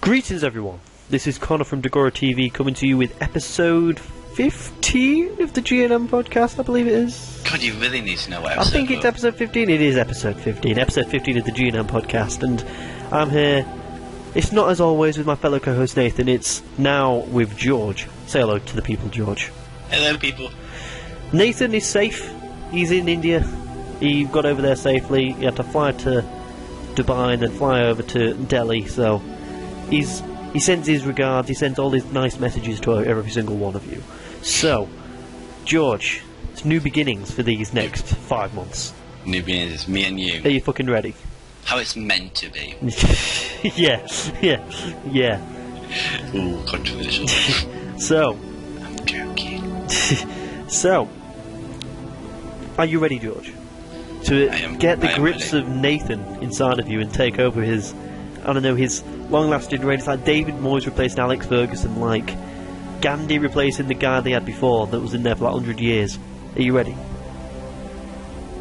Greetings everyone, this is Conor from Dagora TV coming to you with episode 15 of the GnM Podcast, I believe it is. God, you really need to know what episode. I think it's episode 15, it is episode 15 of the GnM Podcast, and I'm here. It's not as always with my fellow co-host Nathan, it's now with George. Say hello to the people, George. Hello people. Nathan is safe, he's in India, he got over there safely, he had to fly to Dubai and then fly over to Delhi, so he sends his regards, he sends all his nice messages to every single one of you. So, George, it's new beginnings for these next 5 months. New beginnings, it's me and you. Are you fucking ready? How it's meant to be. yeah. Ooh, controversial. So. I'm joking. So, are you ready, George? To get the grips of Nathan inside of you and take over his, I don't know, his long-lasting reign. It's like David Moyes replacing Alex Ferguson, like Gandhi replacing the guy they had before that was in there for like 100 years. Are you ready?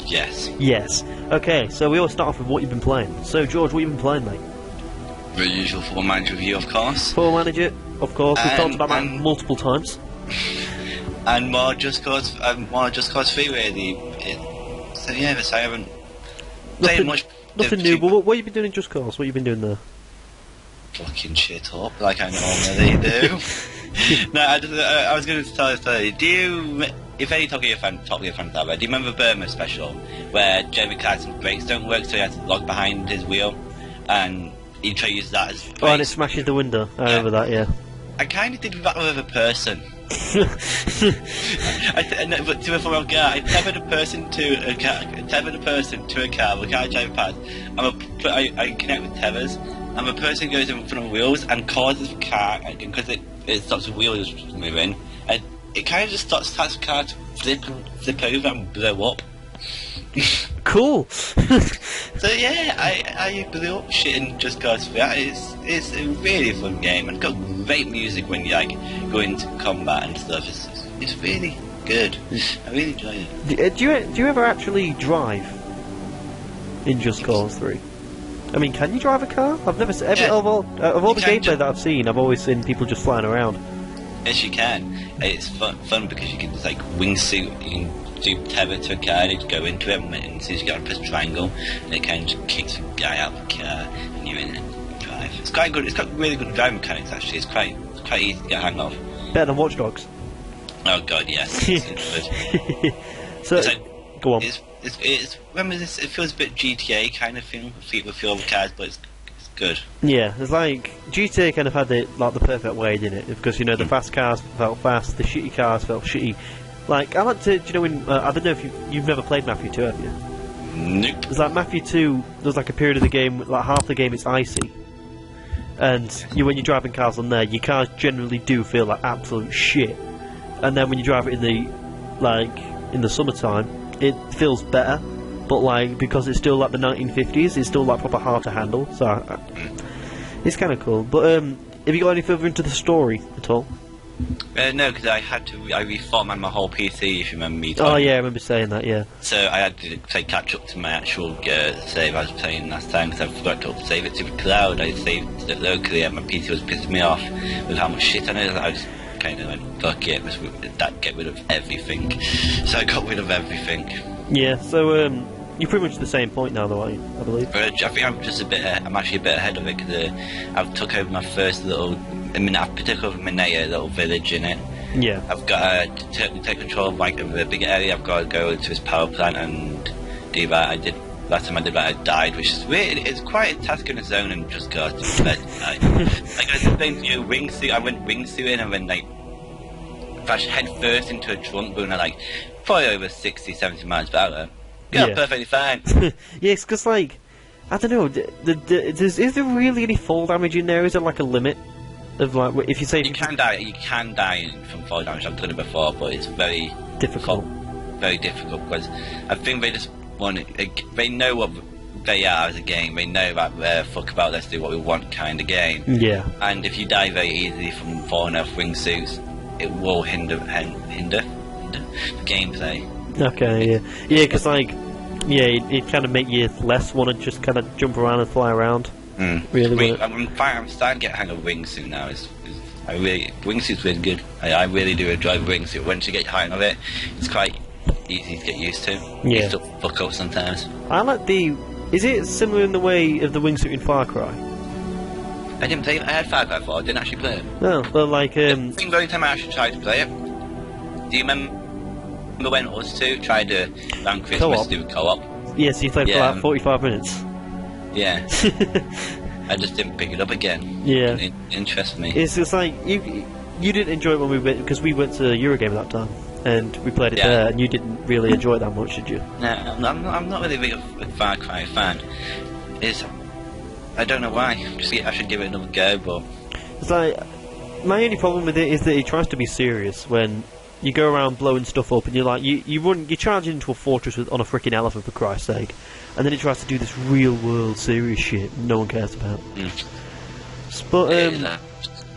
Yes. Yes. Okay, so we all start off with what you've been playing. So, George, what have you been playing, mate? The usual Football Manager review, of course. Football Manager, of course. We've talked about that multiple times. And more Just Cause 3, really. So yeah, I haven't played much. Nothing new, but what have you been doing in Just Cause? What have you been doing there? Fucking shit up, like I normally do. No, I was going to tell a story. Do you, if any Top Gear fans out there, do you remember Burma special, where Jeremy Clarkson's brakes don't work, so he has to log behind his wheel, and he tries to use that as brakes? Oh, and it smashes the window. I remember that, yeah. I kind of did that with a person. But to a former car, I tethered a person to a car. The car driving past. I connect with tethers, and the person goes in front of wheels and causes the car, because it stops the wheels moving, and it kind of just starts the car to flip over and blow up. Cool. So yeah, I blew up shit in Just Cause 3. It's a really fun game, and it's got great music when you like go into combat and stuff. It's really good. I really enjoy it. Do you ever actually drive in Just Cause 3? I mean, can you drive a car? I've never seen of all the gameplay that I've seen. I've always seen people just flying around. Yes, you can. It's fun because you can just like wingsuit. You can do tether to a car, and you go into it, and as soon as you get to press triangle, and it kind of just kicks the guy out of the car, and you're in it and drive. It's quite good. It's got really good driving mechanics actually. It's quite easy to get a hang of. Better than Watch Dogs. Oh god, yes. It's So, it's like, go on. It's remember this? It feels a bit GTA kind of thing with a few other cars, but it's good. Yeah, it's like GTA kind of had it like the perfect way, didn't it? Because you know the fast cars felt fast, the shitty cars felt shitty. Like I like to, do you know, when I don't know if you've never played Mafia 2, have you? Nope. It's like Mafia 2. There's like a period of the game, like half the game it's icy, and when you're driving cars on there, your cars generally do feel like absolute shit. And then when you drive it in the summertime, it feels better. But like because it's still like the 1950s, it's still like proper hard to handle. So it's kind of cool. But have you got any further into the story at all? No, because I reformatted my whole PC, if you remember me talking. Oh yeah, I remember saying that, yeah. So I had to catch up to my actual save I was playing last time, because I forgot to save it to the cloud. I saved it locally, and my PC was pissing me off with how much shit I know. I just kind of went, fuck it, get rid of everything. So I got rid of everything. Yeah, so you're pretty much at the same point now, though, aren't you? I believe. I think I'm actually a bit ahead of it, because I've took over my first little. I've took over Minea, a little village in it. Yeah. I've got to take control of like the big area. I've got to go to his power plant and do that. Last time I did that, I died, which is weird. It's quite a task in its own, and just got to bed. Like I said, wingsuit. I went wingsuiting, and then like crashed head first into a trunk boom, and like probably over 60, 70 miles per hour. Yeah, perfectly fine. Yes, because like I don't know. Is there really any fall damage in there? Is there like a limit? Of like, if you say you can die from fall damage. I've done it before, but it's very difficult. Very difficult because I think they just want it. They know what they are as a game. They know that fuck about, let's do what we want kind of game. Yeah. And if you die very easily from falling off wingsuits, it will hinder the gameplay. Okay. Yeah. Because like, yeah, it kind of make you less want to just kind of jump around and fly around. Really, I'm starting to get a hang of wingsuit now. Wingsuit's really good. I really do enjoy wingsuit. Once you get high of it, it's quite easy to get used to. Yeah. You still fuck up sometimes. I like the. Is it similar in the way of the wingsuit in Far Cry? I didn't play. I had Far Cry 4. I didn't actually play it. No, well, like I think the only time I actually tried to play it. Do you remember when us two tried to around Christmas do co-op? Yes, you played for like 45 minutes. Yeah. I just didn't pick it up again. Yeah. It didn't interest me. It's just like you didn't enjoy it when we went, because we went to Eurogame at that time and we played it there, and you didn't really enjoy it that much, did you? No, I'm not really big a Far Cry fan. I don't know why. I should give it another go, but it's like my only problem with it is that it tries to be serious when you go around blowing stuff up and you're like you charge into a fortress on a freaking elephant, for Christ's sake, and then it tries to do this real world serious shit no one cares about. But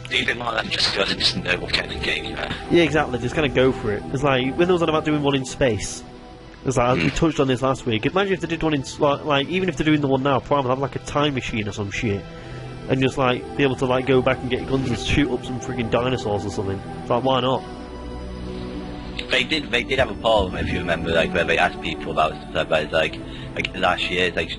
do you more than just know what kind of game you are? Yeah, exactly. Just kind of go for it. It's like when there was on about doing one in space. It's like we touched on this last week. Imagine if they did one in like even if they're doing the one now, probably have like a time machine or some shit, and just like be able to like go back and get guns and shoot up some freaking dinosaurs or something. It's like, why not? They did have a problem, if you remember, like where they asked people about like last year, like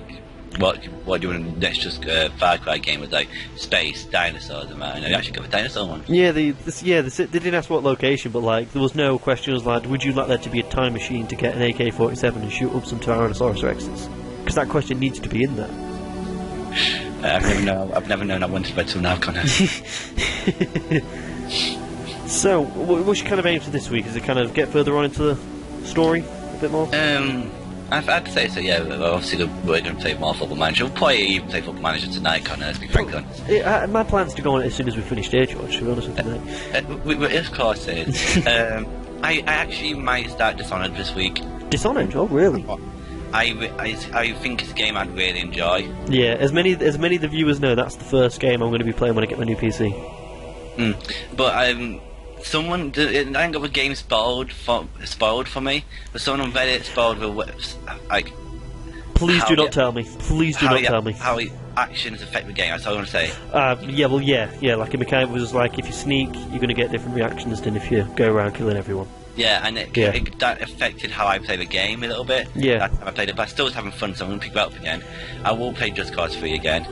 what do you want the next just Far Cry game was like space dinosaurs and that, and they actually got a dinosaur one. Yeah, they didn't ask what location, but like there was no question. It was like, would you like there to be a time machine to get an AK-47 and shoot up some Tyrannosaurus Rexes? Because that question needs to be in there. I've never known I wanted to till now, Conor. So, what's your kind of aim for this week? Is it kind of get further on into the story a bit more? I'd say so, yeah. Obviously, we're going to play more Football Manager. We'll probably even play Football Manager tonight, Conor, let's be frank honest. My plan's to go on it as soon as we finish Day George, to be honest with you, mate. Of course it is. I actually might start Dishonored this week. Dishonored? Oh, really? I think it's a game I'd really enjoy. Yeah, as many of the viewers know, that's the first game I'm going to be playing when I get my new PC. But I ain't got the game spoiled for me. But someone on Reddit spoiled the like. Please do not tell me. Please do not tell me. How the actions affect the game. That's all I want to say. Yeah. Like a mechanic was like, if you sneak, you're going to get different reactions than if you go around killing everyone. Yeah, and that affected how I play the game a little bit. Yeah. Last time I played it, but I still was having fun, so I'm going to pick it up again. I will play Just Cause 3 again.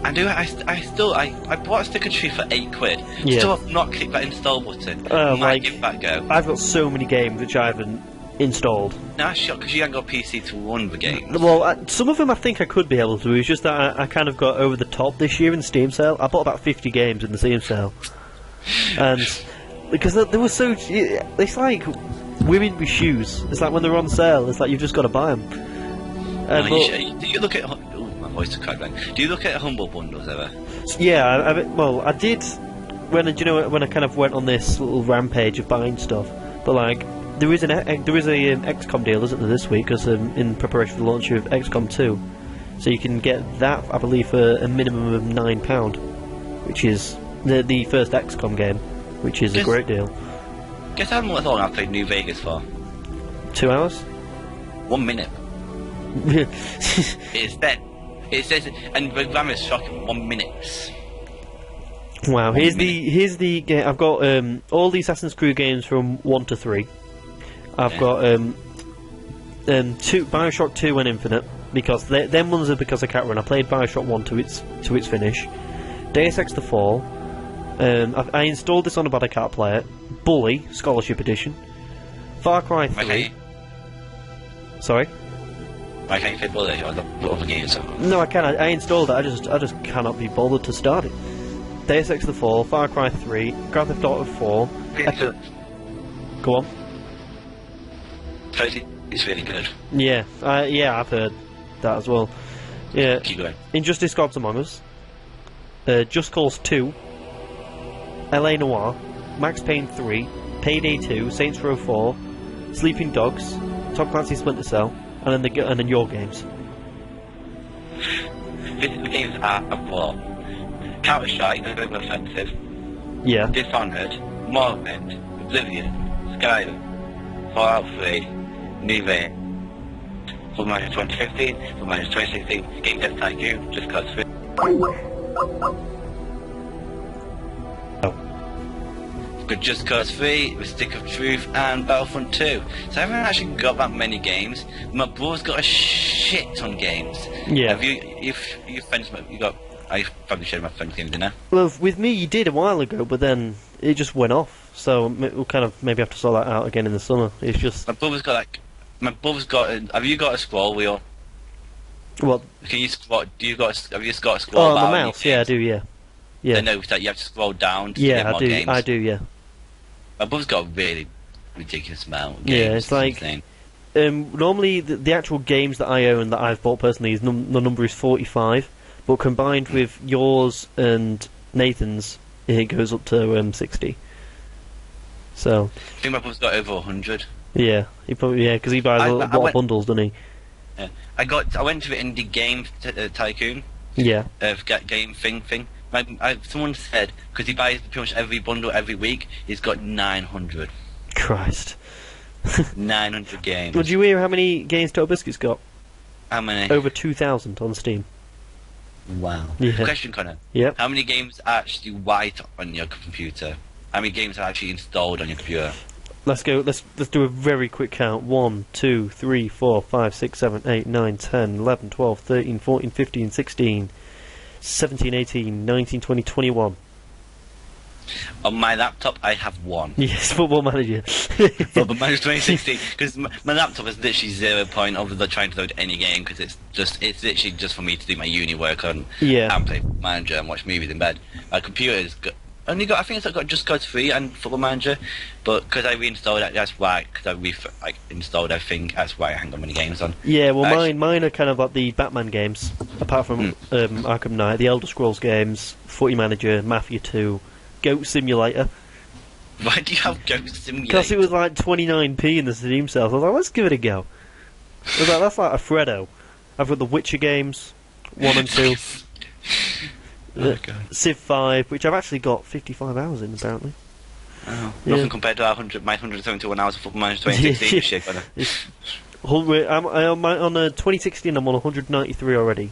And I bought Stick and Tree for £8. Yeah. Still have not clicked that install button. Might give that a go. I've got so many games which I haven't installed. No, that's shocked because you haven't got a PC to run the games. Well, some of them I think I could be able to. It's just that I kind of got over the top this year in the Steam sale. I bought about 50 games in the Steam sale, and because they were so, it's like women with shoes. It's like when they're on sale. It's like you've just got to buy them. Do you look at? My voice is quite blank. Do you look at Humble Bundles ever? Yeah, I did when I kind of went on this little rampage of buying stuff. But like, there is a XCOM deal, isn't there, this week? Because in preparation for the launch of XCOM 2, so you can get that, I believe, for a minimum of £9, which is the first XCOM game, which is a great deal. Guess how long I've played New Vegas for? 2 hours. 1 minute. It's dead. It says, and the RAM is shocking. 1 minute. Wow. Here's the game. I've got all the Assassin's Creed games from 1 to 3. I've got BioShock 2 and Infinite, because them ones are because I can't run. I played BioShock 1 to its finish. Deus Ex: The Fall. I installed this on but I can't play it. Bully Scholarship Edition. Far Cry 3. Okay. Sorry. Why can't you play Bully or the other games? No, I can. I installed it. I just cannot be bothered to start it. Deus Ex: The Fall, Far Cry 3, Grand Theft Auto 4. Go on. It's really good. Yeah, I've heard that as well. Yeah. Keep going. Injustice: Gods Among Us. Just Cause 2. LA Noire. Max Payne 3. Payday 2. Saints Row 4. Sleeping Dogs. Tom Clancy's Splinter Cell. And then your games. The games are war. Counter-Strike, a bit more offensive. Yeah. Dishonored, Morrowind, Oblivion, Skyrim, Fallout 3, New Vegas, for minus 2015, for minus 2016, Game Dev Tycoon, Just Cause 3. Got Just Cause 3, The Stick of Truth, and Battlefront 2. So I haven't actually got that many games. My brother's got a shit ton of games. Yeah. Have you friends? You got? I probably shared my friend's games, didn't I? Well, with me, you did a while ago, but then it just went off. So we'll kind of maybe have to sort that out again in the summer. It's just my brother's got have you got a scroll wheel? What? Can you scroll? Have you got a scroll? Oh, bar the on mouse. your Yeah, I games? do. Yeah. Yeah. Then no, that you have to scroll down to get more games. I do. Yeah. My brother's got a really ridiculous amount of games. Yeah, it's like normally the actual games that I own that I've bought personally the number is 45, but combined with yours and Nathan's, it goes up to 60. So I think my brother's got over 100. yeah, because he buys a lot of bundles, doesn't he? Yeah, I went to the indie game tycoon. Yeah. Game thing. Someone said because he buys pretty much every bundle every week, he's got 900. Christ. 900 games. Did you hear how many games Total Biscuit's got? How many? Over 2,000 on Steam. Wow. Yeah. Question, Connor. Yep. How many games are actually white on your computer? How many games are actually installed on your computer? Let's go. Let's do a very quick count. 1, 2, 3, 4, 5, 6, 7, 8, 9, 10, 11, 12, 13, 14, 15, 16, 17, 18, 19, 20, 21. On my laptop, I have one. Yes, Football Manager. Football Manager 2016, because my laptop is literally 0 point of trying to load any game, because it's literally just for me to do my uni work on and play Football Manager and watch movies in bed. My computer's I think it's got Just Cause 3 and Football Manager, but because I reinstalled it, that's why. Because I installed everything, that's why I haven't got many games on. Yeah, well, mine are kind of like the Batman games, apart from Arkham Knight, the Elder Scrolls games, Footy Manager, Mafia 2, Goat Simulator. Why do you have Goat Simulator? Because it was like 29p in the Steam sales. I was like, let's give it a go. I was like, that's like a Freddo. I've got the Witcher games, 1 and 2. Oh, God. Civ 5, which I've actually got 55 hours in, apparently. Oh, nothing compared to my 171 hours of Football Manager 2016 shit, I'm on 2016, I'm on 193 already.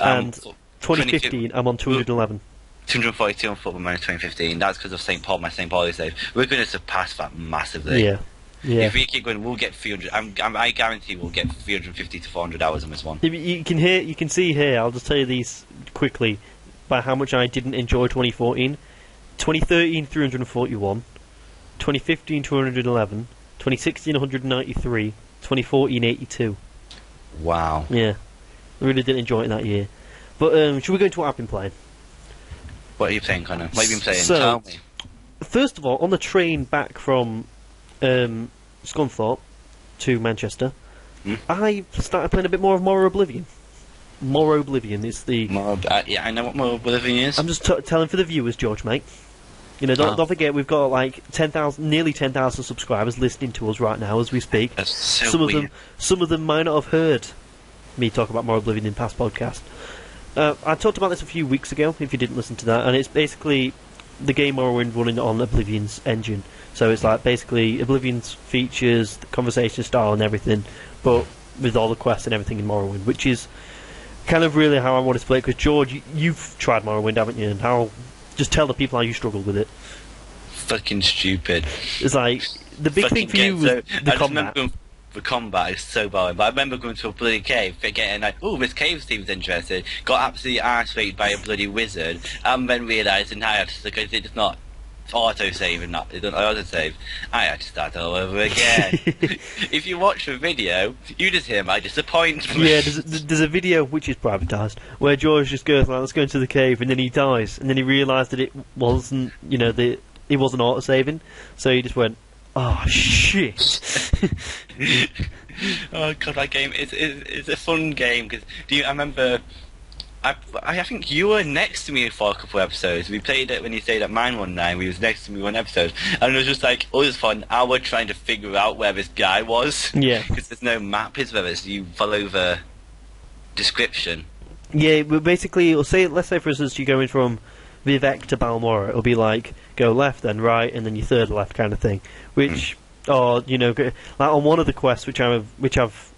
And 2015, I'm on 211. 242 on Football Manager 2015. That's because of my St. Pauli save. We're going to surpass that massively. Yeah. If we keep going, we'll get 300. I guarantee we'll get 350 to 400 hours on this one. You can see here. I'll just tell you these quickly by how much I didn't enjoy 2014. 2013, 341. 2015, 211. 2016, 193. 2014, 82. Wow. Yeah, I really didn't enjoy it that year. But should we go into what I've been playing? What are you playing, Connor? What have you been playing? So, Tell me. First of all, on the train back from Scunthorpe to Manchester, I started playing a bit more of More Oblivion. More Oblivion is the... yeah, I know what More Oblivion is. I'm just telling for the viewers, George, mate. You know, don't forget, we've got like nearly 10,000 subscribers listening to us right now as we speak. That's so weird. Some of them might not have heard me talk about More Oblivion in past podcasts. I talked about this a few weeks ago, if you didn't listen to that, and it's basically the game Morrowind running on Oblivion's engine. So it's like basically Oblivion's features, the conversation style and everything, but with all the quests and everything in Morrowind, which is kind of really how I wanted to play it, because George, you've tried Morrowind, haven't you? And just tell the people how you struggled with it. Fucking stupid. It's like, the big thing for you was the combat. The combat is so boring, but I remember going to a bloody cave, getting like, oh, this cave seems interesting, got absolutely arse-raped by a bloody wizard, and then realising I had to, because it's not auto-save and not, it doesn't auto-save, I had to start all over again. If you watch the video, you just hear my disappointment. Yeah, there's a video, which is privatised, where George just goes like, let's go into the cave, and then he dies, and then he realised that it wasn't, it wasn't auto-saving, so he just went, oh shit! Oh god, that game it's a fun game because I remember I think you were next to me for a couple of episodes. We played it when you stayed at mine one night. We was next to me one episode, and it was just like, oh, it was fun. I was trying to figure out where this guy was. Yeah, because there's no map. Is there? You follow the description. Yeah, but basically, let's say for instance, you're going from Vivek to Balmora. It'll be like go left, then right, and then your third left kind of thing. Which, or like on one of the quests which I've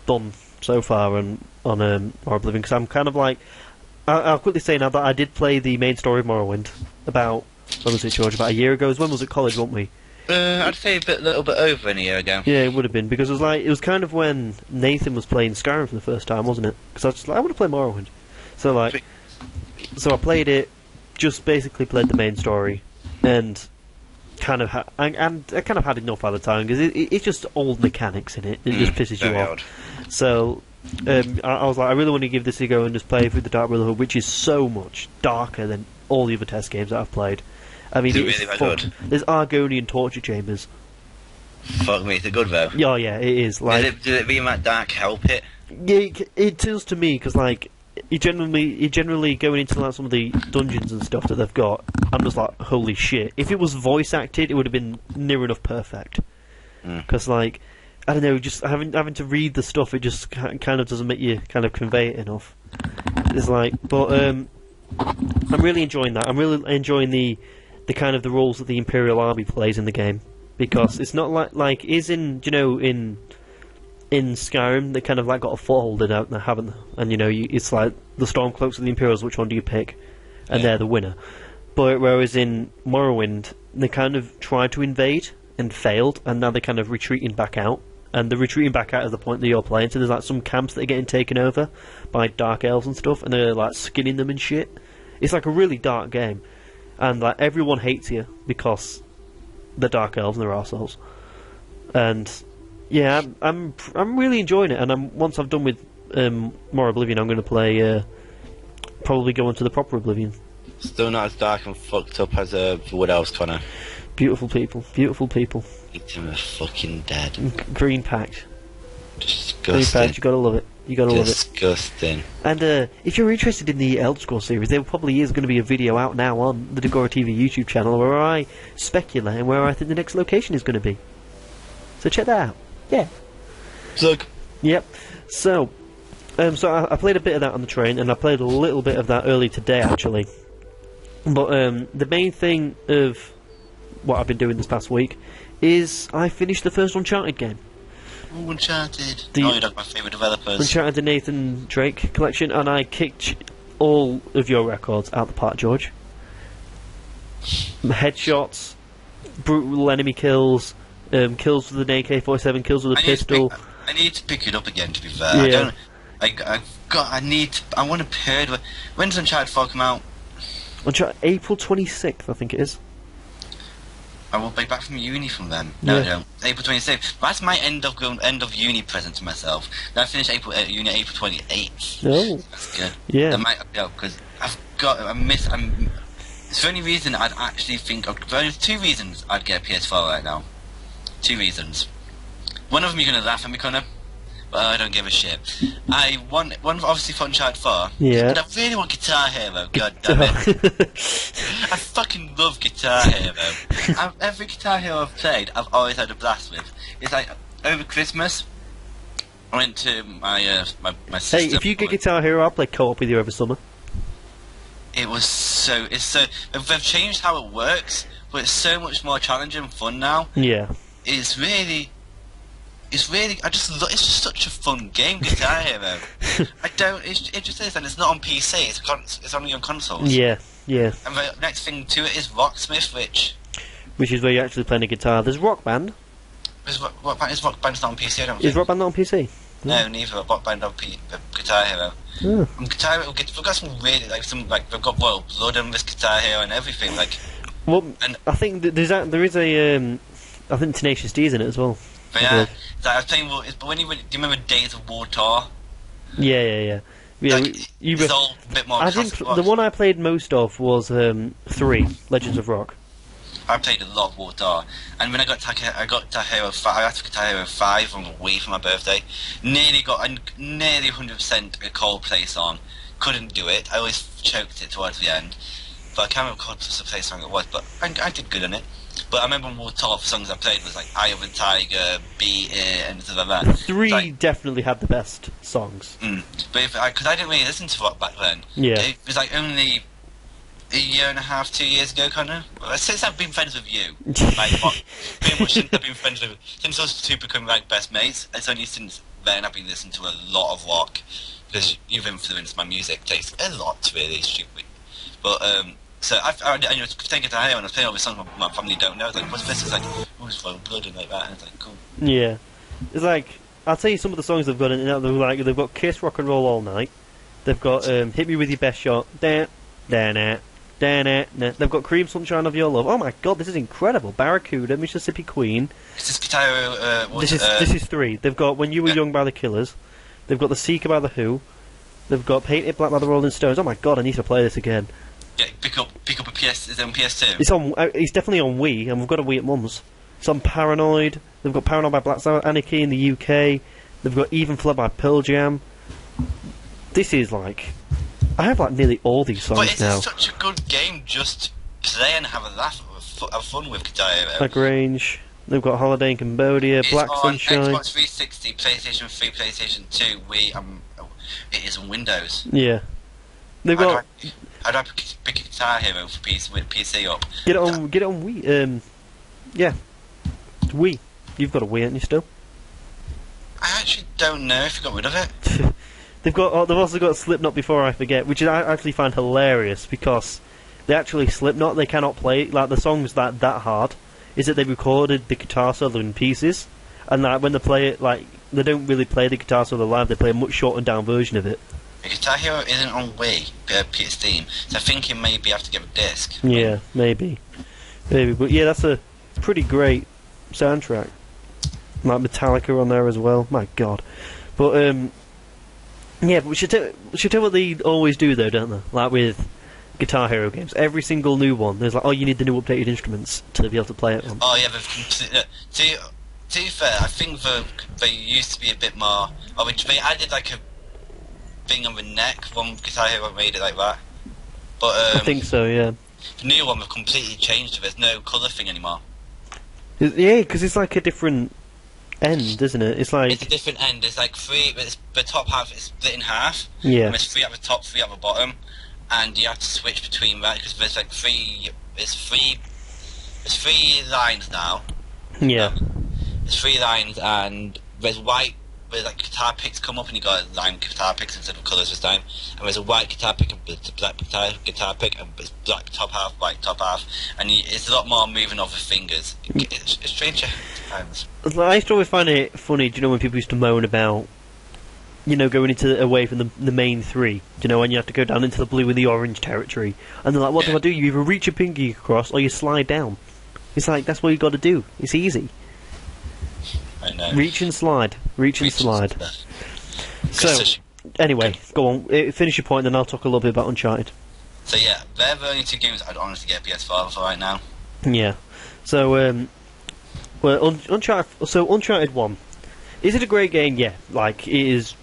done so far on More Oblivion, because I'm kind of like I'll quickly say now that I did play the main story of Morrowind about, when was it, George? About a year ago. When was it? College, weren't we? I'd say a little bit over a year ago. Yeah, it would have been, because it was kind of when Nathan was playing Skyrim for the first time, wasn't it? Because I was just like, I want to play Morrowind. So I played it, just basically played the main story, and kind of I kind of had enough by the time, because it's just old mechanics in it. It just pisses you off. Odd. So I was like, I really want to give this a go and just play through the Dark Brotherhood, which is so much darker than all the other test games that I've played. I mean, it's really fun. good. There's Argonian torture chambers. Fuck me, is it good though? Oh yeah, it is. Like, Does it being that dark help it? yeah, it does to me, because like you generally going into like some of the dungeons and stuff that they've got, I'm just like, holy shit! If it was voice acted, it would have been near enough perfect. Because like, I don't know, just having to read the stuff, it just kind of doesn't make you kind of convey it enough. It's like, but I'm really enjoying that. I'm really enjoying the kind of the roles that the Imperial Army plays in the game, because it's not like is in in Skyrim they kind of like got a foothold in out there, haven't they? And it's like the Stormcloaks or the Imperials, which one do you pick? And they're the winner. But whereas in Morrowind they kind of tried to invade and failed, and now they're kind of retreating back out. And they're retreating back out at the point that you're playing, so there's like some camps that are getting taken over by dark elves and stuff, and they're like skinning them and shit. It's like a really dark game. And like everyone hates you because they're dark elves and they're arseholes. And yeah, I'm really enjoying it. And once I've done with more Oblivion, I'm going to play probably go into the proper Oblivion. Still not as dark and fucked up as Wood Elves, Conor. Beautiful people, beautiful people. Eat them are fucking dead. Green patch. Disgusting. Green patch, you gotta love it. You gotta love it. Disgusting. And if you're interested in the Elder Scrolls series, there probably is going to be a video out now on the Dagora TV YouTube channel where I speculate and where I think the next location is going to be. So check that out. Yeah. Zug. Yep. So I played a bit of that on the train, and I played a little bit of that early today, actually. But the main thing of what I've been doing this past week is I finished the first Uncharted game. Ooh, Uncharted. You're like my favourite developers. Uncharted, the Nathan Drake collection, and I kicked all of your records out the park, George. Headshots, brutal enemy kills, kills with an AK-47, kills with a pistol. I need to pick it up again, to be fair. Yeah. I want to pair it. When does Uncharted 4 come out? Uncharted, April 26th, I think it is. I will be back from uni from then. No, I don't. April 26th. That's my end of uni present to myself. Now I finish uni April 28th. Oh. That's good. Yeah. Because it's the only reason I'd actually think there's two reasons I'd get a PS4 right now. Two reasons. One of them you're gonna laugh at me, Conor, but I don't give a shit. One obviously for Uncharted 4. Yeah. But I really want Guitar Hero. God damn it. I fucking love Guitar Hero. Every Guitar Hero I've played, I've always had a blast with. It's like over Christmas, I went to my sister. Hey, if you get Guitar Hero, I'll play co-op with you over summer. It's so they've changed how it works, but it's so much more challenging and fun now. Yeah. It's really it's just such a fun game, Guitar Hero. It just is, and it's not on PC. It's only on consoles. Yeah, yeah. And the next thing to it is Rocksmith, which is where you're actually playing a guitar. There's Rock Band. Is Rock Band's not on PC? I don't think. Is Rock Band not on PC? No, neither. Rock Band on Guitar Hero. Oh. And Guitar Hero, we've got some really they've got Royal Blood on this Guitar Hero and everything Well, and I think there is a I think Tenacious D is in it as well. But yeah, I was playing. But do you remember Days of War Tour? Yeah. It's all a bit more. The one I played most of was 3 Legends of Rock. I played a lot of War Tour, and when I got Guitar Hero 5, I asked for Guitar Hero 5 on the Wii for my birthday. Nearly 100% a Coldplay song. Couldn't do it. I always choked it towards the end. But I can't remember what Coldplay song it was. But I did good on it. But I remember War Tour songs I played was like Eye of the Tiger, Beat It, and stuff like that. 3 definitely had the best songs. But because I didn't really listen to rock back then. Yeah. It was like only a year and a half, 2 years ago, Conor. Since I've been friends with you, pretty much since I've been friends with, since us two become like best mates. It's only since then I've been listening to a lot of rock because you've influenced my music taste a lot, really, stupid. But so I was thinking to when I was playing all the songs my family don't know. Like, what's this? It's like, oh, it's Royal Blood and like that. And it's like, cool. Yeah, it's like I'll tell you some of the songs they've got in it. They've got Kiss Rock and Roll All Night. They've got Hit Me With Your Best Shot. They've got Cream Sunshine of Your Love. Oh my god, this is incredible. Barracuda, Mississippi Queen. Is this guitar? This is 3. They've got When You Were Young by the Killers. They've got The Seeker by the Who. They've got Painted Black by the Rolling Stones. Oh my god, I need to play this again. Yeah, pick up a PS. Is it on PS2? It's on. It's definitely on Wii, and we've got a Wii at Mum's. It's on Paranoid. They've got Paranoid by Black Sabbath, Anarchy in the UK. They've got Even Flood by Pearl Jam. This is like, I have like nearly all these songs now. But it's such a good game. Just play and have a laugh, have fun with Guitar Hero. Lagrange. They've got Holiday in Cambodia, it's Black on Sunshine. Xbox 360, PlayStation 3, PlayStation 2, Wii. It is on Windows. Yeah. They've got. How do I pick a Guitar Hero for with PC up? Get it on Wii. Yeah. Wii. You've got a Wii, haven't you still? I actually don't know if you got rid of it. They've also got Slipknot Before I Forget, which I actually find hilarious because they actually Slipknot. They cannot play like the songs that hard. Is that they recorded the guitar solo in pieces, and like when they play it, like they don't really play the guitar solo live. They play a much shortened down version of it. The Guitar Hero isn't on Wii, Steam, so I think you maybe have to get a disc. Yeah, maybe, but yeah, that's a pretty great soundtrack. Like Metallica on there as well. My God, but yeah, but we should tell what they always do though, don't they? Like with Guitar Hero games, every single new one, there's like, oh, you need the new updated instruments to be able to play it on. Oh yeah, to be fair, I think they used to be a bit more. They added like a thing on the neck. One Guitar Hero made it like that, but I think so. Yeah. The new one they've completely changed it. There's no colour thing anymore. Yeah, because it's like a different end, isn't it? It's like it's a different end. It's like 3. But the top half is split in half. Yeah. And there's 3 at the top, 3 at the bottom, and you have to switch between that because there's like 3. There's 3 lines now. Yeah. There's 3 lines, and there's white. Where like guitar picks come up and you got lime guitar picks instead of colours this time, and there's a white guitar pick and it's a black guitar pick and it's black top half, white top half, and it's a lot more moving of the fingers. It's strange times. I used to always find it funny, do you know, when people used to moan about, you know, going away from the main 3, do you know, when you have to go down into the blue and the orange territory, and they're like, what do I do? You either reach your pinky across or you slide down. It's like, that's what you got to do. It's easy. I know. Reach and slide. So, anyway, go on. Finish your point, then I'll talk a little bit about Uncharted. So yeah, they're the only 2 games I'd honestly get a PS4 for right now. Yeah. So, well, Uncharted 1. Is it a great game? Yeah. Like, it is.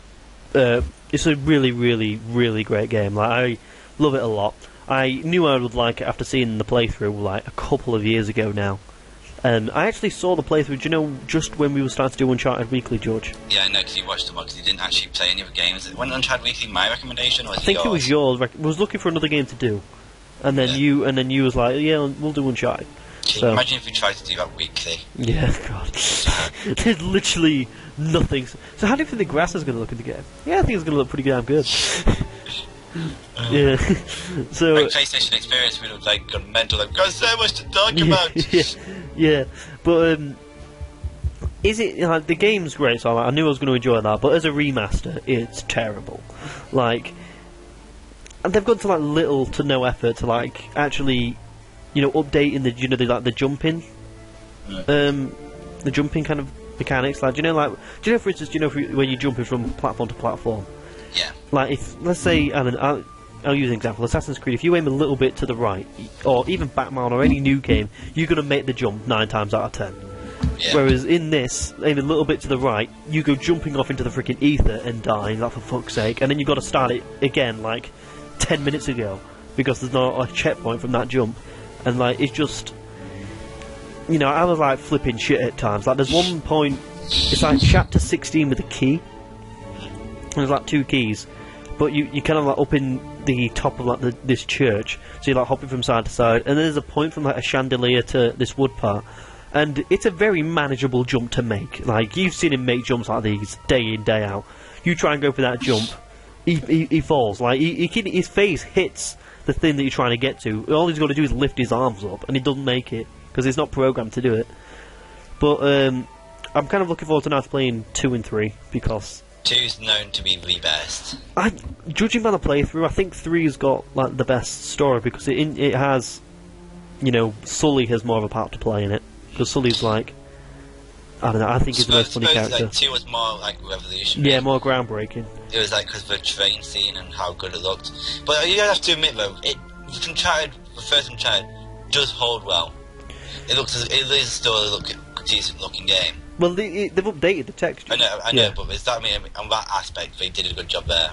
It's a really, really, really great game. Like, I love it a lot. I knew I would like it after seeing the playthrough, like, a couple of years ago now. I actually saw the playthrough, do you know, just when we were starting to do Uncharted Weekly, George? Yeah, I know, because you watched them because you didn't actually play any of the games. When Uncharted Weekly my recommendation, or was I think it was yours. I was looking for another game to do, and then you was like, yeah, we'll do Uncharted. So, imagine if we tried to do that weekly. Yeah, God. There's literally nothing. So how do you think the grass is going to look in the game? Yeah, I think it's going to look pretty damn good. Yeah. So like PlayStation experience would have like gone mental. I've got so much to talk about. Yeah. But is it like the game's great? So I knew I was going to enjoy that, but as a remaster, it's terrible. Like, and they've gone to like little to no effort to like actually, you know, updating the jumping, the jumping kind of mechanics. Like, for instance, when you're jumping from platform to platform. Yeah. Like, if, let's say, I'll use an example, Assassin's Creed, if you aim a little bit to the right, or even Batman or any new game, you're going to make the jump 9 times out of 10. Yeah. Whereas in this, aim a little bit to the right, you go jumping off into the freaking ether and die, like, for fuck's sake, and then you've got to start it again, like, 10 minutes ago, because there's not a checkpoint from that jump. And, like, it's just, you know, I was, like, flipping shit at times. Like, there's one point, it's like chapter 16 with a key. There's like 2 keys, but you kind of like up in the top of like this church, so you're like hopping from side to side, and there's a point from like a chandelier to this wood part, and it's a very manageable jump to make. Like, you've seen him make jumps like these day in, day out. You try and go for that jump, he falls. Like his face hits the thing that you're trying to get to. All he's got to do is lift his arms up, and he doesn't make it because it's not programmed to do it. But I'm kind of looking forward to now to playing 2 and 3 because 2's known to be the best. Judging by the playthrough, I think 3's got like the best story because it has, you know, Sully has more of a part to play in it because Sully's like, I don't know, I think he's the most funny character. Like 2 was more like revolutionary. Yeah, more groundbreaking. It was like because of the train scene and how good it looked. But you have to admit though, the first Uncharted does hold well. It is still a decent looking game. Well, they've updated the texture. I know, but does that mean on that aspect they did a good job there?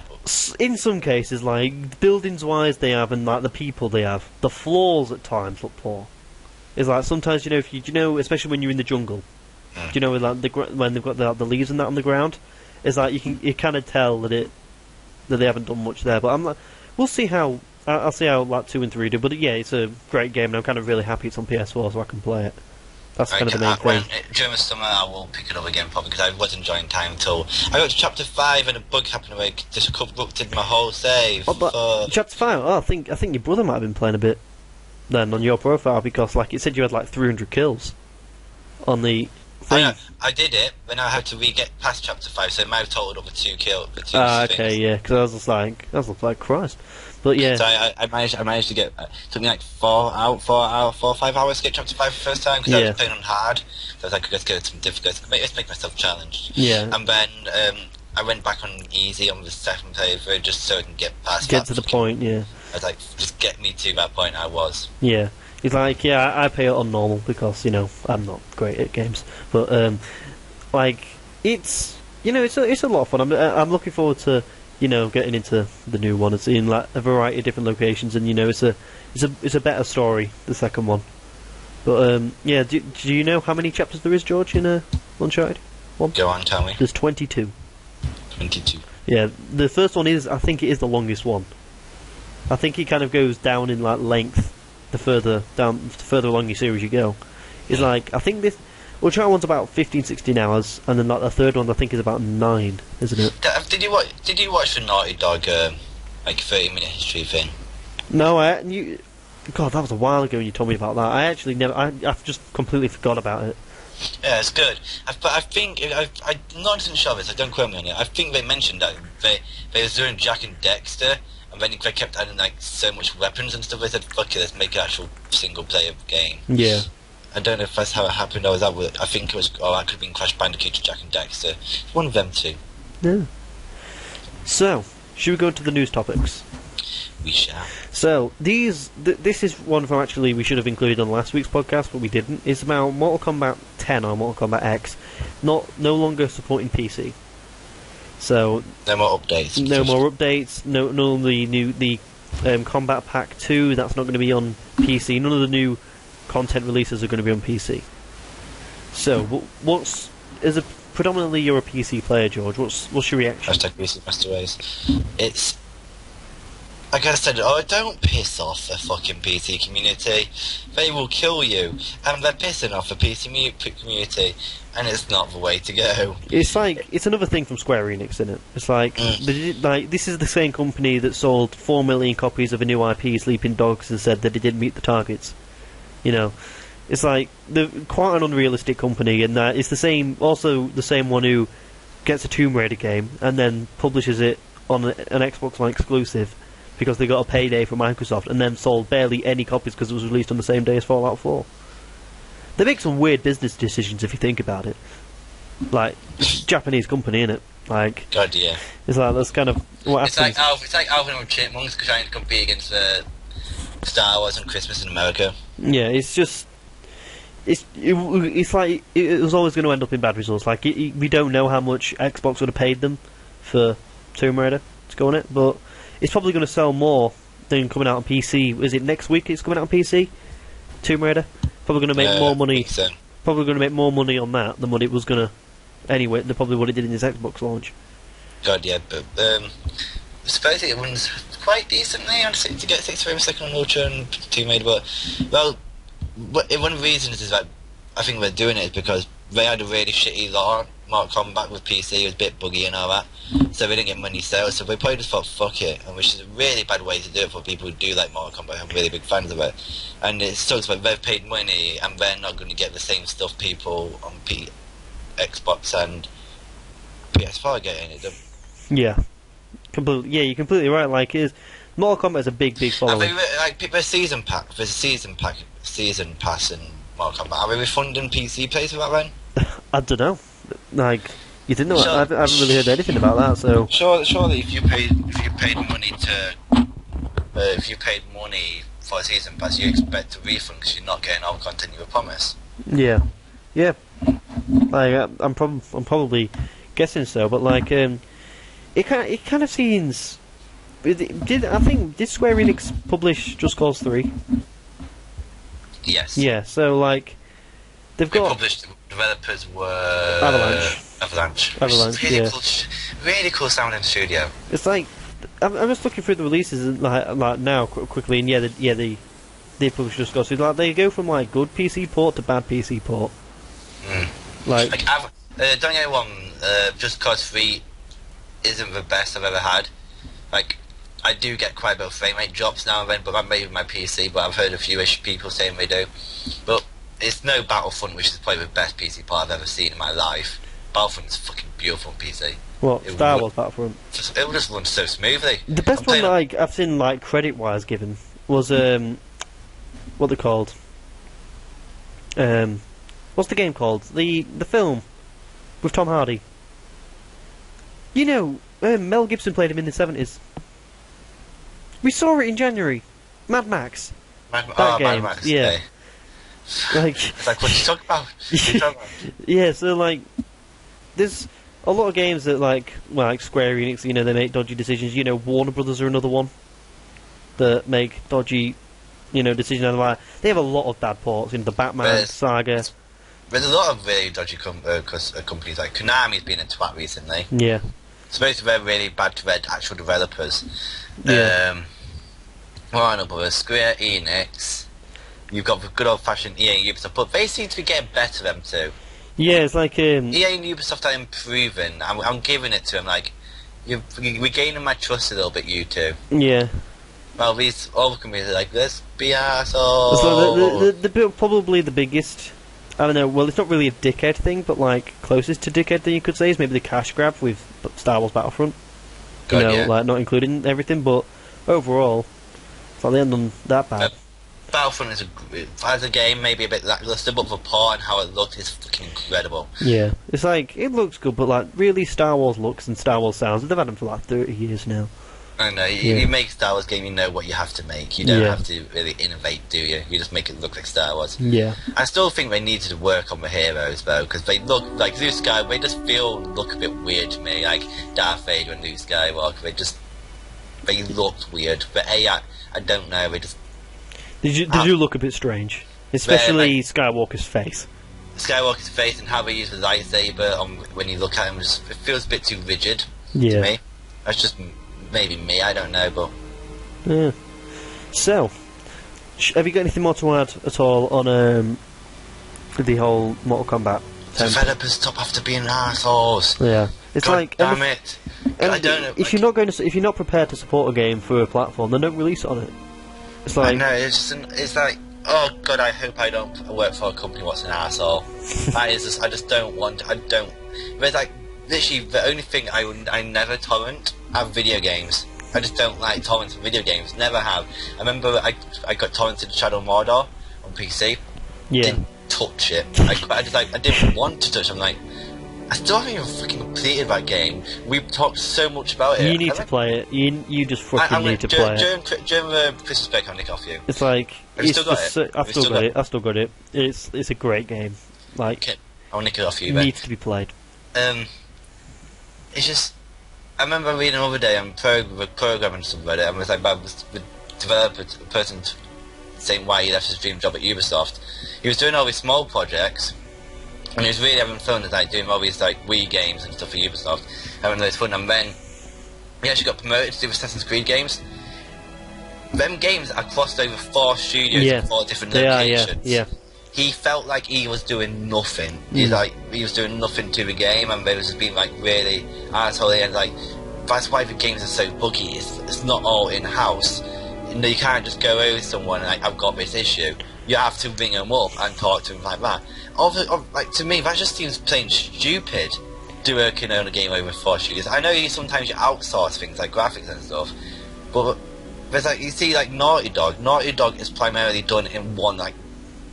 In some cases, like buildings-wise, they have, and like the people they have, the floors at times look poor. It's like sometimes especially when you're in the jungle, do you know, like when they've got the leaves and that on the ground, it's like you kind of tell that they haven't done much there. But I'm like, we'll see how I'll see how like 2 and 3 do. But yeah, it's a great game, and I'm kind of really happy it's on PS4 so I can play it. That's kind of the main thing. During the summer, I will pick it up again probably because I was enjoying time until I got to chapter 5 and a bug happened where it just corrupted my whole save. Oh, but chapter 5. Oh, I think your brother might have been playing a bit then on your profile because like it said you had like 300 kills on the thing. I did it, but now I have to get past chapter 5, so it might have totaled over 2 kills. Okay, yeah, because I was like, Christ. But yeah. So I managed to get took me like 4 or 5 hours to get chapter 5 for the first time because I was playing on hard. So I was like, let's get some difficulty. Let's make myself challenged. Yeah. And then I went back on easy on the second playthrough just so I can get past. Get to the point, yeah. I was like, just get me to that point. I was. Yeah. He's like, yeah, I play it on normal because I'm not great at games, but like it's it's a lot of fun. I'm looking forward to getting into the new one and seeing like a variety of different locations, and it's a better story, the second one. But yeah, do you know how many chapters there is, George, in Uncharted 1? Go on, tell me. There's 22. 22. Yeah, the first one I think it is the longest one. I think it kind of goes down in like length the further along your series you go. It's like, I think this Uncharted one's about 15-16 hours, and then like the third one I think is about 9, isn't it? Did you watch the Naughty Dog like 30-minute history thing? No, God, that was a while ago when you told me about that. I actually never. I've just completely forgot about it. Yeah, it's good. But I think I'm not sure of it. So don't quote me on it. I think they mentioned that they was doing Jack and Dexter. And then they kept adding like so much weapons and stuff. They said, "Fuck it, let's make an actual single-player game." Yeah. I don't know if that's how it happened, or I think it was. Oh, that could have been Crash Bandicoot to Jack and Dexter. One of them two. Yeah. So, should we go to the news topics? We shall. So, this is one from actually we should have included on last week's podcast, but we didn't. It's about Mortal Kombat 10 or Mortal Kombat X, no longer supporting PC. So no more updates. No more updates. No the Combat Pack 2. That's not going to be on PC. None of the new content releases are going to be on PC. So, as a predominantly you're a PC player, George. What's your reaction? Hashtag PC Master Race. It's like I said. Oh, don't piss off the fucking PC community. They will kill you, and they're pissing off the PC community. And it's not the way to go. It's like it's another thing from Square Enix, isn't it? It's like this is the same company that sold 4 million copies of a new IP, Sleeping Dogs, and said that it didn't meet the targets. It's like they're quite an unrealistic company, and it's the same one who gets a Tomb Raider game and then publishes it on an Xbox One exclusive because they got a payday from Microsoft, and then sold barely any copies because it was released on the same day as Fallout 4. They make some weird business decisions if you think about it. Like, Japanese company, innit? Like, God, yeah. It's like, that's kind of what happens. It's like Alvin and Chipmunks trying to compete against Star Wars and Christmas in America. Yeah, it's just... It's like, it was always going to end up in bad results. Like, we don't know how much Xbox would have paid them for Tomb Raider to go on it, but it's probably going to sell more than coming out on PC. Is it next week it's coming out on PC? Tomb Raider? Probably going to make more money. So. Probably going to make more money on that than what it was going to. Anyway, than probably what it did in its Xbox launch. God, yeah, but supposedly it runs quite decently to get 60 frames a second on Ultra and Tomb Raider. But one of the reasons is that I think they're doing it is because they had a really shitty Mortal Kombat with PC. It was a bit buggy and all that, so we didn't get money sales. So we probably just thought, fuck it, and which is a really bad way to do it for people who do like Mortal Kombat. I'm really big fans of it, and it sucks like they've paid money and they're not going to get the same stuff people on Xbox and PS4 are getting. Yeah, completely. Yeah, you're completely right. Like, Mortal Kombat is a big following. And like there's season pass in Mortal Kombat. Are we refunding PC players for that then? I don't know. Like, you didn't know. I haven't really heard anything about that. So surely, if you paid money for a season pass, you expect a refund because you're not getting all the content you were promised. Yeah. Like, I'm probably guessing so, but like, it kind of seems. Did Square Enix publish Just Cause 3? Yes. Yeah. So like, they've got published. The developers were Avalanche. Really cool sounding studio. It's like I'm just looking through the releases like now quickly, and they publish Just Cause 3. Like, they go from like good PC port to bad PC port. Like don't get me wrong, Just Cause 3 isn't the best I've ever had. Like, I do get quite a bit of frame rate drops now and then, but that may be my PC, but I've heard a few-ish people saying they do. But it's no Battlefront, which is probably the best PC port I've ever seen in my life. Battlefront is fucking beautiful on PC. What? Star Wars Battlefront? It will just run so smoothly. The best one I've seen, like, credit-wise given, was, what they're called? What's the game called? The film with Tom Hardy. You know, Mel Gibson played him in the 70s. We saw it in January. Mad Max. That game. Mad Max. Yeah. Okay. Like, it's like, what you talk about? Yeah, so like, there's a lot of games that like Square Enix, you know, they make dodgy decisions. You know, Warner Brothers are another one that make dodgy, you know, decisions. Like, they have a lot of bad ports in the Batman saga. There's a lot of really dodgy companies. Like Konami's been a twat recently. Yeah. Supposed to be really bad to their actual developers. Yeah. Warner Brothers, Square Enix. You've got the good old-fashioned EA and Ubisoft, but they seem to be getting better, them too. Yeah, it's like EA and Ubisoft are improving. I'm giving it to them. Like, we're gaining my trust a little bit, you two. Yeah. Well, these other companies are like, let's be assholes. So the probably the biggest. I don't know. Well, it's not really a dickhead thing, but like closest to dickhead thing you could say is maybe the cash grab with Star Wars Battlefront. You know, like not including everything, but overall, it's like they haven't done that bad. Battlefront is as a game maybe a bit lackluster, but the part and how it looks is fucking incredible. Yeah, it's like it looks good, but like really Star Wars looks and Star Wars sounds. They've had them for like 30 years now. I know. You make Star Wars game, you know what you have to make. You don't have to really innovate, do you? You just make it look like Star Wars. Yeah. I still think they needed to work on the heroes though, because they look like Luke Skywalker. They just look a bit weird to me, like Darth Vader and Luke Skywalker. They looked weird. But I don't know. They just. Did you look a bit strange, especially Skywalker's face? Skywalker's face and how they use the lightsaber when you look at him, it feels a bit too rigid to me. That's just maybe me. I don't know, but yeah. So, have you got anything more to add at all on the whole Mortal Kombat? Developers stop after being assholes. Yeah, it's God damn it. I don't know. If you're not prepared to support a game for a platform, then don't release it on it. It's like, I know, it's like, oh god, I hope I don't work for a company what's an asshole. I just don't want. There's like literally the only thing I never torrent are video games. I just don't like torrents for video games. Never have. I remember I got torrented Shadow of Mordor on PC. Yeah. Didn't touch it. I didn't want to touch it. I'm like, I still haven't even fucking completed that game. We've talked so much about it. You need to play it. You just fucking need to play it. During the Christmas break, I'll nick off you. It's like... Have you still got it? I've still got it. It's a great game. Like, okay, I'll nick it off you, it needs to be played. It's just... I remember reading the other day on programming something about it, and it was like about the developer, the person saying why he left his dream job at Ubisoft. He was doing all these small projects, and he was really having fun with like doing all these like Wii games and stuff for Ubisoft, having loads of fun, and then he actually got promoted to do Assassin's Creed games. Them games are crossed over 4 studios in 4 different locations. Yeah. he felt like he was doing nothing. He was doing nothing to the game, and they was just being like really asshole. And like that's why the games are so buggy. It's not all in house. You know, you can't just go over to someone and like, I've got this issue. You have to ring them up and talk to them like that. Like to me, that just seems plain stupid. Working on a game over 4 studios. I know sometimes you outsource things like graphics and stuff, but there's like you see like Naughty Dog. Naughty Dog is primarily done in one like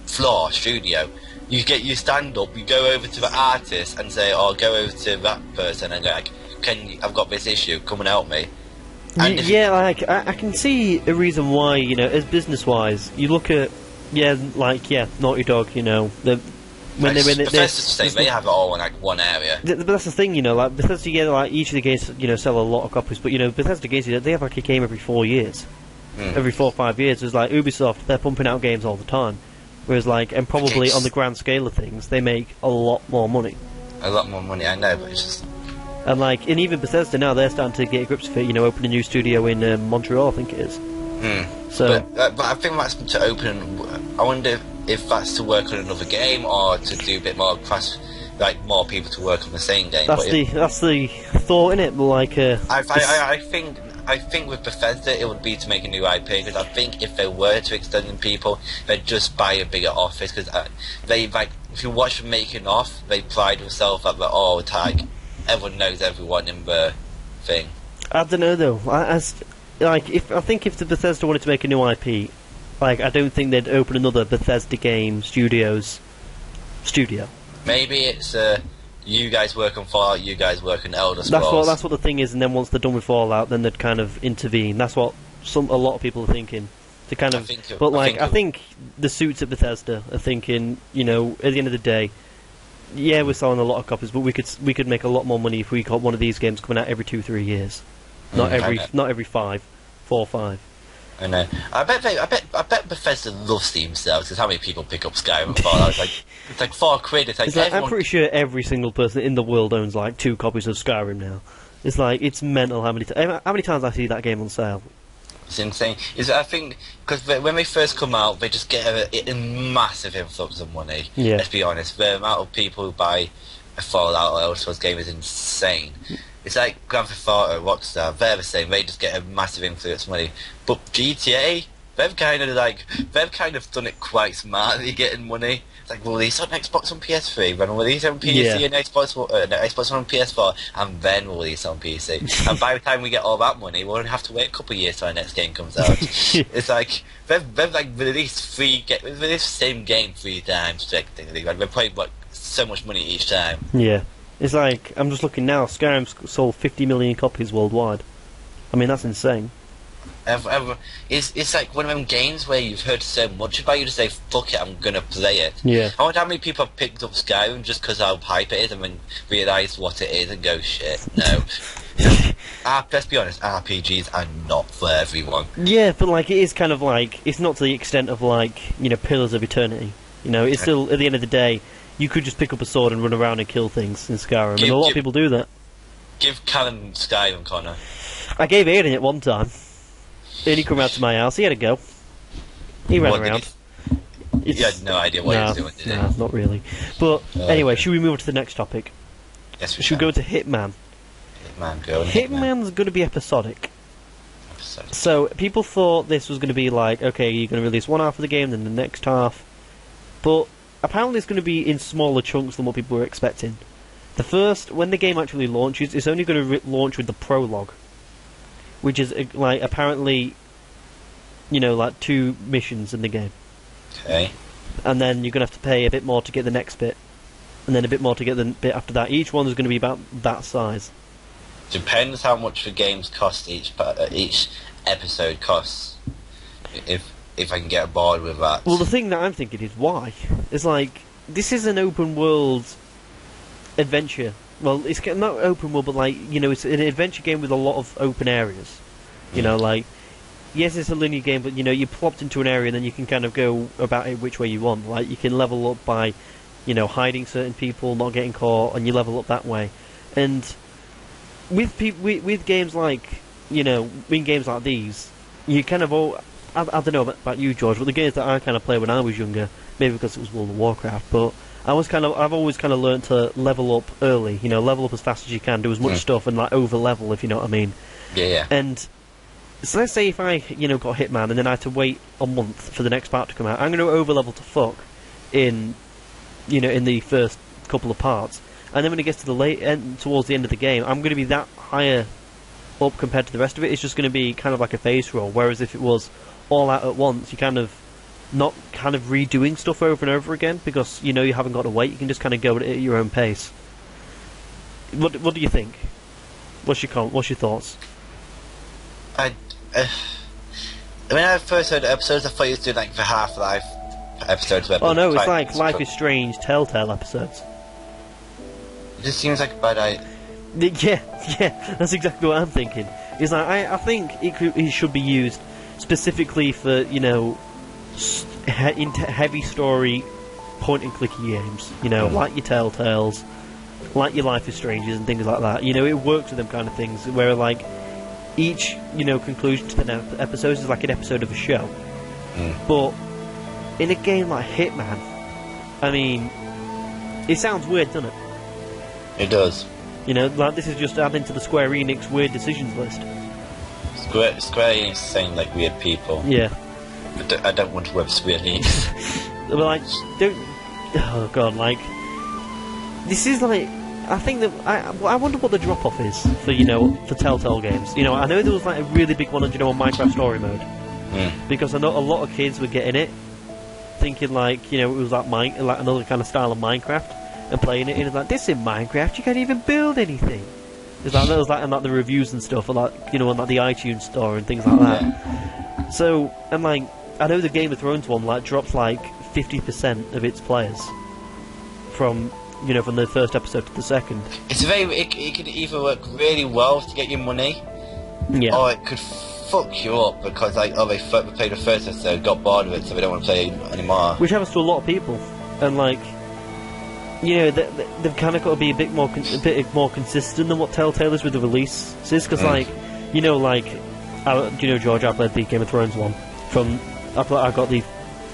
floor studio. You stand up, you go over to the artist and say, "Oh, go over to that person and go like, I've got this issue. Come and help me." And yeah, like I can see a reason why, you know, as business wise, you look at Naughty Dog, you know, they have it all in like one area. But that's the thing, you know, like Bethesda, like each of the games, you know, sell a lot of copies. But you know, Bethesda games, they have like a game every 4 years, every 4 or 5 years. It's like Ubisoft, they're pumping out games all the time. Whereas, like, and probably on the grand scale of things, they make a lot more money. A lot more money, I know, but it's just. And like, and even Bethesda now, they're starting to get grips with it. You know, open a new studio in Montreal, I think it is. So, but I think that's to open. I wonder if that's to work on another game or to do a bit more cross, like more people to work on the same game. That's the thought in it. Like, I think with Bethesda it would be to make a new IP, because I think if they were to extend people, they'd just buy a bigger office, because they like if you watch the making of, they pride themselves at the tag. Everyone knows everyone in the thing. I don't know though. I think if the Bethesda wanted to make a new IP, like I don't think they'd open another Bethesda game studio. Maybe it's you guys work on Fallout, you guys work on Elder Scrolls. That's what the thing is, and then once they're done with Fallout, then they'd kind of intervene. That's what a lot of people are thinking. To kind of, I think the suits at Bethesda are thinking, you know, at the end of the day, yeah, we're selling a lot of copies, but we could make a lot more money if we got one of these games coming out every 2-3 years, not every 4 or 5. I know. I bet Bethesda loves themselves, because how many people pick up Skyrim and Fallout? It's like £4. It's like I'm pretty sure every single person in the world owns like 2 copies of Skyrim now. It's like it's mental how many times I see that game on sale. It's insane. I think because when they first come out, they just get a massive influx of money. Yeah. Let's be honest. The amount of people who buy a Fallout or Elder Scrolls game is insane. It's like Grand Theft Auto, Rockstar. They're the same. They just get a massive influx of money. But GTA, they've kind of done it quite smartly, getting money. It's like we'll release on Xbox on PS3, then we'll release on PC and Xbox One on PS4, and then we'll release on PC. And by the time we get all that money, we'll only have to wait a couple of years till our next game comes out. It's like they've like released the same game 3 times. Like they're paying so much money each time. Yeah, it's like I'm just looking now. Skyrim's sold 50 million copies worldwide. I mean, that's insane. It's like one of them games where you've heard so much about, you just say, fuck it, I'm gonna play it. Yeah. I wonder how many people have picked up Skyrim just because how hype it is and then realise what it is and go, shit, no. Let's be honest, RPGs are not for everyone. Yeah, but like it is kind of like, it's not to the extent of like, you know, Pillars of Eternity. You know, it's still, at the end of the day, you could just pick up a sword and run around and kill things in Skyrim, and a lot of people do that. Give Callum Skyrim, Conor. I gave Aiden it one time. And he come out to my house, he had a go. He ran around. You had no idea what he was doing, did he? No, not really. But anyway, should we move on to the next topic? Yes, we should go to Hitman. Hitman's going to be episodic. So, people thought this was going to be like, okay, you're going to release one half of the game, then the next half. But apparently it's going to be in smaller chunks than what people were expecting. The first, when the game actually launches, it's only going to launch with the prologue. Which is, like, apparently, you know, like 2 missions in the game. Okay. And then you're going to have to pay a bit more to get the next bit. And then a bit more to get the bit after that. Each one is going to be about that size. Depends how much the games cost, each episode costs. If I can get bored with that. Well, the thing that I'm thinking is, why? It's like, this is an open world adventure. Well, it's not open world, but like, you know, it's an adventure game with a lot of open areas. You know, like, yes, it's a linear game, but you know, you're plopped into an area and then you can kind of go about it which way you want. Like, you can level up by, you know, hiding certain people, not getting caught, and you level up that way. And with games like, you know, in games like these, you kind of I don't know about you, George, but the games that I kind of played when I was younger, maybe because it was World of Warcraft, but I've always kind of learned to level up early, level up as fast as you can, do as much stuff, and like over level, if you know what I mean. Yeah. And so let's say if I, got Hitman, and then I had to wait a month for the next part to come out, I'm going to over level to fuck in the first couple of parts, and then when it gets to the late end, towards the end of the game, I'm going to be that higher up compared to the rest of it. It's just going to be kind of like a face roll. Whereas if it was all out at once, you kind of not kind of redoing stuff over and over again because you haven't got to wait. You can just kind of go at it at your own pace. What do you think? What's your thoughts? When I first heard the episodes, I thought you was doing like the Half-Life episodes. Where oh no, it's like Life is Strange Telltale episodes. It just seems like a bad idea. Yeah, that's exactly what I'm thinking. It's like I think it should be used specifically for heavy story point and clicky games. Like your Telltales, like your Life is Stranges and things like that. It works with them kind of things where like each conclusion to the episodes is like an episode of a show. But in a game like Hitman, I mean, it sounds weird, doesn't it? It does. Like this is just adding to the Square Enix weird decisions list. Square Enix saying like weird people. Yeah. But I don't want to work with Square Enix. But like, don't. Oh god, like this is like. I think that I wonder what the drop off is for Telltale games. I know there was like a really big one on Minecraft Story Mode because I know a lot of kids were getting it, thinking like it was like another kind of style of Minecraft. And playing it, and it's like, this in Minecraft, you can't even build anything. It's like, that was like, and like the reviews and stuff, or like, on like the iTunes store and things like that. So, and like, I know the Game of Thrones one, like, dropped like 50% of its players from the first episode to the second. It could either work really well to get your money, or it could fuck you up because like, they played the first episode, got bored of it, so they don't want to play it anymore. Which happens to a lot of people, and like. They've kind of got to be a bit more consistent than what Telltale is with the releases, because like, George, I played the Game of Thrones one I got the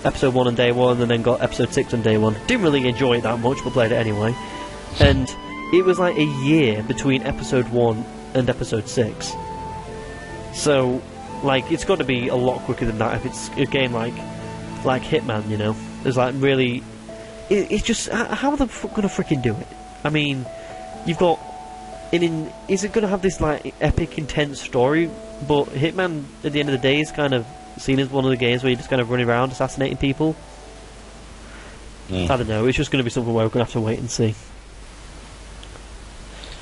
episode 1 on day 1 and then got episode 6 on day 1. Didn't really enjoy it that much, but played it anyway. And it was like a year between episode 1 and episode 6. So, like, it's got to be a lot quicker than that if it's a game like Hitman, It's like really. It's just, how are they going to freaking do it? I mean, you've got, is it going to have this, like, epic, intense story? But Hitman, at the end of the day, is kind of seen as one of the games where you're just kind of running around assassinating people. I don't know, it's just going to be something where we're going to have to wait and see.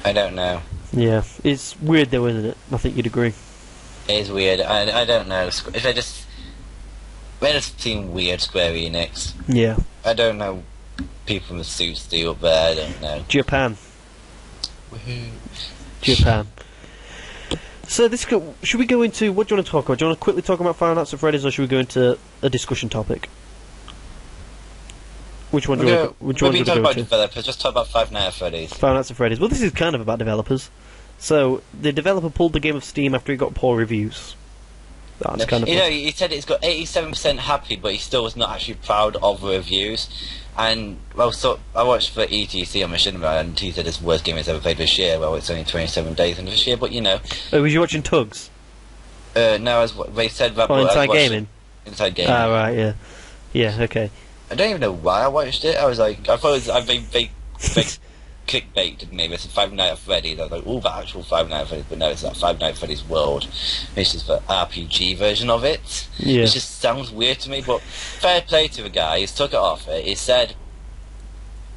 I don't know. Yeah, it's weird though, isn't it? I think you'd agree. It is weird, I don't know. If they just seem weird, Square Enix. Yeah. I don't know. People in the suits do up there, I don't know. Japan. Woohoo. Japan. So should we go into, what do you want to talk about? Do you want to quickly talk about Five Nights at Freddy's, or should we go into a discussion topic? Which one do you want to go into? Talk about developers, just talk about Five Nights at Freddy's. Five Nights at Freddy's. Well, this is kind of about developers. So, the developer pulled the game off Steam after it got poor reviews. That's kind of... he said it's got 87% happy, but he still was not actually proud of the reviews. And, well, so I watched the ETC on Machinima, and he said it's the worst game he's ever played this year. Well, it's only 27 days into this year, but Oh, was you watching Tugs? No, they said that... Oh, Inside Gaming? Inside Gaming. Ah, right, yeah. Yeah, okay. I don't even know why I watched it. I was like... I thought it was... They clickbaited me. This is Five Nights at Freddy's. I was like, oh, the actual Five Nights at Freddy's. But no, it's not Five Nights at Freddy's World. It's just the RPG version of it. Yeah. It just sounds weird to me, but fair play to the guy. He's took it off it. He said,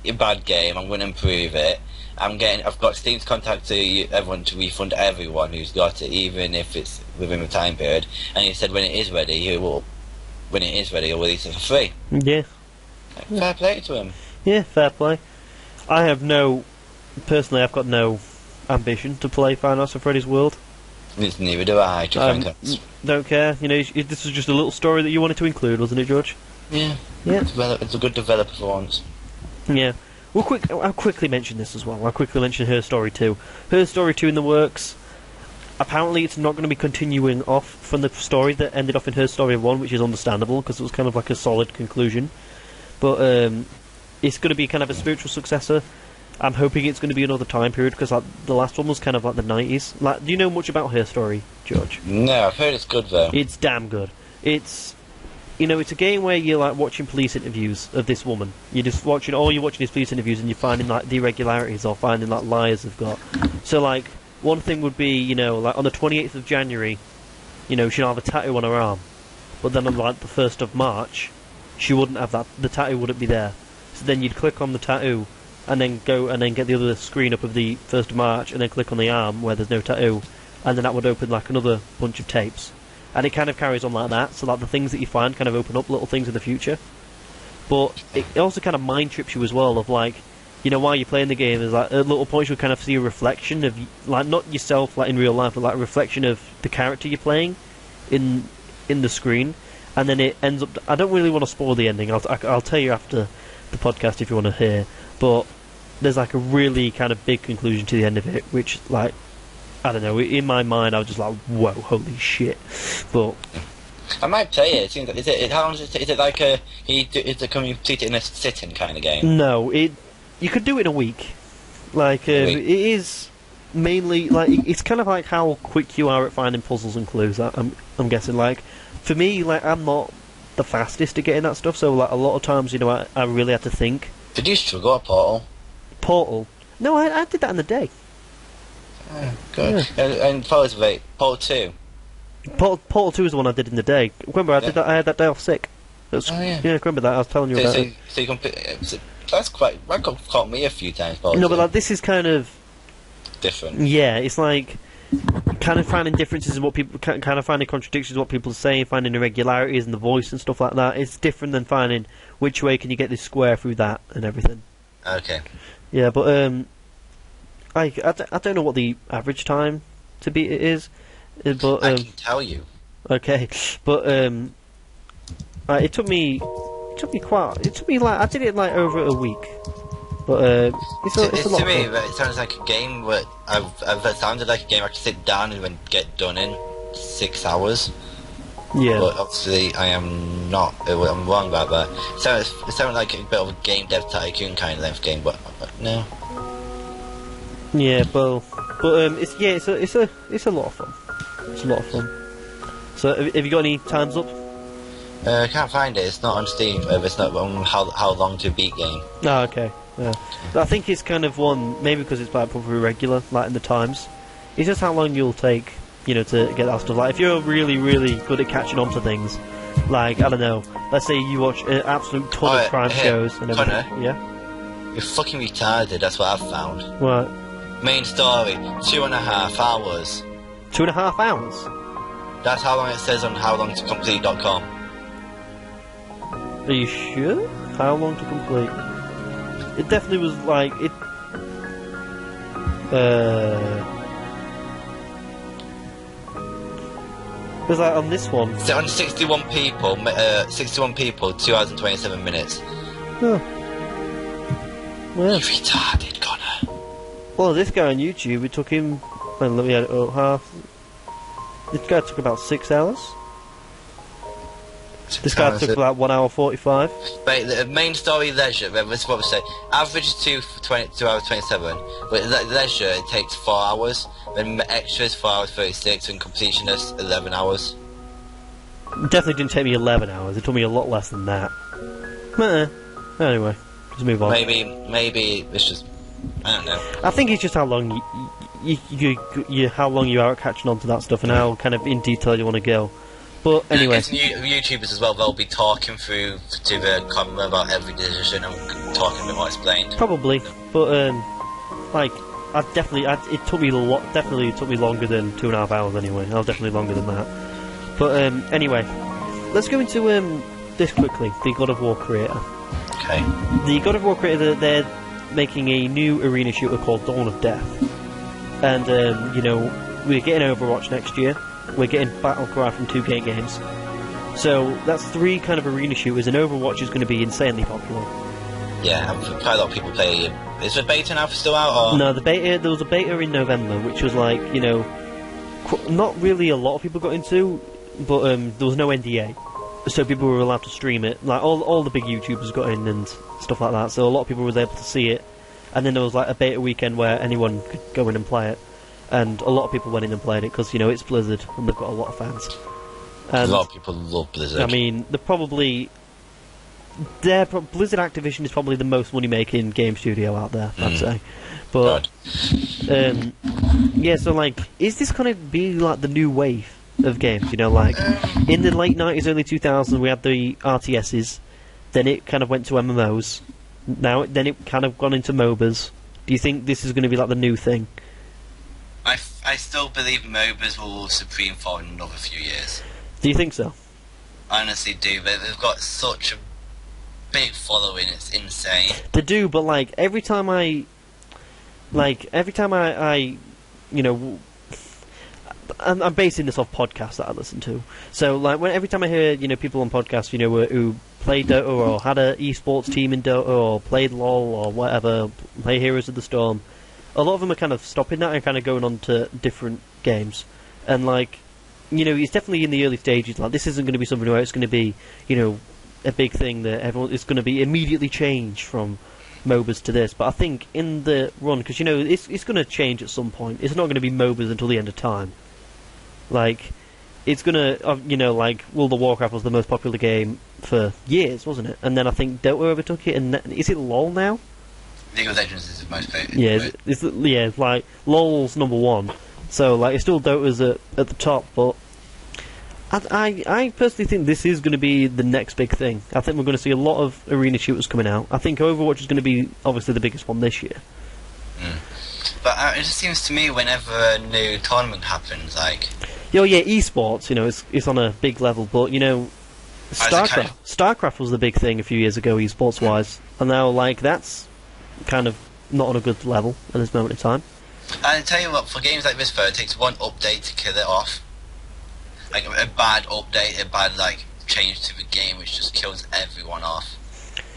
a bad game, I'm going to improve it. I've got Steam's contact to everyone to refund everyone who's got it, even if it's within the time period. And he said when it is ready, he'll release it for free. Yeah. Fair play to him. Yeah, fair play. Personally, I've got no ambition to play Five Nights at Freddy's World. Neither do I, don't care. This was just a little story that you wanted to include, wasn't it, George? Yeah. It's a good developer for once. Yeah. I'll quickly mention this as well. I'll quickly mention Her Story 2. Her Story 2 in the works. Apparently it's not going to be continuing off from the story that ended off in Her Story 1, which is understandable, because it was kind of like a solid conclusion. but it's going to be kind of a spiritual successor. I'm hoping it's going to be another time period, because like, the last one was kind of like the 90s. Like, do you know much about her story, George? No, I've heard it's good though. It's damn good. It's, you know, it's a game where you're like watching police interviews of this woman. You're just watching, all you're watching is police interviews, and you're finding like the irregularities or finding like lies they've got. So like, one thing would be, you know, like on the 28th of January, you know, she'll have a tattoo on her arm, but then on like the 1st of March, she wouldn't have that. The tattoo wouldn't be there. So then you'd click on the tattoo, and then go and then get the other screen up of the 1st of March, and then click on the arm where there's no tattoo, and then that would open like another bunch of tapes. And it kind of carries on like that, so like the things that you find kind of open up little things in the future. But it also kind of mind trips you as well, of like, you know, while you're playing the game, there's like at little points you'll kind of see a reflection of, like, not yourself like in real life, but like a reflection of the character you're playing in the screen. And then it ends up, I don't really want to spoil the ending, I'll tell you after the podcast if you want to hear, but there's like a really kind of big conclusion to the end of it, which, like, I don't know, in my mind I was just like, whoa, holy shit. But I might play it. It seems like, how long is it like a, is it complete it in a sitting kind of game? No, you could do it in a week. Like, it is mainly, like, it's kind of like how quick you are at finding puzzles and clues, I'm guessing. Like, for me, like, I'm not the fastest at getting that stuff, so like a lot of times, you know, I really had to think. Did you struggle at Portal? Portal? No, I did that in the day. Good. Yeah. And Portal 2? Portal 2 is the one I did in the day. Remember, I did that. I had that day off sick. Yeah, remember that? I was telling you about it. So you that's quite. That caught me a few times. Portal 2. But like, this is kind of different. Yeah, it's like kind of finding differences in what people, kind of finding contradictions in what people are saying, finding irregularities in the voice and stuff like that. It's different than finding which way can you get this square through that and everything. Okay. Yeah, but I don't know what the average time to beat it is, but I can tell you. Okay, but it took me like, I did it like over a week, but it's a lot. To me, it sounds like a game where it sounded like a game I could sit down and get done in 6 hours. Yeah. But obviously, I am not. I'm wrong about that. It sounded like a bit of a game dev tycoon kind of length game, but no. Yeah, but it's a lot of fun. It's a lot of fun. So, have you got any times up? I can't find it. It's not on Steam. It's not on how long to beat game. Oh, okay. Yeah. I think it's kind of one, maybe because it's like probably regular, like in the times. It's just how long you'll take, you know, to get that stuff. Like, if you're really, really good at catching on to things, like, I don't know, let's say you watch an absolute ton of crime shows and everything. Conor, yeah? You're fucking retarded, that's what I've found. What? Main story, 2.5 hours. 2.5 hours? That's how long it says on howlongtocomplete.com. Are you sure? How long to complete? It definitely was like, it... Because like on this one... So on 61 people, 2 hours and 27 minutes. Oh. Well. You retarded, Conor. Well, this guy on YouTube, it took him... Well, let me add it up, half... This guy took about 6 hours. This guy took about 1 hour 45. But the main story leisure, that's what we say. Average is 2 hours 27. But leisure, it takes 4 hours. Then extra is 4 hours 36, and completion is 11 hours. It definitely didn't take me 11 hours. It took me a lot less than that. Anyway, just move on. Maybe it's just, I don't know. I think it's just how long how long you are at catching on to that stuff and how kind of in detail you want to go. But anyway, it's YouTubers as well. They'll be talking through to the comment about every decision and talking a bit more explained. Probably, but like it took me definitely took me longer than 2.5 hours anyway. I was definitely longer than that. But anyway, let's go into this quickly. The God of War creator. Okay. The God of War creator, they're making a new arena shooter called Dawn of Death, and you know, we're getting Overwatch next year. We're getting Battlecry from 2K Games. So that's 3 kind of arena shooters, and Overwatch is going to be insanely popular. Yeah, quite a lot of people play. Is the beta now still out? Or? No, there was a beta in November, which was like, you know, not really a lot of people got into, but there was no NDA. so people were allowed to stream it. Like all the big YouTubers got in and stuff like that. So a lot of people was able to see it. And then there was like a beta weekend where anyone could go in and play it. And a lot of people went in and played it because, you know, it's Blizzard and they've got a lot of fans. And, a lot of people love Blizzard. I mean, Blizzard Activision is probably the most money-making game studio out there, I'd say. But, yeah, so, like, is this going to be, like, the new wave of games? You know, like, in the late 90s, early 2000s, we had the RTSs, then it kind of went to MMOs, then it kind of gone into MOBAs. Do you think this is going to be, like, the new thing? I still believe MOBAs will rule supreme for another few years. Do you think so? I honestly do, but they've got such a big following, it's insane. They do, but like every time I you know, I'm basing this off podcasts that I listen to. So like every time I hear, you know, people on podcasts, you know, who played Dota or had a esports team in Dota or played LoL or whatever, play Heroes of the Storm, a lot of them are kind of stopping that and kind of going on to different games. And like, you know, it's definitely in the early stages. Like, this isn't going to be something where it's going to be, you know, a big thing that everyone is going to be immediately changed from MOBAs to this. But I think in the run, because, you know, it's going to change at some point. It's not going to be MOBAs until the end of time. Like, it's going to, you know, like, World of Warcraft was the most popular game for years, wasn't it? And then I think Dota overtook it, and is it LoL now? League of Legends is the most popular. Yeah, it's like, LoL's number one. So, like, it's still Dota's at the top, but I personally think this is going to be the next big thing. I think we're going to see a lot of arena shooters coming out. I think Overwatch is going to be, obviously, the biggest one this year. But it just seems to me whenever a new tournament happens, like... Yeah, esports, you know, it's on a big level, but, you know, StarCraft was the big thing a few years ago, esports-wise, and now, like, that's kind of not on a good level at this moment in time. And I tell you what, for games like this, though, it takes one update to kill it off. Like a bad update, a bad like change to the game, which just kills everyone off.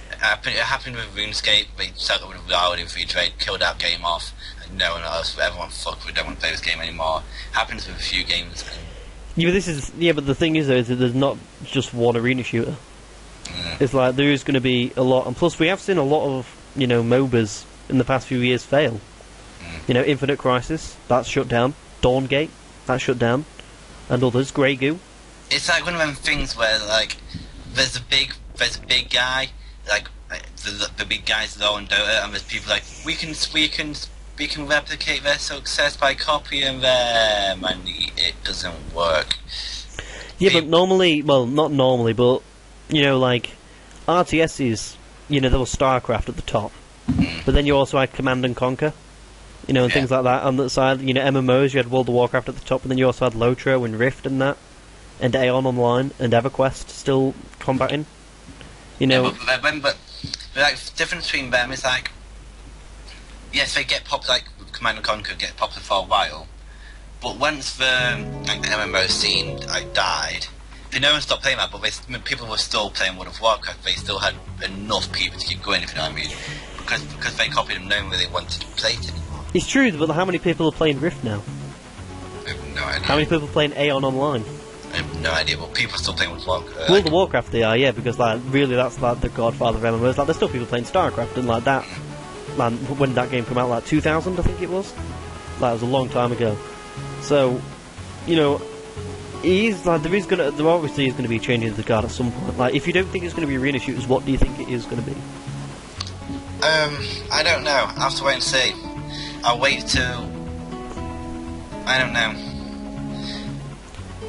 It happened with RuneScape. They started with Wild in free trade, killed that game off, and no one else. Everyone, fuck, we don't want to play this game anymore. It happens with a few games. But the thing is, though, is that there's not just one arena shooter. It's like there is going to be a lot, and plus we have seen a lot of, you know, MOBAs in the past few years fail. You know, Infinite Crisis, that's shut down. Dawngate, that's shut down. And others, Grey Goo. It's like one of them things where, like, there's a big guy, like the big guys low in Dota, and there's people like, we can replicate their success by copying them, and it doesn't work. Yeah, but normally, well, not normally, but, you know, like, RTSs, you know, there was StarCraft at the top. But then you also had Command and Conquer. You know, and things like that. On the side, you know, MMOs, you had World of Warcraft at the top, and then you also had Lotro and Rift and that, and Aeon Online, and EverQuest still combating. You know... Yeah, but like, the difference between them is, like, yes, they get popular, like, Command & Conquer get popular for a while, but once the MMO scene, like, died, no one stopped playing that, but people were still playing World of Warcraft. They still had enough people to keep going, if you know what I mean, because they copied them knowing where they wanted to play it anymore. It's true, but how many people are playing Rift now? I have no idea. How many people are playing Aeon Online? I have no idea, but people are still playing World of Warcraft. World of Warcraft they are, yeah, because like really that's like the godfather of MMOs. Like there's still people playing StarCraft and like that. Man, when that game came out, like 2000, I think it was. Like it was a long time ago. So, you know, there obviously is gonna be a change in the guard at some point. Like if you don't think it's gonna be arena shooters, what do you think it is gonna be? I don't know. I'll have to wait and see. I'll wait till... I don't know.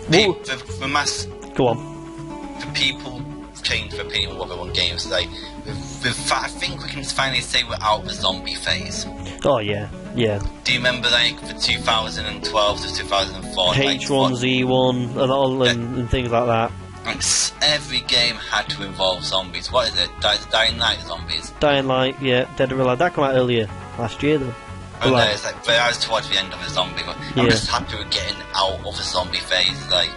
The mass... Go on. The people change their opinion of what they want games. Like, I think we can finally say we're out of the zombie phase. Oh, yeah. Yeah. Do you remember, like, the 2012 to 2004? H1Z1 and all and things like that. Like, every game had to involve zombies. What is it? Dying Light zombies? Dying Light, yeah. Dead or Alive. That came out earlier last year, though. Oh no, it's like, but I was towards the end of the zombie. I'm just happy with getting out of the zombie phase. Like,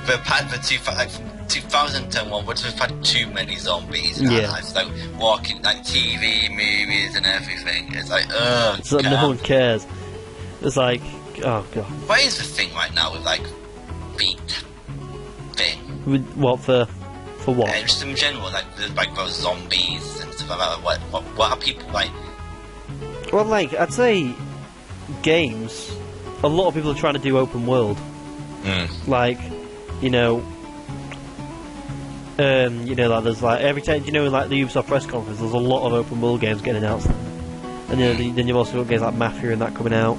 we've had the 2001, we've had too many zombies in our lives. Like, walking, like, TV, movies, and everything. It's like, ugh. So no one cares. It's like, oh god. What is the thing right now with, like, beat thing? What, for For what? Just in general, like those zombies and stuff like that. What are people like? Well, like, I'd say games, a lot of people are trying to do open world. Like, like there's like every time, like the Ubisoft press conference, there's a lot of open world games getting announced. And then you've also got games like Mafia and that coming out,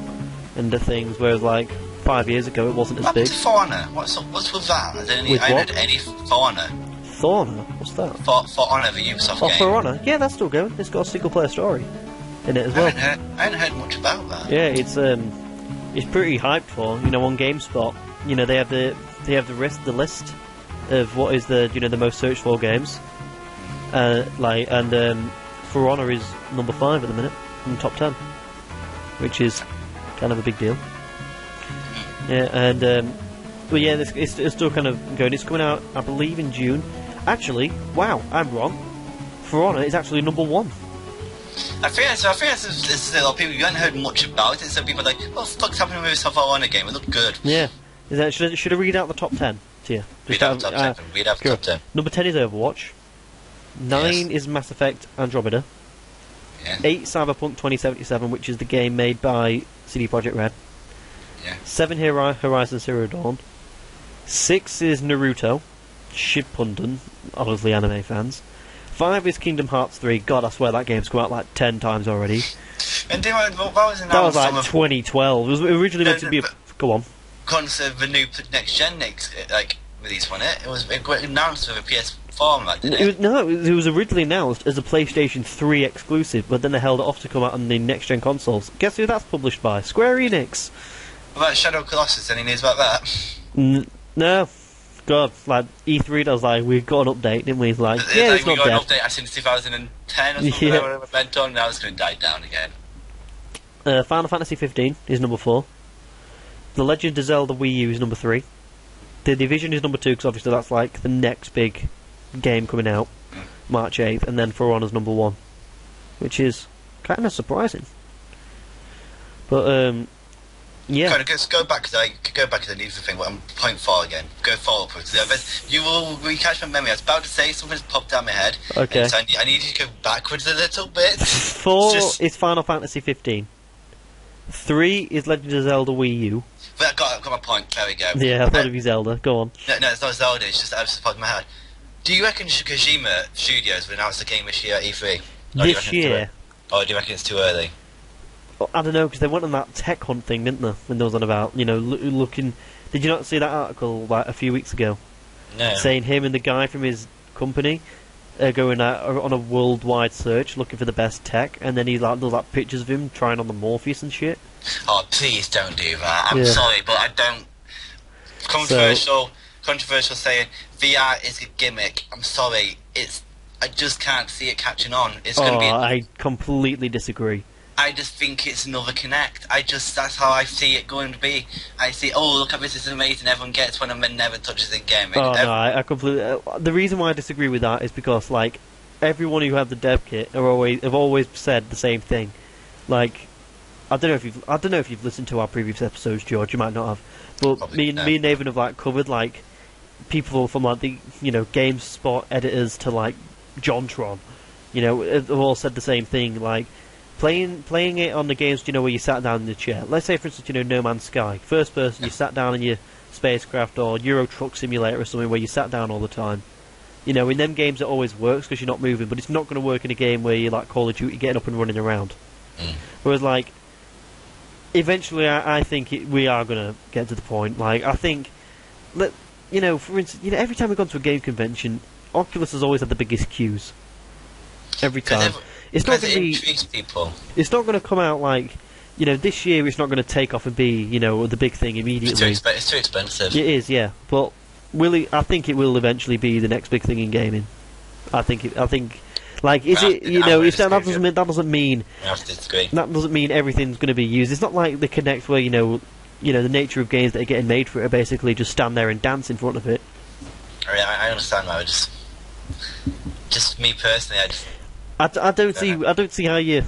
and the things, whereas like 5 years ago it wasn't as big. For Honor? What's with that? I haven't heard any For Honor. For Honor? What's that? For Honor, the Ubisoft game. For Honor? Yeah, that's still going. It's got a single player story in it as well. I haven't heard much about that. Yeah, it's pretty hyped for, on GameSpot. They have the list of what is the the most searched for games. For Honor is number 5 at the minute in the top 10, which is kind of a big deal. Yeah, and but yeah, it's still kind of going. It's coming out, I believe, in June. Actually, wow, I'm wrong. For Honor is actually number 1. I think there's a lot of people you haven't heard much about it, so people are like, what the fuck's happening with this For Honor game? It looked good. Yeah. Should I read out the top 10 to you? Read out the top 10. Number 10 is Overwatch. 9 is Mass Effect Andromeda. Yeah. 8 Cyberpunk 2077, which is the game made by CD Projekt Red. Yeah. 7 Horizon Zero Dawn. 6 is Naruto. Shippuden, obviously anime fans. 5 is Kingdom Hearts 3. God, I swear that game's come out like 10 times already. And that was announced. That was like 2012. It was originally meant to be. Go on. Concept the new next gen release on it. It was announced with a PS4 like, didn't it? It was originally announced as a PlayStation 3 exclusive, but then they held it off to come out on the next gen consoles. Guess who that's published by? Square Enix. What about Shadow Colossus? Any news about that? No. God, like E3 was like, we got an update, didn't we? Like, yeah, it's not dead. We got an update since 2010 or something. Yeah. Went on, now it's going to die down again. Final Fantasy 15 is number 4. The Legend of Zelda Wii U is number 3. The Division is number 2, because obviously that's like the next big game coming out, March 8th, and then For Honor's number 1, which is kind of surprising. But yeah. Kind of go back to the news thing. I'm point 4 again. Go forward. You will recatch my memory. I was about to say something's popped down my head. Okay. So I need you to go backwards a little bit. 4 is Final Fantasy 15. 3 is Legend of Zelda Wii U. But I got my point. There we go. Yeah, I thought it'd be Zelda. Go on. No, it's not Zelda. It's just I was popping my head. Do you reckon Kojima Studios will announce the game this year at E3? This year? Or do you reckon it's too early? I don't know, because they went on that tech hunt thing, didn't they? When they was on about, looking. Did you not see that article like a few weeks ago? No. Saying him and the guy from his company are going on a worldwide search looking for the best tech, and then he does like pictures of him trying on the Morpheus and shit. Oh, please don't do that. I'm sorry, but I don't. Controversial saying VR is a gimmick. I'm sorry, I just can't see it catching on. It's going to be. I completely disagree. I just think it's another Kinect. That's how I see it going to be. I see, oh, look at this is amazing, everyone gets one and then never touches it again. No, I completely... the reason why I disagree with that is because, like, everyone who have the dev kit have always said the same thing. Like, I don't know if you've listened to our previous episodes, George, you might not have, but Probably me and Nathan have, like, covered, like, people from, like, the, GameSpot editors to, like, JonTron, have all said the same thing, like, Playing it on the games, where you sat down in the chair. Let's say, for instance, No Man's Sky. First person, you sat down in your spacecraft, or Euro Truck Simulator or something where you sat down all the time. In them games it always works because you're not moving, but it's not going to work in a game where you're like Call of Duty, getting up and running around. Whereas, like, eventually I think we are going to get to the point. Like, I think, for instance, every time we've gone to a game convention, Oculus has always had the biggest queues. Every time. It's not going to be. People. It's not going to come out like, this year. It's not going to take off and be, the big thing immediately. It's too expensive. It is, yeah. But I think it will eventually be the next big thing in gaming. Like, is it? That doesn't mean. I have to disagree. That doesn't mean everything's going to be used. It's not like the Kinect where the nature of games that are getting made for it are basically just stand there and dance in front of it. I understand that. Just me personally, I don't see how you're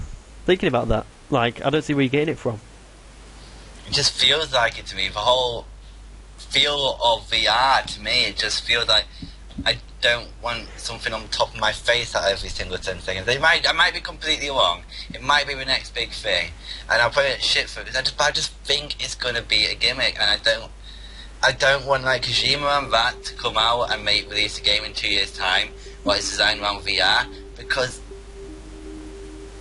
thinking about that. Like, I don't see where you're getting it from. It just feels like it to me. The whole feel of VR to me, it just feels like don't want something on top of my face at every single 10 seconds. I might be completely wrong. It might be the next big thing, and I'll probably get shit for it. But I just think it's gonna be a gimmick, and I don't want like Kojima and that to come out and release a game in 2 years' time what is designed around VR, because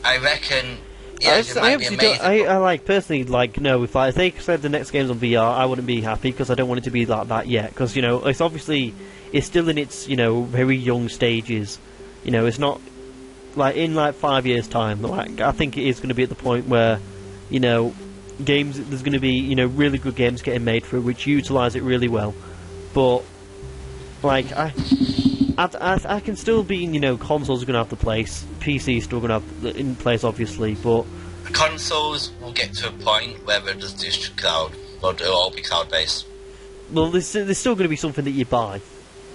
I reckon. Yeah, I like personally like no. If they said the next game's on VR, I wouldn't be happy because I don't want it to be like that yet. Because it's obviously it's still in its very young stages. It's not like in like 5 years' time. Like I think it is going to be at the point where games there's going to be really good games getting made for it, which utilise it really well. But like I can still be consoles are going to have the place, PC's still going to have in place obviously, but consoles will get to a point where they'll just do cloud, or it'll all be cloud based. Well, there's still going to be something that you buy.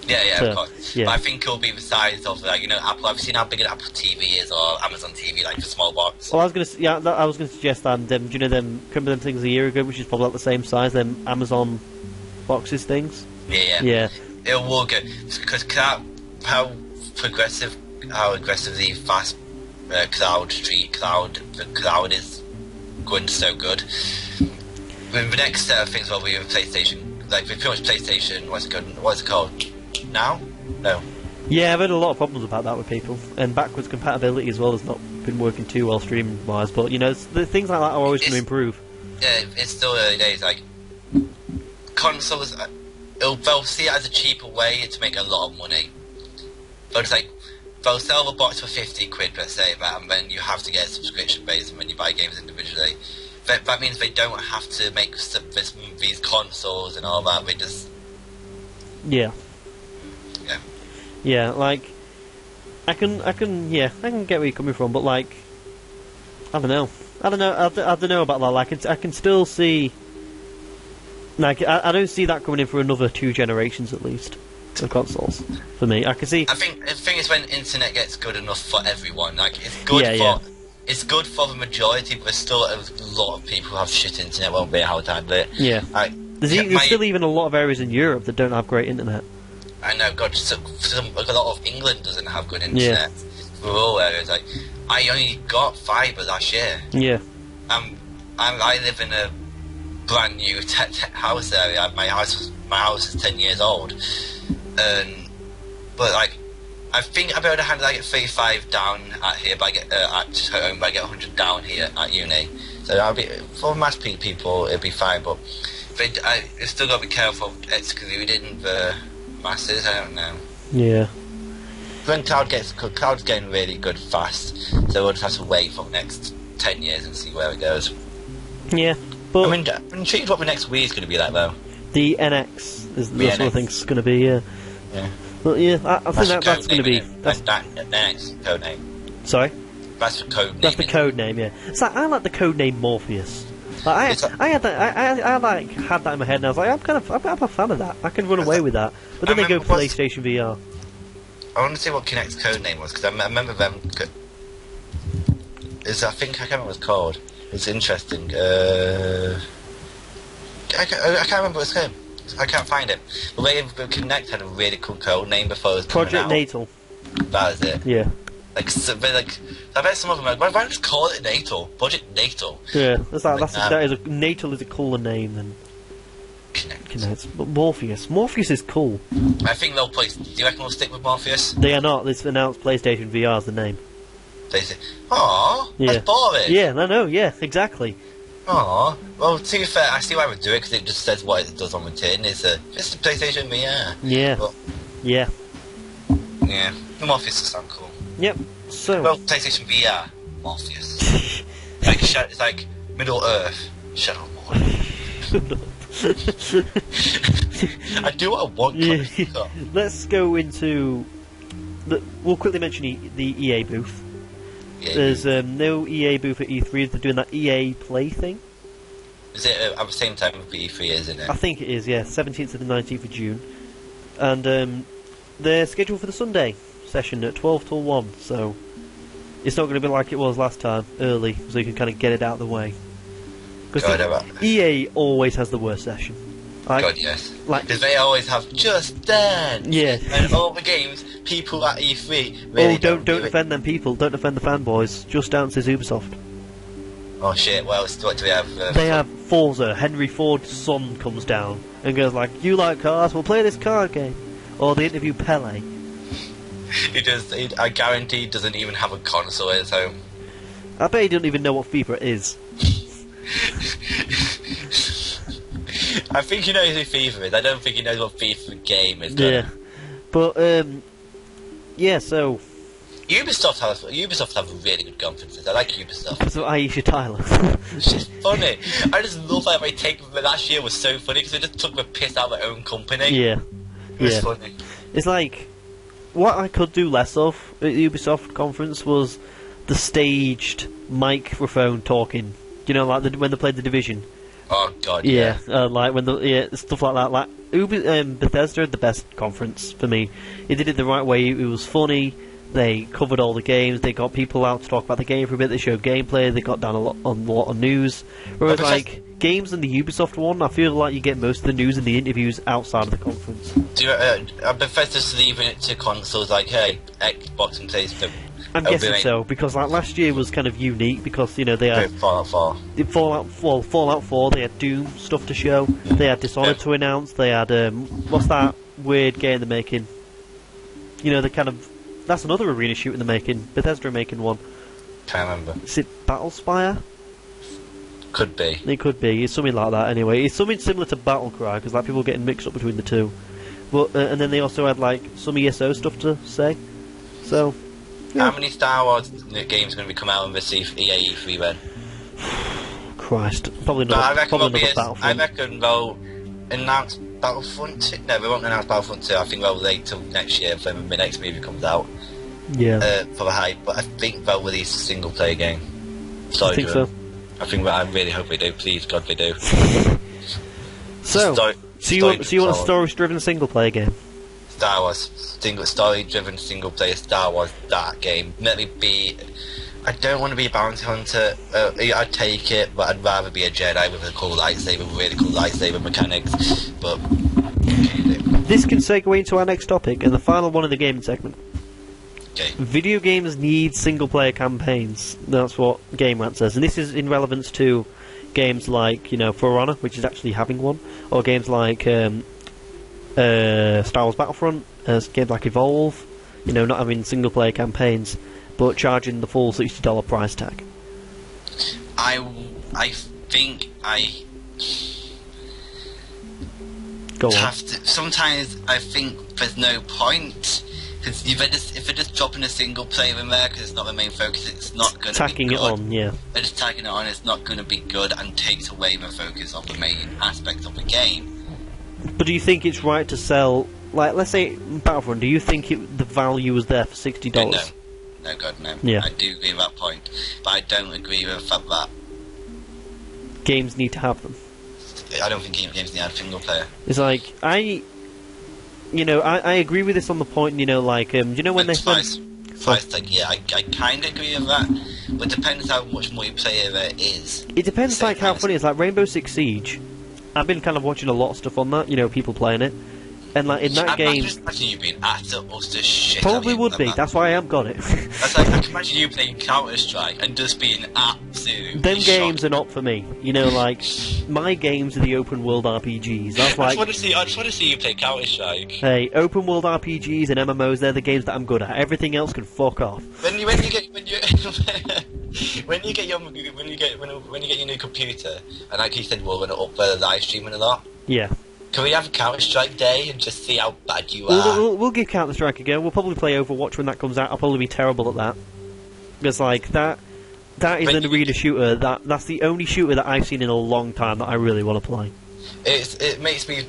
Yeah, of course. Yeah. But I think it'll be the size of Apple. I've seen how big an Apple TV is, or Amazon TV, like the small box. Well, I was going to suggest that. Do you know them? Remember them things a year ago, which is probably like the same size. Them Amazon boxes things. Yeah. It will go because how aggressively fast the cloud is going so good. The next set of things will be with PlayStation, like with pretty much PlayStation. What's it called? Now? No. Yeah, I've had a lot of problems about that with people, and backwards compatibility as well has not been working too well streaming wise. But the things like that are always going to improve. Yeah, it's still early days. Like consoles, they'll see it as a cheaper way to make a lot of money. But it's like they'll sell the box for 50 quid per se, and then you have to get a subscription base when you buy games individually. That means they don't have to make these consoles and all that. They just yeah. Like I can get where you're coming from, but like I don't know about that. Like I can still see. Like I don't see that coming in for another 2 generations at least. Of consoles for me, I can see. I think the thing is when internet gets good enough for everyone. Like it's good it's good for the majority, but there's still a lot of people who have shit internet. Won't be how to handle it. Yeah, there's still even a lot of areas in Europe that don't have great internet. I know. God, like a lot of England doesn't have good internet. Rural areas, like I only got fibre last year. Yeah. I live in a brand new house area. My house is 10 years old. But like, I think I'll be able to handle. I get 35 down at here, but I get at home, but I get 100 down here at uni. So I'll be for mass people, it'll be fine. But I still got to be careful of excluding the masses. I don't know. Yeah. When cloud's getting really good fast, so we'll just have to wait for the next 10 years and see where it goes. Yeah, but I'm intrigued what the next Wii is going to be like though. The NX is the sort of thing it's going to be. Yeah. Well, yeah, I think that's going to be. That's NX code name. Sorry. That's the code name. That's the code name. Yeah. It's like I like the code name Morpheus. Like, I had that. I had that in my head, and I was like, I'm a fan of that. I can run away with that. But then they go PlayStation VR. I want to see what Kinect's code name was because I remember them. I can't remember what it's called. It's interesting. I can't remember what it's called. I can't find it. But Kinect had a really cool code name before it was Project Natal. That is it. Yeah. I bet some of them are like, why don't you just call it Natal? Project Natal. Yeah, Natal is a cooler name than Kinect. But Morpheus is cool. I think they'll play. Do you reckon they'll stick with Morpheus? They are not. They've announced PlayStation VR as the name. They say, "Aww, that's boring." Yeah, I know. Yeah, exactly. Aww. Well, to be fair, I see why we do it because it just says what it does on the tin. It's the PlayStation VR. Yeah. But, yeah. The Morpheus does sound cool. Yep. So. Well, PlayStation VR, Morpheus. It's like Middle Earth, Shadow Morpheus. I do what I want. Yeah. Let's go into. We'll quickly mention the EA booth. There's no EA booth at E3. They're doing that EA Play thing. Is it at the same time with E3, isn't it? I think it is, yeah. 17th to the 19th of June. And they're scheduled for the Sunday session at 12 till 1, so it's not going to be like it was last time, early, so you can kind of get it out of the way. Because EA always has the worst session. Like, God, yes. Like, because they always have Just Dance. Yeah. And all the games, people at E3 really don't do it. offend them people. Don't offend the fanboys. Just Dance is Ubisoft. Oh shit! What else? What do we have? They have Forza. Henry Ford's son comes down and goes like, "You like cars? We'll play this card game." Or they interview Pele. I guarantee he doesn't even have a console at his home. I bet he doesn't even know what FIFA is. I think he knows who FIFA is. I don't think he knows what FIFA game is. Yeah, but yeah. So Ubisoft have really good conferences. I like Ubisoft. so Aisha Tyler. It's just funny. I just love how they take. Last year was so funny because they just took the piss out of their own company. Yeah, It was funny. It's like what I could do less of at the Ubisoft conference was the staged microphone talking. You know, like when they played The Division. Oh god, yeah. Like when stuff like that. Like Bethesda had the best conference for me. It did it the right way. It was funny. They covered all the games. They got people out to talk about the game for a bit. They showed gameplay. They got down a lot of news. Whereas like games in the Ubisoft one, I feel like you get most of the news and the interviews outside of the conference. Do Bethesda's leaving it to consoles like, hey, Xbox and PlayStation? I'm guessing so, because like last year was kind of unique because they had Fallout 4. Fallout 4. They had Doom stuff to show. They had Dishonored to announce. They had what's that weird game they're making? That's another arena shoot in the making. Bethesda are making one. Can't remember. Is it Battlespire? Could be. It could be. It's something like that. Anyway, it's something similar to Battlecry because like people are getting mixed up between the two. But and then they also had like some ESO stuff to say. So. Yeah. How many Star Wars games are going to be come out on this EA E3 then? Christ, probably not. I reckon they'll announce Battlefront 2. No, they won't announce Battlefront 2. I think they'll wait till next year when the next movie comes out. Yeah. For the hype, but I think they'll release a single player game. I think so. I really hope they do. Please, God, they do. So you want a story-driven single player game? Star Wars, story-driven single-player Star Wars, that game. Let me be. I don't want to be a bounty hunter. I'd take it, but I'd rather be a Jedi with a cool lightsaber, really cool lightsaber mechanics. But this can segue into our next topic and the final one in the gaming segment. Okay. Video games need single-player campaigns. That's what Game Rant says, and this is in relevance to games like For Honor, which is actually having one, or games like. Star Wars Battlefront, games like Evolve, not having single player campaigns, but charging the full $60 price tag. I think I Go on. have to. Sometimes I think there's no point because if they're just dropping a single player in there because it's not the main focus, it's not going to be good. Tacking it on, yeah. They're just tacking it on. It's not going to be good and takes away the focus of the main aspect of the game. But do you think it's right to sell, like, let's say Battlefront, do you think the value was there for $60? No, God, no. Yeah. I do agree with that point, but I don't agree with the fact that games need to have them. I don't think games need to have single player. It's like, I agree with this on the point, like, when they I kind of agree with that, but it depends how much multiplayer there is. It depends, like, how funny it's like Rainbow Six Siege. I've been kind of watching a lot of stuff on that, people playing it. And like in that game, just imagine you being utter shit. Probably would be. That's why I haven't got it. That's like I can imagine you playing Counter Strike and just being absolutely. Them games are not for me. Like my games are the open world RPGs. That's like. I just want to see you play Counter Strike. Hey, open world RPGs and MMOs, they're the games that I'm good at. Everything else can fuck off. When you get your new computer, and like you said, we're going to up the live streaming a lot. Yeah. Can we have a Counter-Strike day and just see how bad you are? We'll give Counter-Strike a go. We'll probably play Overwatch when that comes out. I'll probably be terrible at that. Because, like, that is an arena shooter. That's the only shooter that I've seen in a long time that I really want to play. It makes me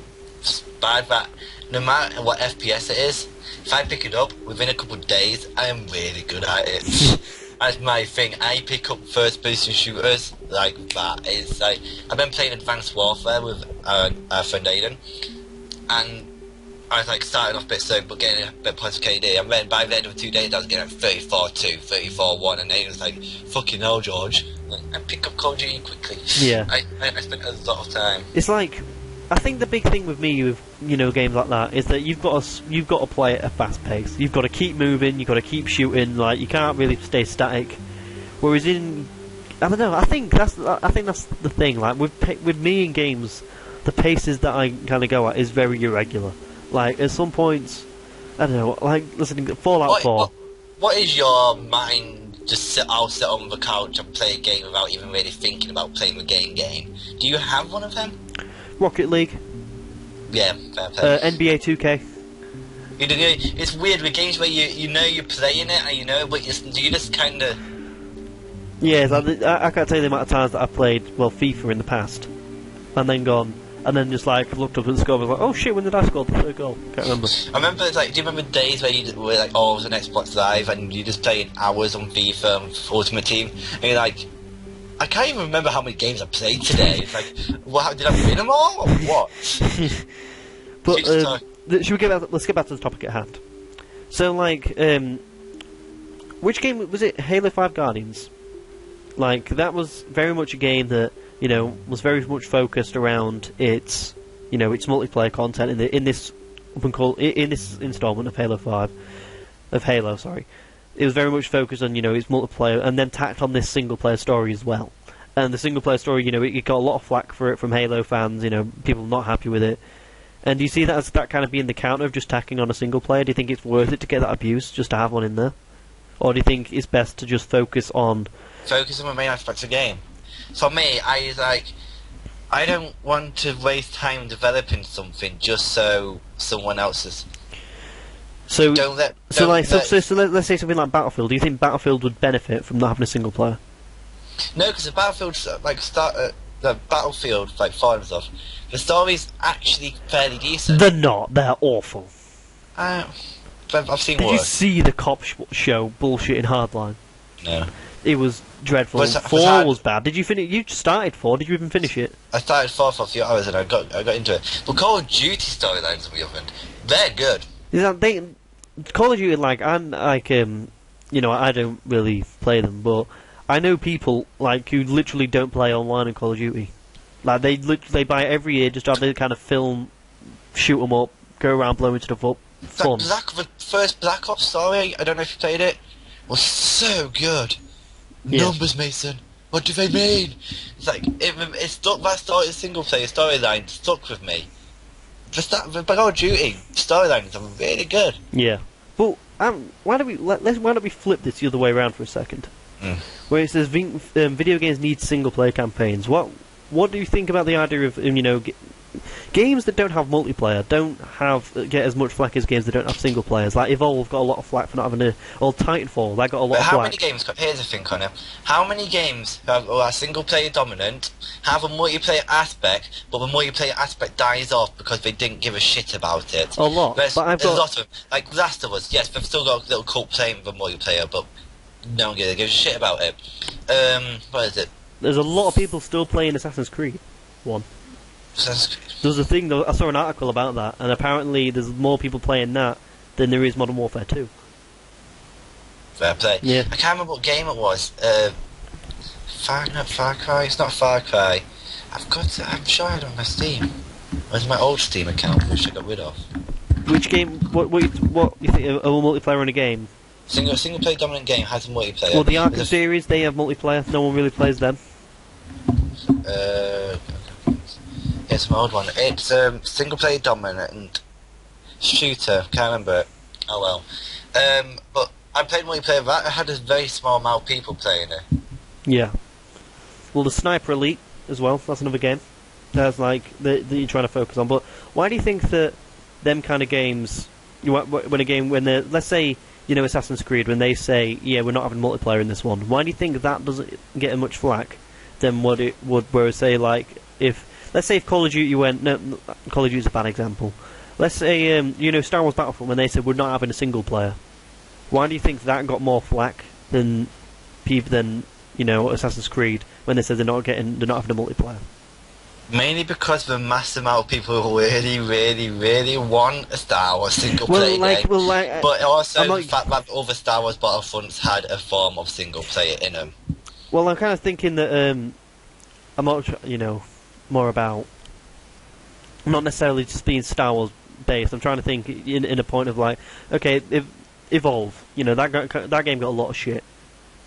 bad that no matter what FPS it is, if I pick it up, within a couple of days, I am really good at it. That's my thing. I pick up first-person shooters like that. It's like I've been playing Advanced Warfare with our friend Aiden, and I was like starting off a bit slow, but getting a bit plus KD. And then by the end of 2 days, I was getting like 34-2, 34-1, and Aiden was like, "Fucking hell, George!" I pick up Call of Duty quickly. Yeah. I spent a lot of time. It's like I think the big thing with me with games like that is that you've got to play at a fast pace. You've got to keep moving. You've got to keep shooting. Like you can't really stay static. Whereas I don't know. I think that's the thing. Like with me in games, the paces that I kind of go at is very irregular. Like at some points, I don't know. Like listening to Fallout 4. What is your mind? Just I'll sit on the couch and play a game without even really thinking about playing the game. Do you have one of them? Rocket League. Yeah, fair play. NBA 2K. It's weird with games where you're playing it and but you just kind of. Yeah, I can't tell you the amount of times that I've played FIFA in the past, and then gone. And then just looked up at the score and was like, oh shit, when did I score the third goal? Can't remember. I remember, do you remember days where you were like, oh, it was an Xbox Live and you just playing hours on FIFA and Ultimate Team, and you're like, I can't even remember how many games I played today. It's like, did I win them all or what? But let's get back to the topic at hand. So, which game was it? Halo 5 Guardians. That was very much a game that was very much focused around its multiplayer content in this installment of Halo. Sorry, it was very much focused on its multiplayer, and then tacked on this single player story as well. And the single player story, it got a lot of flack for it from Halo fans. People not happy with it. And do you see that as that kind of being the counter of just tacking on a single player? Do you think it's worth it to get that abuse just to have one in there, or do you think it's best to just focus on the main aspects of the game? For me, I don't want to waste time developing something just so someone else's. So let's say something like Battlefield. Do you think Battlefield would benefit from not having a single player? No, because the Battlefield, the Battlefield 4 and stuff, the story's actually fairly decent. They're not. They're awful. I've seen Did worse. you see the cop show bullshit in Hardline? No. It was dreadful. 4 was bad. Did you finish? You started 4. Did you even finish it? I started 4 for a few hours and I got into it. But Call of Duty storylines, on the other hand, they're good. Call of Duty, I don't really play them, but I know people who literally don't play online in Call of Duty. They buy it every year just to have the kind of film, shoot them up, go around blowing stuff up. Fun. The first Black Ops story, I don't know if you played it, was so good. Yeah. Numbers, Mason. What do they mean? It's it stuck. That story, single player storyline, stuck with me. The Call of Duty storylines are really good. Yeah, but why don't we flip this the other way around for a second? Where it says video games need single player campaigns. What do you think about the idea of games that don't have multiplayer get as much flack as games that don't have single players? Like Evolve got a lot of flack for not having Titanfall, that got a lot of flack. How many games? Here's the thing, Connor. How many games are single player dominant, have a multiplayer aspect, but the multiplayer aspect dies off because they didn't give a shit about it? A lot. There's a lot of them. Like Last of Us, yes, they've still got a little cult playing with the multiplayer, but no one gives a shit about it. What is it? There's a lot of people still playing Assassin's Creed 1. There's a thing, I saw an article about that, and apparently there's more people playing that than there is Modern Warfare 2. Fair play. Yeah. I can't remember what game it was. Far Cry? It's not Far Cry. I'm sure I had it on my Steam. Where's my old Steam account, which I got rid of? Which game, what you think, a multiplayer in a game? Single player dominant game has a multiplayer. Well, the Arkham series, they have multiplayer, no one really plays them. It's my old one. It's single player dominant shooter. Can't remember it. Oh well. But I played multiplayer. That I had a very small amount of people playing it. Yeah. Well, the Sniper Elite as well. That's another game. That's that you're trying to focus on. But why do you think that them kind of games, when they're, let's say, Assassin's Creed, when they say, yeah, we're not having multiplayer in this one, why do you think that doesn't get as much flack than what it would, where say let's say if Call of Duty Call of Duty is a bad example. Let's say, Star Wars Battlefront, when they said we're not having a single player, why do you think that got more flack than Assassin's Creed when they said they're not having a multiplayer? Mainly because the mass amount of people who really, really, really want a Star Wars single player game. But also the fact that other Star Wars Battlefronts had a form of single player in them. Well, I'm kind of thinking that I'm not, more about not necessarily just being Star Wars based. I'm trying to think in a point of like, okay, Evolve. You know, that game got a lot of shit.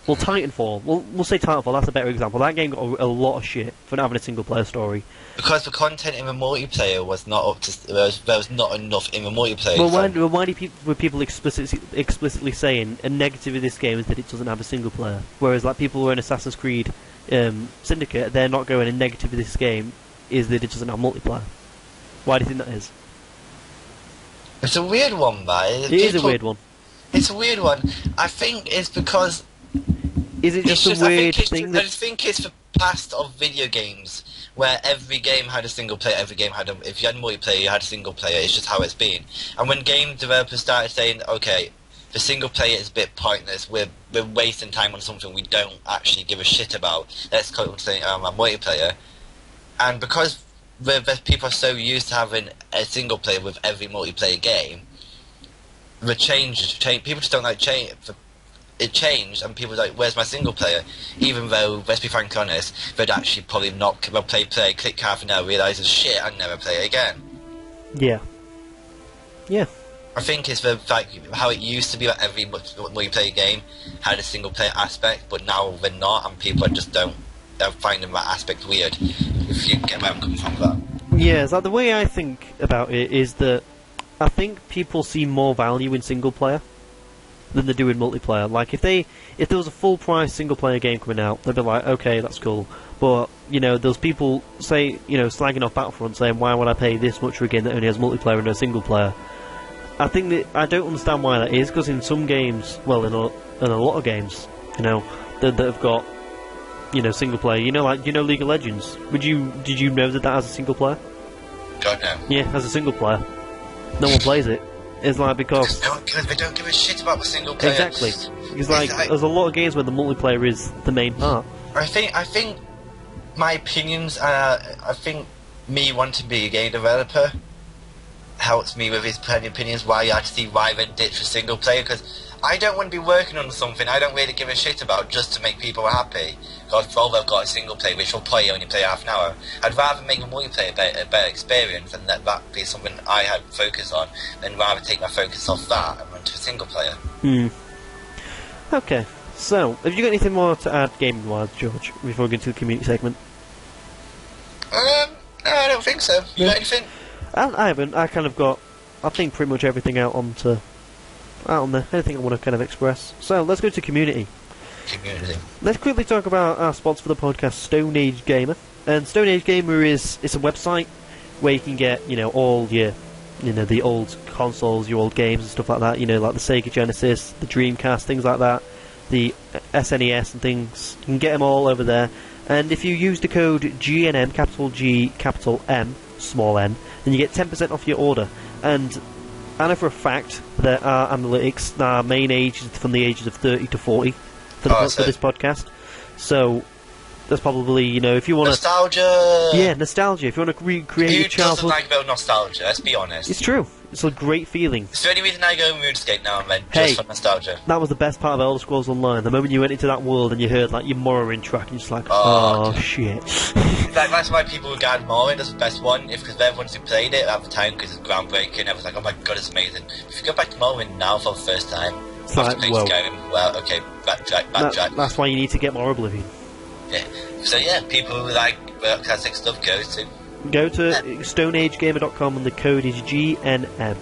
Well, Titanfall. We'll say Titanfall. That's a better example. That game got a lot of shit for not having a single player story. Because the content in the multiplayer was not up to. There was not enough in the multiplayer. Well, why were people explicitly saying a negative of this game is that it doesn't have a single player? Whereas like people who are in Assassin's Creed Syndicate, they're not going a negative of this game is that it doesn't have multiplayer. Why do you think that is? It's a weird one, mate. It is a weird one. It's a weird one. I think it's because. Is it just a weird thing? I just think it's the past of video games, where every game had a single player, every game had if you had multiplayer, you had a single player. It's just how it's been. And when game developers started saying, okay, the single player is a bit pointless, we're wasting time on something we don't actually give a shit about, let's call it a multiplayer. And because people are so used to having a single player with every multiplayer game, the change. People just don't like change. It changed, and people were like, where's my single player? Even though, let's be frank honest, they'd actually probably not play, click half an hour, realise, shit, I'd never play it again. Yeah. Yeah. I think it's how it used to be that every multiplayer game had a single player aspect, but now they're not, and people they're finding that aspect weird, if you get where I'm coming from with that. Yeah, so the way I think about it is that I think people see more value in single player than they do in multiplayer. Like if there was a full price single player game coming out, they'd be like, okay, that's cool. But you know, those people say, you know, slagging off Battlefront, saying why would I pay this much for a game that only has multiplayer and no single player? I think that I don't understand why that is, because in some games, well, in a lot of games, you know, that have got, you know, single player. You know, like League of Legends. Did you know that has a single player? God no. Yeah, has a single player. No one plays it. It's like because they don't give a shit about the single player. Exactly. It's like there's a lot of games where the multiplayer is the main part. I think my opinions. I think me wanting to be a game developer helps me with his opinions. Why I see why they ditch a single player, because I don't want to be working on something I don't really give a shit about just to make people happy. Because although I've got a single player which will only play half an hour, I'd rather make a multiplayer a better experience and let that be something I had focus on, than rather take my focus off that and run to a single player. Okay, so have you got anything more to add gaming wise, George, before we get into the community segment? I don't think so. You got anything? I haven't. I kind of got, I think, pretty much everything out on there. Anything I want to kind of express. So let's go to community. Let's quickly talk about our sponsor for the podcast, Stone Age Gamer. And Stone Age Gamer it's a website where you can get, you know, all your, you know, the old consoles, your old games and stuff like that. You know, like the Sega Genesis, the Dreamcast, things like that, the SNES and things. You can get them all over there. And if you use the code GnM, capital G, capital M, small n, then you get 10% off your order. And I know for a fact that our analytics, our main age is from the ages of 30 to 40 for this podcast. So that's probably, you know, if you want to... Nostalgia! Yeah, nostalgia. If you want to recreate your childhood... Who doesn't like about nostalgia? Let's be honest. It's true. It's a great feeling. It's the only reason I go RuneScape now and then, just for nostalgia. That was the best part of Elder Scrolls Online. The moment you went into that world and you heard like your Morrowind track, and you're just like, oh shit. That's why people regard Morrowind as the best one, because everyone who played it at the time, because it's groundbreaking, everyone's like, oh my god, it's amazing. If you go back to Morrowind now for the first time, it's like, whoa. Well, okay, backtrack. That's why you need to get more Oblivion. Yeah. So yeah, people who like classic stuff go to stoneagegamer.com and the code is GNM.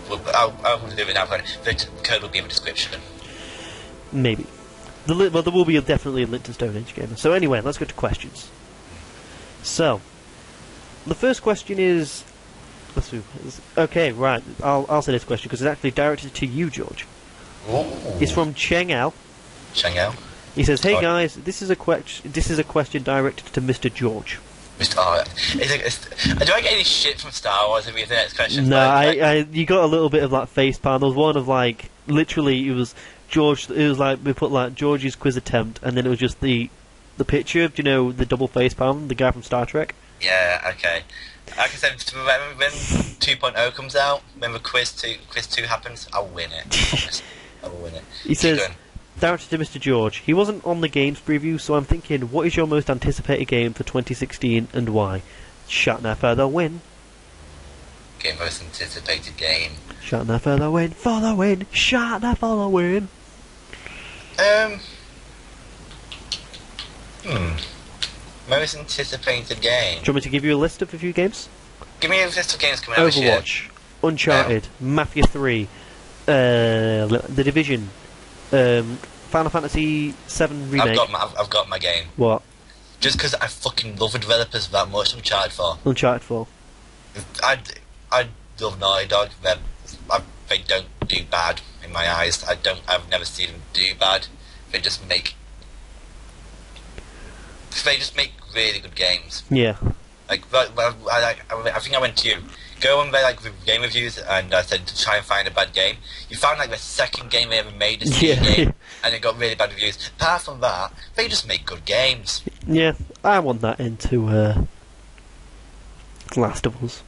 Well, I'll do it now. The code will be in the description. Maybe. Well, there will be definitely a link to Stone Age Gamer. So anyway, let's go to questions. So, the first question is... Okay, right. I'll say this question because it's actually directed to you, George. Ooh. It's from Cheng Ao. He says, "Hey guys, this is a question directed to Mr. George." Do I get any shit from Star Wars if we have the next question? No, you got a little bit of like face palm. There was one of like literally it was George. It was like we put like George's quiz attempt, and then it was just the picture of, you know, the double face palm, the guy from Star Trek. Yeah. Okay. Like I said, when 2.0 comes out, when the quiz 2 happens, I'll win it. I will win it. He says, directed to Mr. George, he wasn't on the games preview, so I'm thinking, what is your most anticipated game for 2016 and why? Shatner for the win. Game most anticipated game. Shatner for the win, for the win, Shatner for the win. Most anticipated game. Do you want me to give you a list of a few games? Give me a list of games coming out this year. Overwatch, Uncharted, Mafia 3, The Division, Final Fantasy 7 Remake. I've got my game. What? Just because I fucking love the developers that much. Uncharted 4. Uncharted 4. I love Naughty Dog. They don't do bad in my eyes. I've never seen them do bad. They just make really good games. Yeah. I think I went to you. Go on their game reviews, and I said to try and find a bad game. You found the second game they ever made, a Steam game, and it got really bad reviews. Apart from that, they just make good games. Yeah, I want that into Last of Us.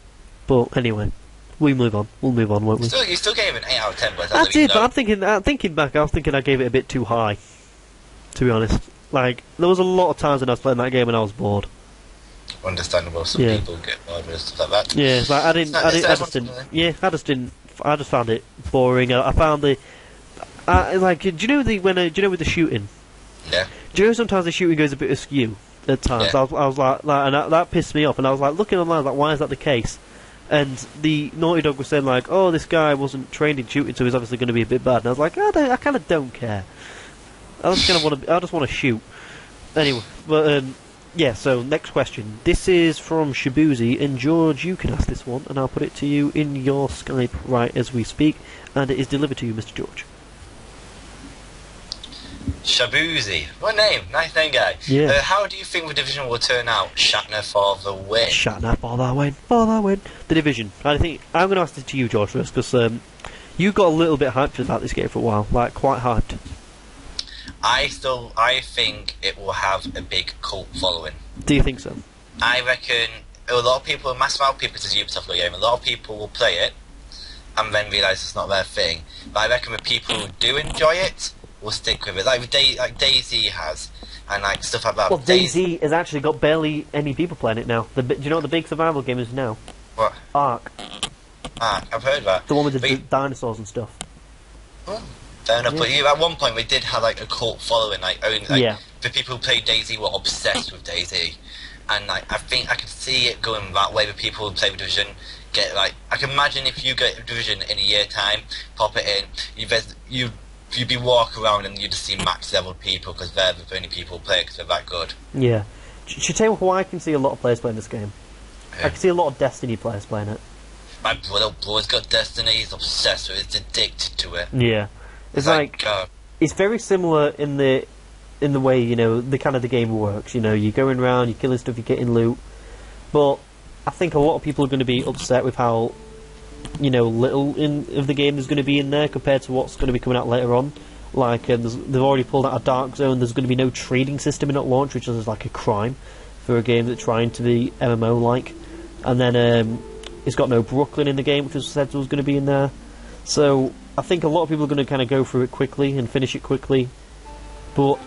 But anyway, we'll move on, won't we? You still gave it an 8 out of 10, but I did, but I'm thinking back, I was thinking I gave it a bit too high, to be honest. There was a lot of times when I was playing that game and I was bored. Understandable. Some people get bored with stuff like that. Yeah, I just found it boring. I found do you know with the shooting? Yeah. Do you know sometimes the shooting goes a bit askew at times? Yeah. I was like, and that pissed me off, and I was looking online, why is that the case? And the Naughty Dog was saying oh, this guy wasn't trained in shooting, so he's obviously going to be a bit bad. And I was like, I kind of don't care. I just want to shoot. Anyway, but yeah. So next question. This is from Shabuzi, and George, you can ask this one, and I'll put it to you in your Skype right as we speak, and it is delivered to you, Mr. George. Shabuzi, what name? Nice name, guy. Yeah. How do you think the Division will turn out? Shatner for the win. Shatner for the win. For the win. The Division. I think I'm going to ask this to you, George, first, because you got a little bit hyped about this game for a while, quite hyped. I think it will have a big cult following. Do you think so? I reckon a lot of people, a massive amount of people, it's a Ubisoft game, a lot of people will play it and then realise it's not their thing. But I reckon the people who do enjoy it will stick with it, like DayZ has, and stuff like that. Well, DayZ has actually got barely any people playing it now. Do you know what the big survival game is now? What? Ark. I've heard that. The one with the dinosaurs and stuff. Oh. Fair enough, but at one point we did have a cult following, the people who played DayZ were obsessed with DayZ, and I think I can see it going that way. The people who play the Division get I can imagine if you get a Division in a year time, pop it in, you'd be walking around and you just see max level people because they're the only people who play it because they're that good. Yeah, should tell you who I can see a lot of players playing this game. Yeah. I can see a lot of Destiny players playing it. My brother's got Destiny. He's obsessed with it. He's addicted to it. Yeah. It's it's very similar in the way the kind of the game works. You're going around, you're killing stuff, you're getting loot. But I think a lot of people are going to be upset with how little of the game is going to be in there compared to what's going to be coming out later on. They've already pulled out a Dark Zone. There's going to be no trading system in at launch, which is a crime for a game that's trying to be MMO-like. And then it's got no Brooklyn in the game, which was said was going to be in there. So I think a lot of people are going to kind of go through it quickly and finish it quickly. But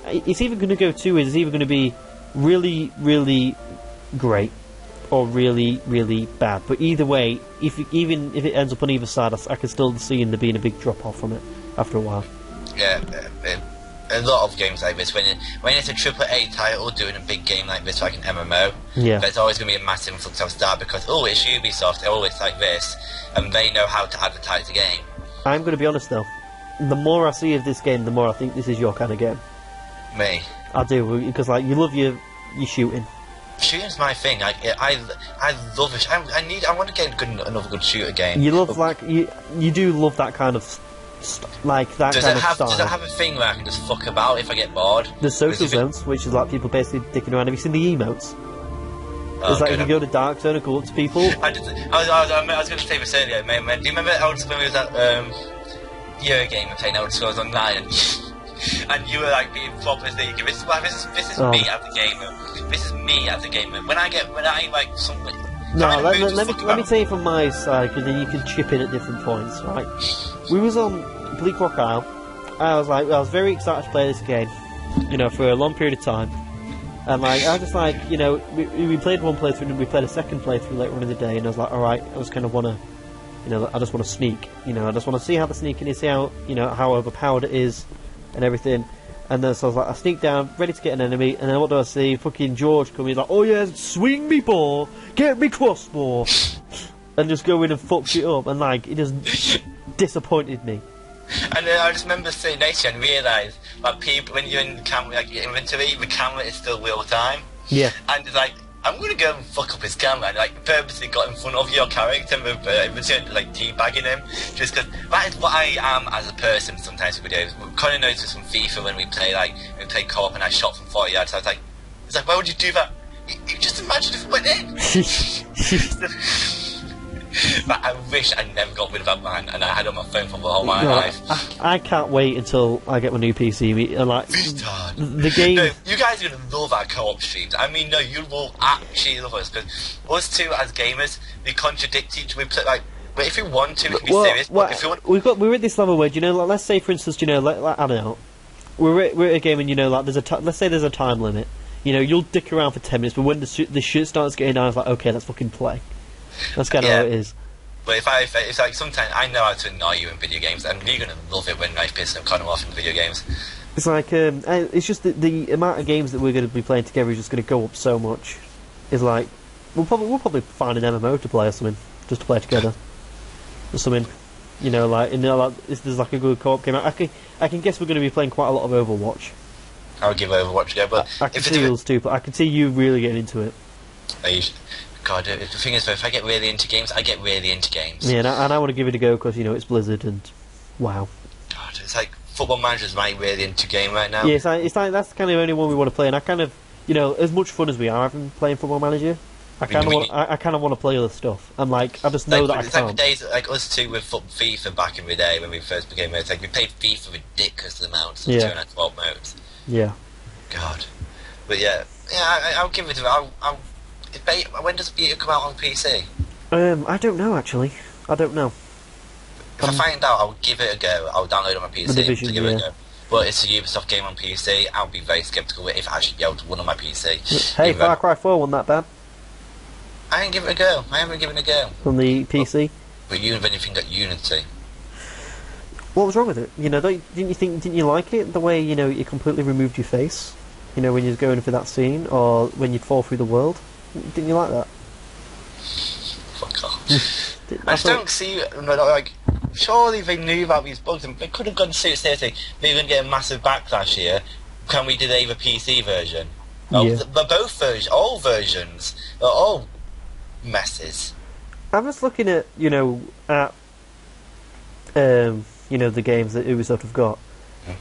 it's either going to go two ways. It's either going to be really, really great or really, really bad. But either way, even if it ends up on either side, I can still see there being a big drop-off from it after a while. Yeah, a lot of games like this, when it's a AAA title doing a big game like this, like an MMO, there's always going to be a massive influx of start because, it's Ubisoft, it's like this, and they know how to advertise the game. I'm going to be honest though, the more I see of this game, the more I think this is your kind of game. Me? I do, because you love your shooting. Shooting's my thing. I love it. I want to get another good shooter game. You love you do love that kind of style. Does it have a thing where I can just fuck about if I get bored? There's social zones, which is people basically dicking around. Have you seen the emotes? It's if you go to Dark Zone and go up to people. I was going to say this earlier, man. Do you remember when we was at Eurogame and playing Elder Scrolls Online, and you were being proper thinking, this is me as a gamer. This is me as a gamer. When I something. No, let me tell you from my side, because then you can chip in at different points, right? We was on Bleak Rock Isle. I was very excited to play this game, for a long period of time. And like, I was just like, you know, we played one playthrough and we played a second playthrough later on in the day, and I was like, alright, I just kind of want to, you know, I just want to sneak, you know, I just want to see how the sneaking is, see how, you know, how overpowered it is, and everything. And then so I was like, I sneak down, ready to get an enemy, and then what do I see? Fucking George coming, he's like, oh yeah, swing me ball, get me crossbow, and just go in and fuck it up, and like, it just disappointed me. And I just remember sitting next to you and realised, like, people, when you're in the camera, like, your inventory, the camera is still real time. Yeah. And it's like, I'm going to go and fuck up his camera, and like, purposely got in front of your character and like, teabagging him, just because that is what I am as a person sometimes with videos. Conor knows this from FIFA when we play, like, when we play co-op and I shot from 40 yards, so I was like, it's like, why would you do that? You just imagine if it went in! But I wish I never got rid of that man, and I had it on my phone for the whole my life. I can't wait until I get my new PC. Like, the game. No, you guys are gonna love our co-op streams. I mean, no, you will actually love us, because us two as gamers, we contradict each. We play like, but if you want to, we can be serious. But if you want, we're at this level where, you know, like, let's say for instance, you know, like I don't know, we're at a game and, you know, like let's say there's a time limit. You know, you'll dick around for 10 minutes, but when the shit starts getting down, it's like, okay, let's fucking play. That's kind of how it is. But if like sometimes I know how to annoy you in video games, and you're gonna love it when I piss them kind of off in video games. It's like it's just the amount of games that we're going to be playing together is just going to go up so much. It's like we'll probably find an MMO to play or something, just to play together or something. You know, like if there's like a good co-op game, I can guess we're going to be playing quite a lot of Overwatch. I'll give Overwatch a go, but I can see us too. But I can see you really getting into it. God, the thing is, though, if I get really into games, I get really into games. Yeah, and I want to give it a go because, you know, it's Blizzard and wow. God, it's like Football Manager's my really into game right now. Yeah, it's like that's kind of the only one we want to play, and I kind of, you know, as much fun as we are having playing Football Manager, I kind of want to play other stuff. I'm like, I just know that I can't. It's like the days like us two with FIFA back in the day when we first became mates. Like we played FIFA ridiculous amounts, 2 and 12 modes. Yeah. God, but yeah, I'll give it to it. When does Beta come out on PC? I don't know actually. I don't know. If I find out, I'll give it a go. I'll download it on my PC to give it a go. But it's a Ubisoft game on PC. I'll be very sceptical if I actually be able to run on my PC. Hey, Far Cry 4 wasn't that bad. I ain't give it a go. I haven't given it a go. On the PC? But you have anything got Unity. What was wrong with it? You know, didn't you like it? The way, you know, it completely removed your face? You know, when you're going for that scene, or when you'd fall through the world? Didn't you like that? Fuck off. I just don't see, like, surely they knew about these bugs, and they could have gone seriously. They're going to get a massive backlash here. Can we delay the PC version? Yeah. Both versions, all versions, are all messes. I'm just looking at, you know, you know, the games that Ubisoft have got.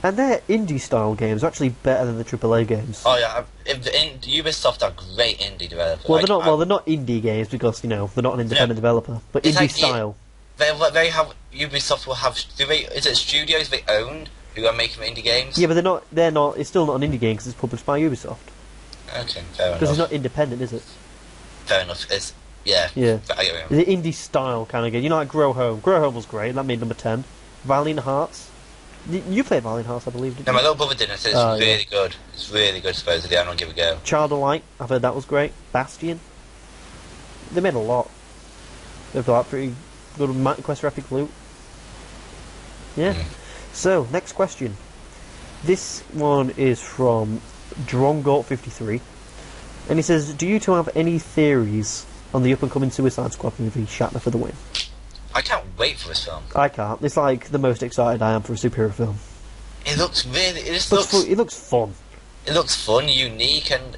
And their indie-style games are actually better than the AAA games. Oh yeah, Ubisoft are great indie developers. Well, they're not indie games because, you know, they're not an independent developer, but indie-style. They have Ubisoft will have. Is it studios they own who are making indie games? Yeah, but they're not. It's still not an indie game because it's published by Ubisoft. Okay, fair enough. Because it's not independent, is it? Fair enough. It's yeah. The indie-style kind of game. You know, like Grow Home. Grow Home was great. That made number 10. Valiant Hearts. You played Valiant Hearts, I believe, didn't you? No, my little brother didn't. It's really good. It's really good, supposedly. I'm going to give it a go. Child of Light, I've heard that was great. Bastion. They made a lot. They've got pretty good Quest for Epic Loot. Yeah. So, next question. This one is from Drongort53. And he says, do you two have any theories on the up-and-coming Suicide Squad movie, Shatner for the Win? I can't wait for this film. I can't. It's like the most excited I am for a superhero film. It looks really... It looks fun. It looks fun, unique, and...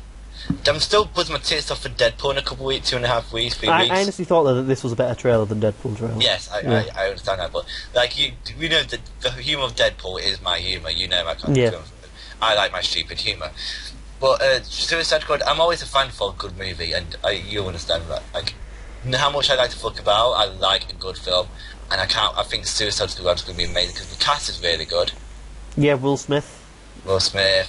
I'm still buzzing my tits off for Deadpool in a couple of weeks, 2.5 weeks, 3 weeks. I honestly thought that this was a better trailer than Deadpool trailer. Yes, I understand that, but like you know, the humour of Deadpool is my humour. You know my kind of film. I like my stupid humour. But Suicide Squad, I'm always a fan for a good movie, and you'll understand that. Like how much I like to fuck about, I like a good film, and I think Suicide Squad is going to be amazing because the cast is really good. Yeah, Will Smith,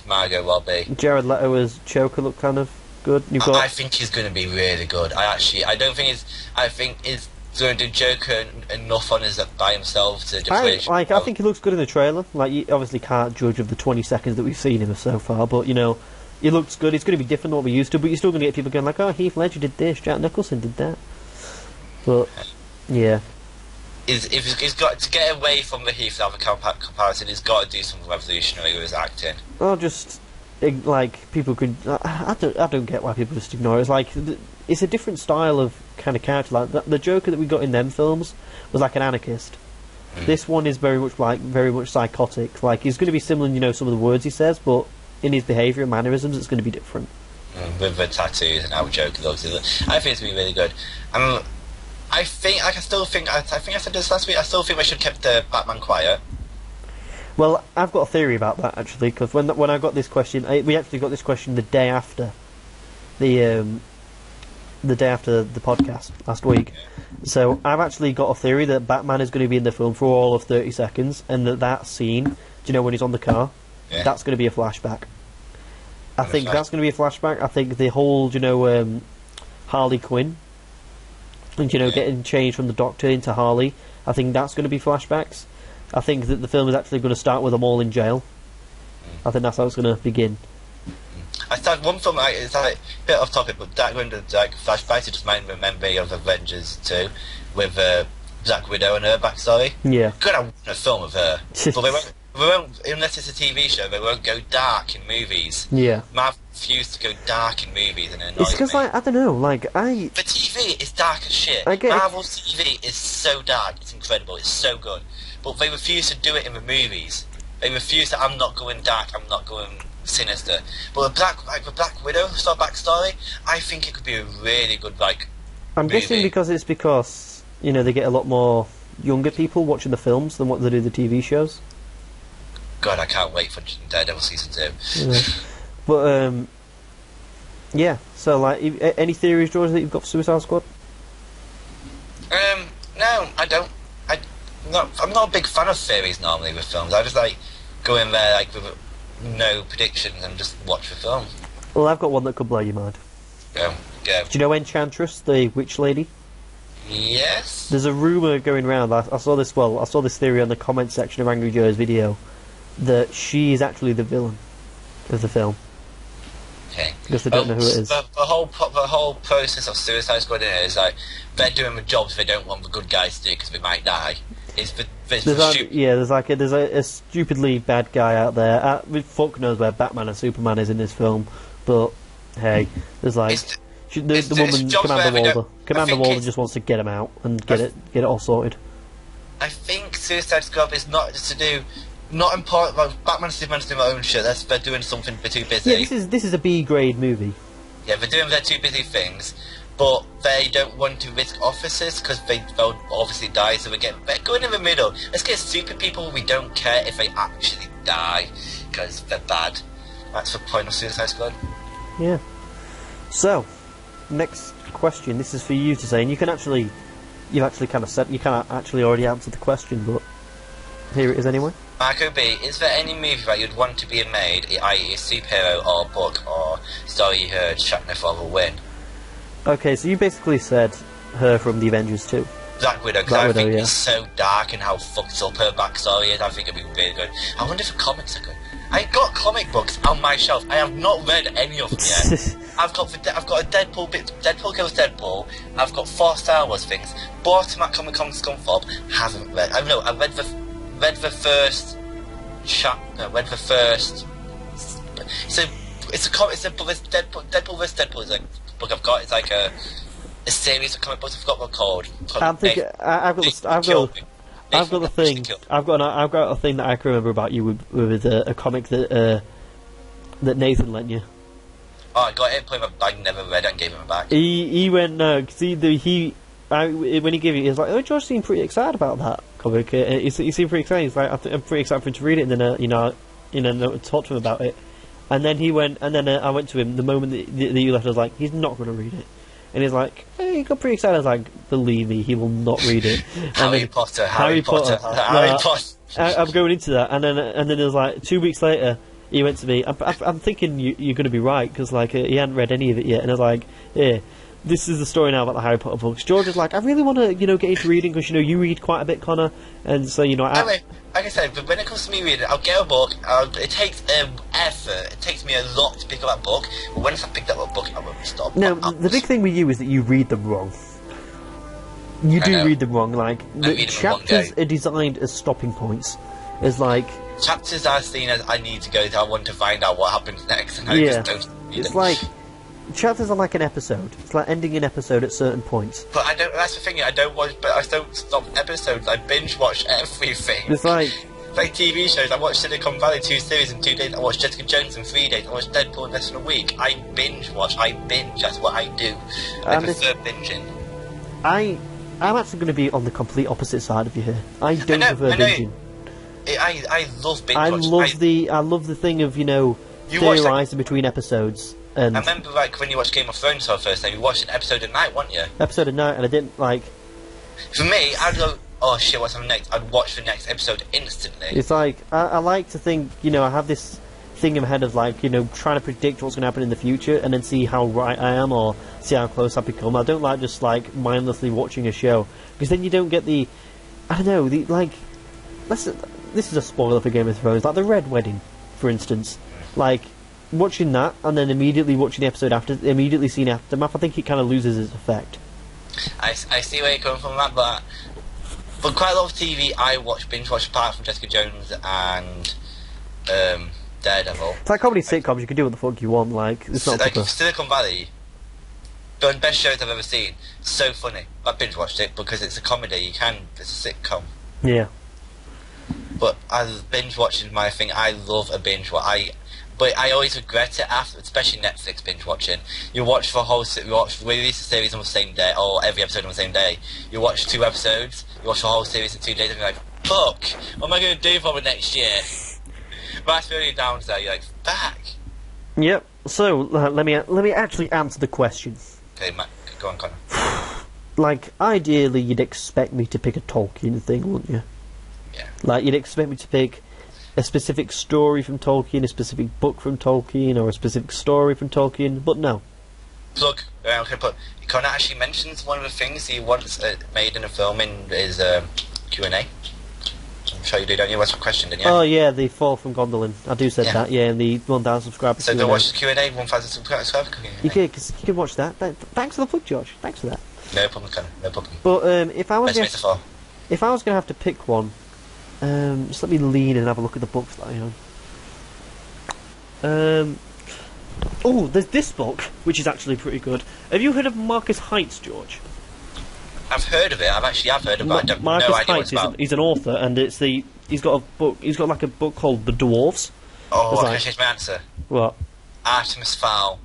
Margot Robbie, Jared Leto as Joker look kind of good. I think he's going to be really good. I think he's going to do Joker enough on his by himself to just. I think he looks good in the trailer. Like you obviously can't judge of the 20 seconds that we've seen him so far, but you know, It looks good. It's going to be different than what we used to, but you're still going to get people going like, "Oh, Heath Ledger did this, Jack Nicholson did that." But yeah, If he's got to get away from the Heath Ledger comparison, he's got to do something revolutionary with his acting. or just like people could. I don't get why people just ignore it. It's like it's a different style of kind of character. Like the Joker that we got in them films was like an anarchist. This one is very much psychotic. Like he's going to be similar in, you know, some of the words he says, but in his behaviour and mannerisms, it's going to be different. With the tattoos and how Joker looks, I think it's going to be really good. I think I said this last week. I still think we should have kept the Batman quiet. Well, I've got a theory about that actually, because when I got this question, we actually got this question the day after the podcast last week. So I've actually got a theory that Batman is going to be in the film for all of 30 seconds, and that scene, do you know when he's on the car? Yeah. That's going to be a flashback. I think that's going to be a flashback. I think the whole, you know, Harley Quinn, and, you know, getting changed from the Doctor into Harley, I think that's going to be flashbacks. I think that the film is actually going to start with them all in jail. I think that's how it's going to begin. I thought one film, it's like a bit off topic, but that went to like flashbacks. It just reminded me of Avengers 2 with Black Widow and her backstory. Yeah. Good, I want a film of her, but they won't, unless it's a TV show. They won't go dark in movies. Yeah. Marvel refused to go dark in movies, and it It's annoys because, me. like, I don't know, like, The TV is dark as shit. I get it. Marvel's TV is so dark, it's incredible, it's so good. But they refuse to do it in the movies. They refuse to, I'm not going dark, I'm not going sinister. But the Black Widow sort of backstory, I think it could be a really good, like, I'm movie. guessing because, you know, they get a lot more younger people watching the films than what they do the TV shows. God, I can't wait for Daredevil Season 2. Yeah. But, yeah, so, like, any theories, George, that you've got for Suicide Squad? No, I don't. I'm not a big fan of theories normally with films. I just like go in there like with no predictions and just watch the film. Well, I've got one that could blow your mind. Go. Do you know Enchantress, the witch lady? Yes. There's a rumour going around. I saw this theory on the comment section of Angry Joe's video that she is actually the villain of the film. Okay. Because they don't know who it is. The whole process of Suicide Squad in it is like they're doing the jobs they don't want the good guys to do because they might die. There's a stupidly bad guy out there. Fuck knows where Batman and Superman is in this film, but hey, there's like the woman Commander Walder just wants to get him out and get it all sorted. I think Suicide Squad is not just to do. Not important. Like Batman and Superman's doing their own shit. They're doing something. They're too busy. Yeah, this is a B grade movie. Yeah, they're doing their too busy things, but they don't want to risk officers because they'll obviously die. So they're going in the middle. Let's get super people. We don't care if they actually die because they're bad. That's the point of Suicide Squad. Yeah. So, next question. This is for you to say, and you've actually kind of said you kind of actually already answered the question, but here it is anyway. Marco B, is there any movie that you'd want to be made, i.e. a superhero or book or story you heard Shatner for a win? Okay, so you basically said her from the Avengers 2. Black Widow, because I think it's so dark and how fucked up her backstory is. I think it'd be really good. I wonder if the comics are good. I got comic books on my shelf. I have not read any of them yet. I've got a Deadpool kills Deadpool. I've got 4 Star Wars things. Bought them at Comic Con Scunthorpe. Haven't read. I read the first chapter. Read the first. It's a book. Deadpool vs Deadpool is a book I've got. It's like a series of comic books. I forgot what they're called. I've got a thing that I can remember about you with a comic that Nathan lent you. Oh, I got it, put it in my bag, never read it and gave him back. He went, no, because when he gave it, he was like, oh, George seemed pretty excited about that comic. He seemed pretty excited. He's like, I'm pretty excited for him to read it, and then, talk to him about it. And then he went, and then I went to him the moment that you left. I was like, he's not going to read it. And he's like, hey, he got pretty excited. I was like, believe me, he will not read it. Harry Potter. I'm going into that, and then it was like 2 weeks later. He went to me. I'm thinking you're going to be right because like he hadn't read any of it yet, and I was like, yeah. this is the story now about the Harry Potter books. George is like, I really want to, get into reading because you read quite a bit, Connor, and so Anyway, like I said, but when it comes to me reading, I'll get a book. It takes effort. It takes me a lot to pick up that book. But once I picked up a book, I won't stop. No, the big thing with you is that you read them wrong. You do read them wrong. Like the chapters are designed as stopping points. It's like chapters are seen as I need to go there. I want to find out what happens next, and I just don't read it's them. like chapters are like an episode. It's like ending an episode at certain points. But I don't. That's the thing. I don't watch. But I don't stop episodes. I binge watch everything. It's like TV shows. I watched Silicon Valley 2 series in 2 days. I watched Jessica Jones in 3 days. I watched Deadpool in less than a week. I binge watch. I binge. That's what I do. I prefer binging. I'm actually going to be on the complete opposite side of you here. I don't prefer binging. I love binge watching. I love the thing of theorising between episodes. And I remember when you watched Game of Thrones for the first time, you watched an episode at night, weren't you? Episode at night, and I didn't like. For me, I'd go, oh shit, what's happening next? I'd watch the next episode instantly. It's like I like to think, I have this thing in my head of trying to predict what's going to happen in the future, and then see how right I am or see how close I become. I don't like just mindlessly watching a show because then you don't get the, I don't know, this is a spoiler for Game of Thrones, like the Red Wedding, for instance, watching that and then immediately watching the episode after, immediately seeing aftermath, I think it kind of loses its effect. I see where you're coming from that, but quite a lot of TV I binge watch apart from Jessica Jones and Daredevil. It's like comedy sitcoms, you can do what the fuck you want, it's not Silicon Valley, one of the best shows I've ever seen. So funny. I binge watched it because it's a comedy, it's a sitcom. Yeah. But binge watching is my thing. I love a binge watch. But I always regret it after, especially Netflix binge watching. You watch release a series on the same day, or every episode on the same day. You watch 2 episodes, you watch the whole series in 2 days, and you're like, fuck, what am I going to do for the next year? But that's really down to that, you're like, fuck. Yep, so, let me actually answer the question. Okay, Matt, go on, Conor. Ideally, you'd expect me to pick a Tolkien thing, wouldn't you? Yeah. You'd expect me to pick a specific story from Tolkien, a specific book from Tolkien, or a specific story from Tolkien, but no. Look, Conor actually mentions one of the things he once made in a film in his Q&A. I'm sure you do, don't you? What's the question, didn't you? Oh yeah, the Fall from Gondolin. I do said that, in the 1,000 subscribers. So don't watch the Q&A, 1,000 subscribers? You can watch that. Thanks for the plug, George. Thanks for that. No problem, Conor, no problem. But if I was going to have to pick one, just let me lean and have a look at the books that I own. There's this book, which is actually pretty good. Have you heard of Marcus Heights, George? I've heard of it. I've heard of it. I don't Marcus no idea Heights what it's about. He's an author, and he's got a book. He's got a book called The Dwarves. Oh, can I change my answer? What? Artemis Fowl.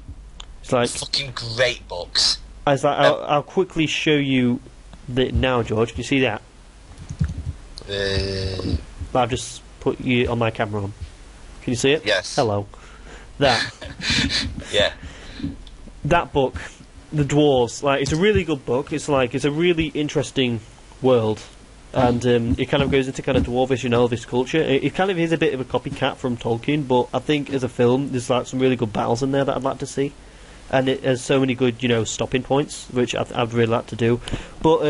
It's fucking great books. I'll quickly show you now, George. Can you see that? I've just put you on my camera on. Can you see it? Yes. Hello. That. Yeah. That book, The Dwarves, it's a really good book. It's a really interesting world, and it kind of goes into kind of dwarvish and elvish culture. It kind of is a bit of a copycat from Tolkien, but I think as a film, there's some really good battles in there that I'd like to see, and it has so many good stopping points, which I'd really like to do. But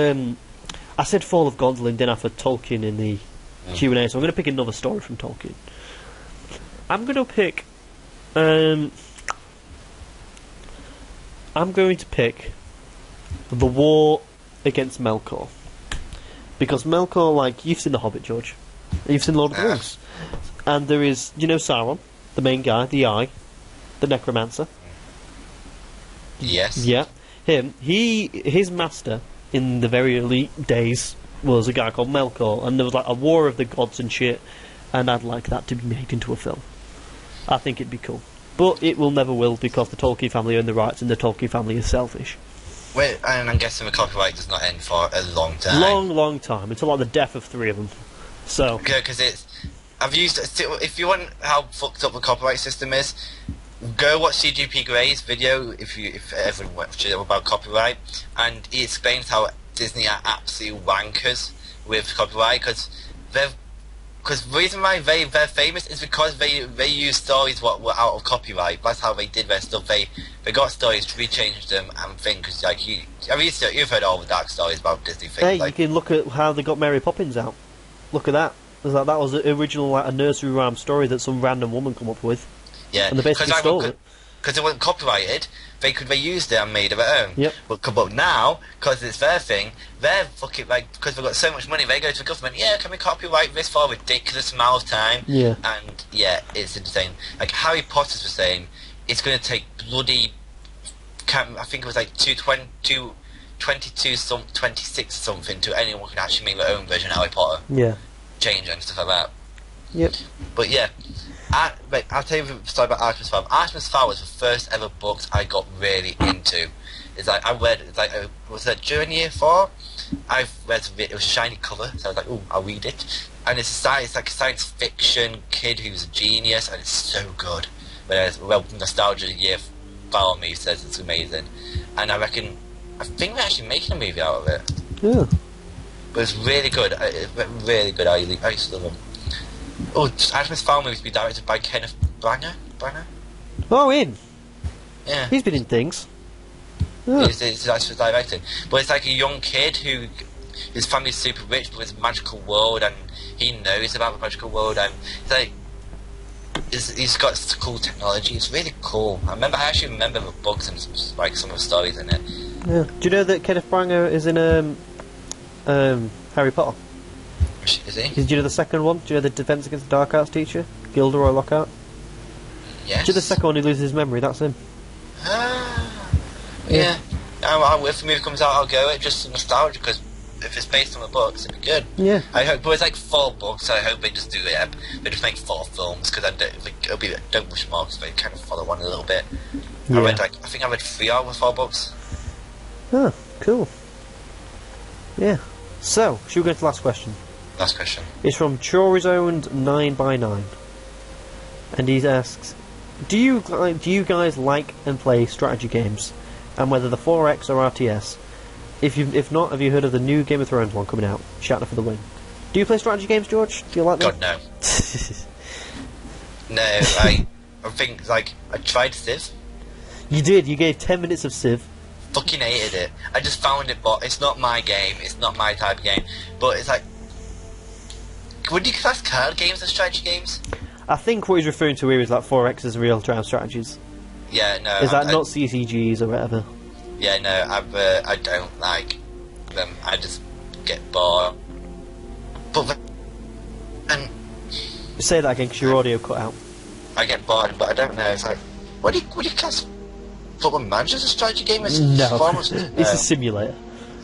I said Fall of Gondolin, then I said Tolkien in the Q&A, so I'm going to pick another story from Tolkien. I'm going to pick The War Against Melkor. Because Melkor, you've seen The Hobbit, George. You've seen Lord of the Rings. And there is, Sauron, the main guy, the Eye, the Necromancer. Yes. Yeah. Him. His master, in the very early days, was a guy called Melkor, and there was a war of the gods and shit, and I'd like that to be made into a film. I think it'd be cool. But it never will, because the Tolkien family own the rights, and the Tolkien family is selfish. Wait, and I'm guessing the copyright does not end for a long time. Long time, until the death of 3 of them. So. Yeah, because if you want how fucked up the copyright system is, go watch CGP Gray's video if everyone watches it about copyright, and he explains how Disney are absolute wankers with copyright, because the reason why they're famous is because they use stories what were out of copyright. That's how they did their stuff. They they got stories, re-changed them, and things like you've heard all the dark stories about Disney things. Hey, like, you can look at how they got Mary Poppins out. Look at that. That was the original a nursery rhyme story that some random woman come up with. Yeah, and they basically stole it. Because it wasn't copyrighted, they used it and made it their own. Yep. But now, because it's their thing, they're fucking because they've got so much money, they go to the government. Yeah, can we copyright this for a ridiculous amount of time? Yeah. And yeah, it's insane. Like Harry Potter's was saying, it's going to take bloody. I think it was like 26 something to anyone can actually make their own version of Harry Potter. Yeah. Change and stuff like that. Yep. But yeah. I'll tell you the story about Artemis Fowl. Artemis Fowl was the first ever books I got really into. It's like I read. It's like was that during year 4? I read it. It was a shiny cover, so I was like, "Oh, I'll read it." And it's like a science fiction kid who's a genius, and it's so good. Whereas, well, nostalgia year 4 me says it's amazing, and I think they're actually making a movie out of it. Yeah. But it's really good. Really good. I used to love them. Oh, Artemis Fowl movie to be directed by Kenneth Branagh. Oh, Yeah. he's been in things. Yeah. It's actually directing. But it's like a young kid his family's super rich, but it's a magical world, and he knows about the magical world, and it's like he's got cool technology. It's really cool. I actually remember the books and like some of the stories in it. Yeah. Do you know that Kenneth Branagh is in Harry Potter? Is he? Do you know the second one? Do you know the Defence Against the Dark Arts teacher? Gilderoy Lockhart? Yes. Do you know the second one who loses his memory? That's him. Yeah. If the movie comes out, I'll go. It's just nostalgia, because if it's based on the books, it'd be good. Yeah. I hope, but it's like 4 books, so I hope they just do it. They just make 4 films, because don't wish more, because they kind of follow one a little bit. Yeah. I think I read 3 out of 4 books. Oh, cool. Yeah. So, should we go to the last question? Last question. It's from Chorizoned 9x9, and he asks, do you guys like and play strategy games, and whether the 4X or RTS? If not, have you heard of the new Game of Thrones one coming out? Shatner for the win. Do you play strategy games, George? Do you like them? God, no. No, I think I tried Civ. You did. You gave 10 minutes of Civ. Fucking hated it. I just found it, but it's not my game. It's not my type of game. But it's like, would you class card games as strategy games? I think what he's referring to here is like 4X's and real-time strategies. Yeah, no. Is that not CCGs or whatever? Yeah, no. I don't like them. I just get bored. But and Say that again, because your audio cut out. I get bored, but I don't know. It's like, would you class Football Manager as a strategy game? No, it's a simulator.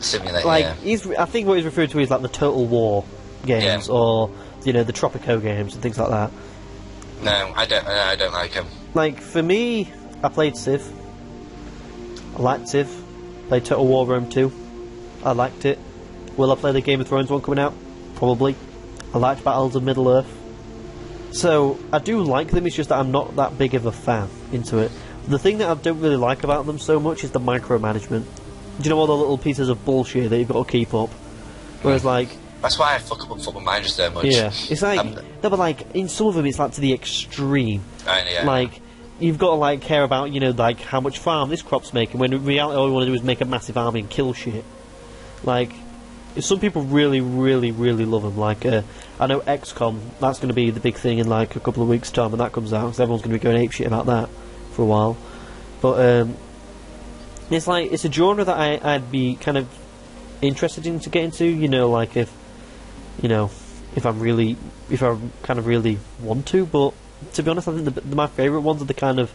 Simulator. Like yeah. I think what he's referring to is like the Total War games, or the Tropico games and things like that. No, I don't like them. Like for me, I played Civ. I liked Civ. Played Total War Rome 2. I liked it. Will I play the Game of Thrones one coming out? Probably. I liked Battles of Middle Earth. So I do like them. It's just that I'm not that big of a fan into it. The thing that I don't really like about them so much is the micromanagement. Do you know all the little pieces of bullshit that you've got to keep up? Whereas like, that's why I fuck up on Football Manager so much. yeah, it's like no, but like in some of them it's like to the extreme. Yeah. Like you've got to like care about like how much farm this crop's making, when in reality all you want to do is make a massive army and kill shit. Like some people really, really, really love them. Like I know XCOM, that's going to be the big thing in like a couple of weeks' time when that comes out, because everyone's going to be going apeshit about that for a while. But it's like it's a genre that I'd be kind of interested in to get into. Like if I kind of really want to. But to be honest, I think my favourite ones are the kind of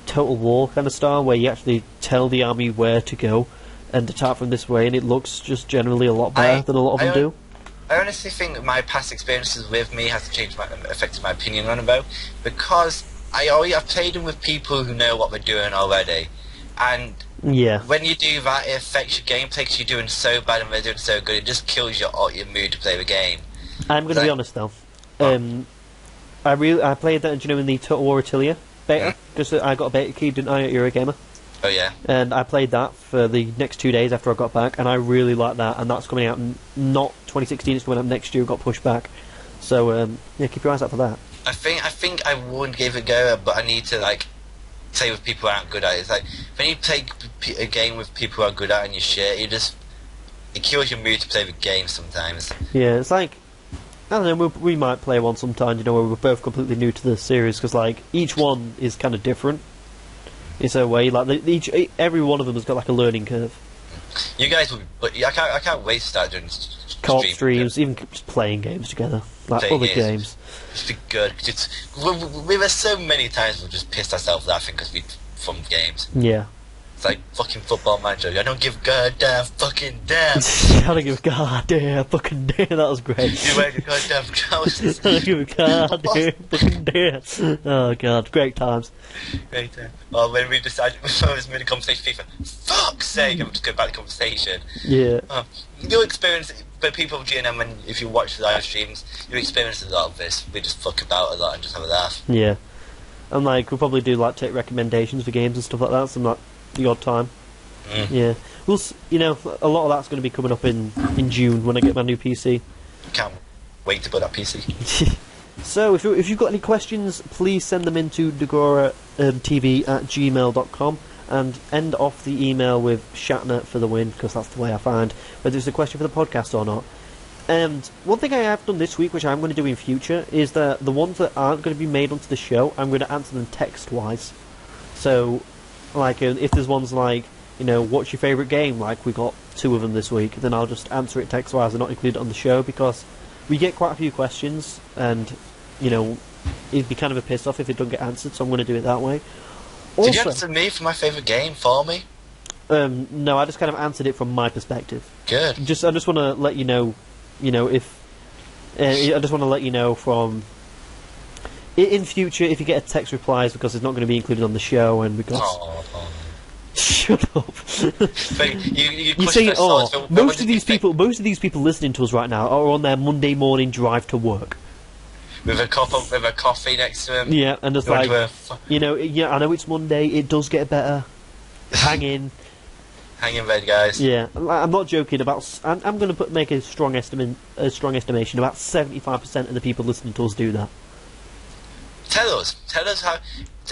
Total War kind of style, where you actually tell the army where to go and attack from this way, and it looks just generally a lot better than a lot of them do. I honestly think my past experiences with me has affected my opinion on them, though, because I've played them with people who know what they're doing already, and when you do that, it affects your gameplay because you're doing so bad and they're doing so good. It just kills your mood to play the game. I'm going to be honest though. I played that, in the Total War Atelier beta, because I got a beta key, didn't I, at Eurogamer? Oh yeah. And I played that for the next 2 days after I got back, and I really like that. And that's coming out not 2016; it's coming out next year. Got pushed back, so keep your eyes out for that. I think I would give it a go, but I need to play with people who aren't good at it. It's like when you play a game with people who are good at it and you share, it kills your mood to play the game sometimes. Yeah, it's like, I don't know, we might play one sometime, you know, where we're both completely new to the series, because like each one is kind of different in a way. Like every one of them has got like a learning curve. You guys will, but I can't wait to start doing co-op streams, even just playing games together, like other games. It's be good. We've had so many times we've just pissed ourselves laughing because we from games. Yeah. It's like fucking Football Manager. I don't give goddamn fucking damn. I don't give a goddamn fucking damn. That was great. You wear your goddamn trousers. I don't give a goddamn fucking damn. Oh god, great times. Great time. Or when we decided when we made a conversation FIFA. Fuck's sake! I'm just going back to conversation. Yeah. You'll experience, but people of GnM, and if you watch the live streams, you experience a lot of this. We just fuck about a lot and just have a laugh. Yeah. And like we'll probably do like take recommendations for games and stuff like that. Some like the odd time. Yeah. We'll you know, a lot of that's going to be coming up in June when I get my new PC. Can't wait to put that PC. So if you've got any questions, please send them into DagoraTV@gmail.com and end off the email with Shatner for the win, because that's the way I find whether it's a question for the podcast or not. And one thing I have done this week, which I'm going to do in future, is that the ones that aren't going to be made onto the show, I'm going to answer them text-wise. So, like, if there's ones like, you know, what's your favourite game? Like, we got 2 of them this week, then I'll just answer it text-wise and not include it on the show, because we get quite a few questions, and, you know, it'd be kind of a piss-off if it don't get answered, so I'm going to do it that way. Also, did you answer me for my favourite game for me? No, I just kind of answered it from my perspective. Good. I just want to let you know, if... I just want to let you know from... In future, if you get a text replies, because it's not going to be included on the show, and because... Shut up. you say, most of these people listening to us right now are on their Monday morning drive to work. With a coffee next to him. Yeah, and it's like, I know it's Monday, it does get better. Hang in. Hang in bed, guys. Yeah, I'm not joking. I'm going to make a strong estimation. About 75% of the people listening to us do that. Tell us how.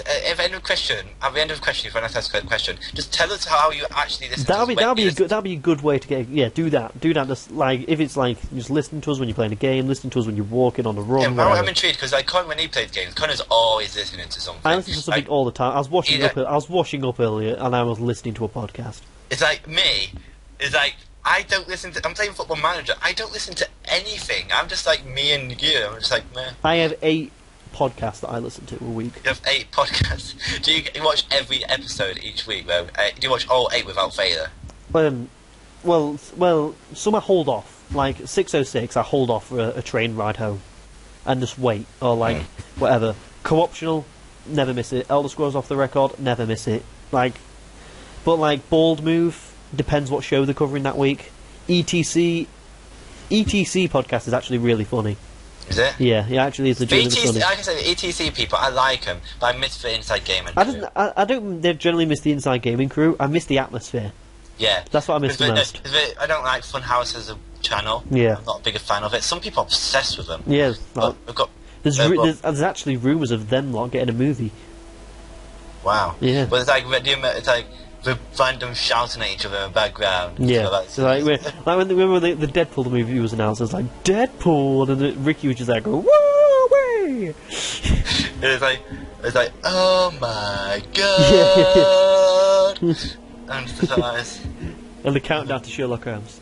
If any question, at the end of the question, if you want to ask a question, just tell us how you actually listen. That'll be a good way to get. Yeah, do that. Just like if it's like just listen to us when you're playing a game, listen to us when you're walking on the run. Yeah, I'm intrigued because like Conor, when he plays games, Conor's always listening to something. I listen to something all the time. I was washing up earlier, and I was listening to a podcast. It's like me. It's like I don't listen to. I'm playing Football Manager. I don't listen to anything. I'm just like me and you. I'm just like meh. I have 8 podcasts that I listen to a week. You have 8 podcasts. Do you watch every episode each week though? Do you watch all 8 without failure? Well, some I hold off. Like 6:06, I hold off for a train ride home, and just wait, or like whatever. Co-optional, never miss it. Elder Scrolls Off the Record, never miss it. But Bald Move depends what show they're covering that week. ETC podcast is actually really funny. Is it? Yeah, it actually is legitimately funny. Like I said, the ETC people, I like them, but I miss the inside gaming. I don't generally miss the inside gaming crew. I miss the atmosphere. Yeah, that's what I miss the most. I don't like Funhouse as a channel. Yeah, I'm not a bigger fan of it. Some people are obsessed with them. Yeah, we've got. There's actually rumours of them lot getting a movie. Wow. Yeah. But it's like the random shouting at each other in the background. Yeah. So like when the Deadpool movie was announced, it was like Deadpool, and then Ricky would just like go whoa way. It's like oh my god. And stuff like this. And the countdown to Sherlock Holmes.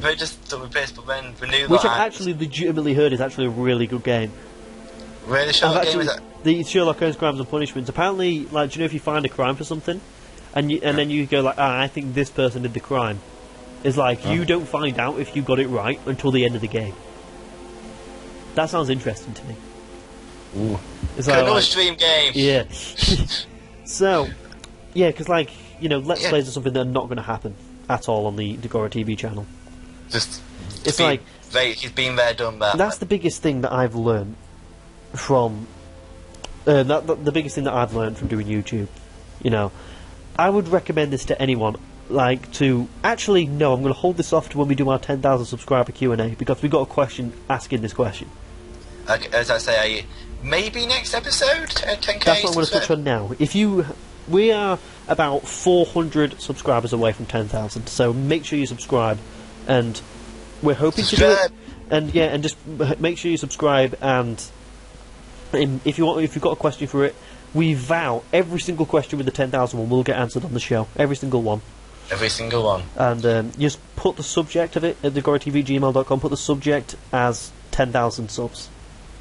They just took me piss, but then the new which I've actually legitimately heard is actually a really good game. Really, Sherlock game is that? The Sherlock Holmes Crimes and Punishments. Apparently, like, do you know if you find a crime for something, and then you go like, I think this person did the crime. It's like you don't find out if you got it right until the end of the game. That sounds interesting to me. Ooh. It's like stream game. Yeah. So, yeah, because like Let's Plays are something that are not going to happen at all on the Dagora TV channel. Just it's like he's been there, done that. That's the biggest thing that I've learned from the biggest thing that I've learned from doing YouTube. I would recommend this to anyone. I'm going to hold this off to when we do our 10,000 subscriber Q&A, because we got a question asking this question. As I say, maybe next episode, 10k. That's what I'm going to touch on now. We are about 400 subscribers away from 10,000, so make sure you subscribe, and we're hoping to do it. And just make sure you subscribe. And if you've got a question for it, we vow every single question with the 10,000 one will get answered on the show. Every single one. Every single one. And just put the subject of it at dagoraTV@gmail.com. Put the subject as 10,000 subs,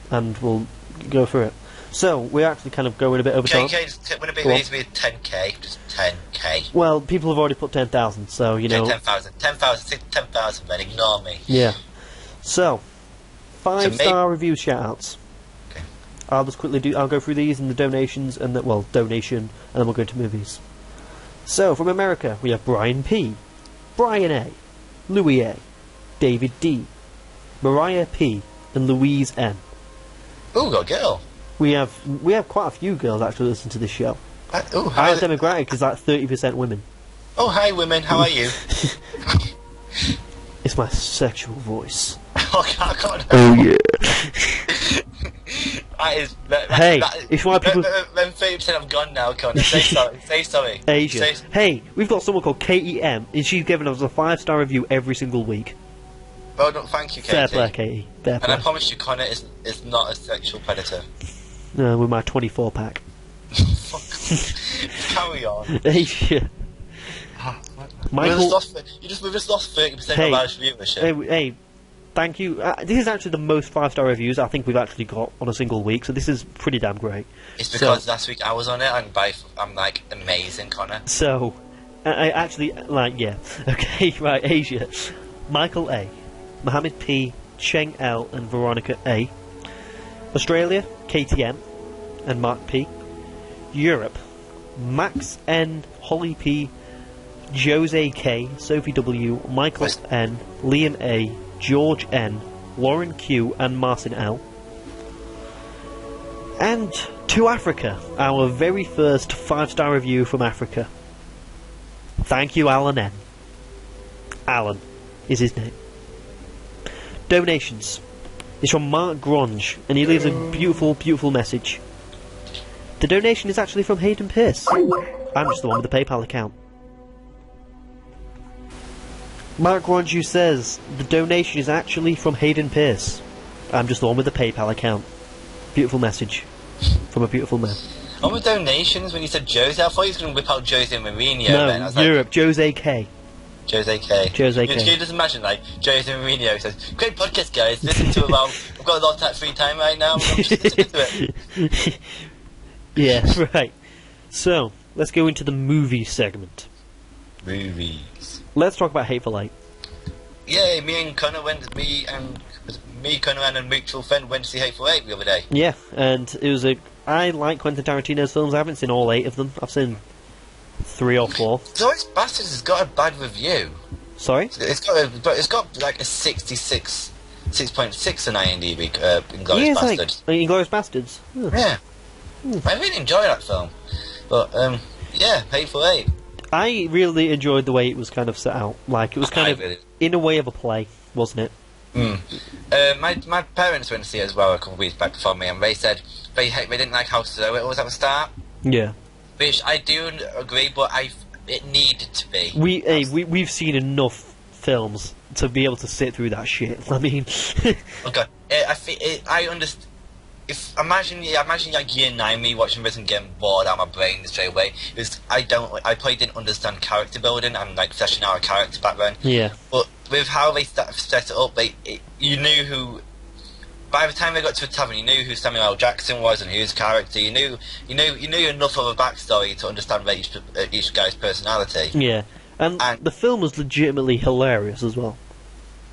and we'll go through it. So we're actually kind of going a bit over time. Would it be easy with 10k? Just 10k. Well, people have already put 10,000, so you know. 10,000. Then ignore me. Yeah. So 5-star review shout-outs. Okay. I'll just quickly I'll go through these and the donations and donation, and then we'll go into movies. So from America we have Brian P, Brian A, Louis A, David D, Mariah P, and Louise N. Ooh, got a girl. We have quite a few girls actually listen to this show. Hi. Our demographic is like 30% women. Oh, hi women, how are you? It's my sexual voice. I can't. Oh yeah. If you want people... Then 30% have gone now, Conor. Say sorry. Asia. Hey, we've got someone called KEM, and she's given us a 5-star review every single week. Well, no, thank you, Katie. Fair play, Katie. Fair play. And I promise you, Conor is not a sexual predator. No, with my 24-pack. Carry on. Asia. Michael... we've just lost 30% of our viewership. Hey, thank you. This is actually the most 5-star reviews I think we've actually got on a single week, so this is pretty damn great. It's because last week I was on it, and I'm like, amazing, Conor. So, I actually, like, yeah. Okay, right, Asia. Michael A, Mohammed P, Cheng L, and Veronica A. Australia, KTM, and Mark P. Europe, Max N, Holly P, Jose K, Sophie W, Michael N, Liam A, George N, Lauren Q, and Martin L. And to Africa, our very first 5-star review from Africa. Thank you, Alan N. Alan is his name. Donations. It's from Mark Gronge, and he leaves a beautiful, beautiful message. The donation is actually from Hayden Pierce. I'm just the one with the PayPal account. Mark Gronge says the donation is actually from Hayden Pierce. I'm just the one with the PayPal account. Beautiful message from a beautiful man. On with donations, when you said Jose, I thought he was going to whip out Jose Mourinho. No, then. I was Europe, Jose K. Jose K. Jose K. Can you just imagine, like, Jose Mourinho says, great podcast, guys, listen to it while I've got a lot of free time right now, I'm just listening to it. Yeah, right. So, let's go into the movie segment. Movies. Let's talk about Hateful Eight. Yeah, me, Conor, and a mutual friend went to see Hateful Eight the other day. Yeah, and it was I like Quentin Tarantino's films. I haven't seen all 8 of them. I've seen 3 or 4. Glorious Bastards has got a bad review. Sorry? It's got like a 6.6 on IMDb. Inglourious Bastards. Like Inglourious Bastards. Oh. Yeah. I really enjoy that film. But yeah, Hateful Eight. I really enjoyed the way it was kind of set out. Like it was kind of in a way of a play, wasn't it? My parents went to see it as well a couple of weeks back before me, and they said they didn't like how slow it was at the start. Yeah. Which I do agree, but it needed to be. We've seen enough films to be able to sit through that shit. I mean, okay, I understand. Imagine like year 9 me watching this and getting bored out of my brain straight away. I probably didn't understand character building and like fleshing out a character back then. Yeah. But with how they set it up, you knew who. By the time they got to the tavern, you knew who Samuel L. Jackson was and whose character. You knew enough of a backstory to understand each guy's personality. Yeah, and the film was legitimately hilarious as well.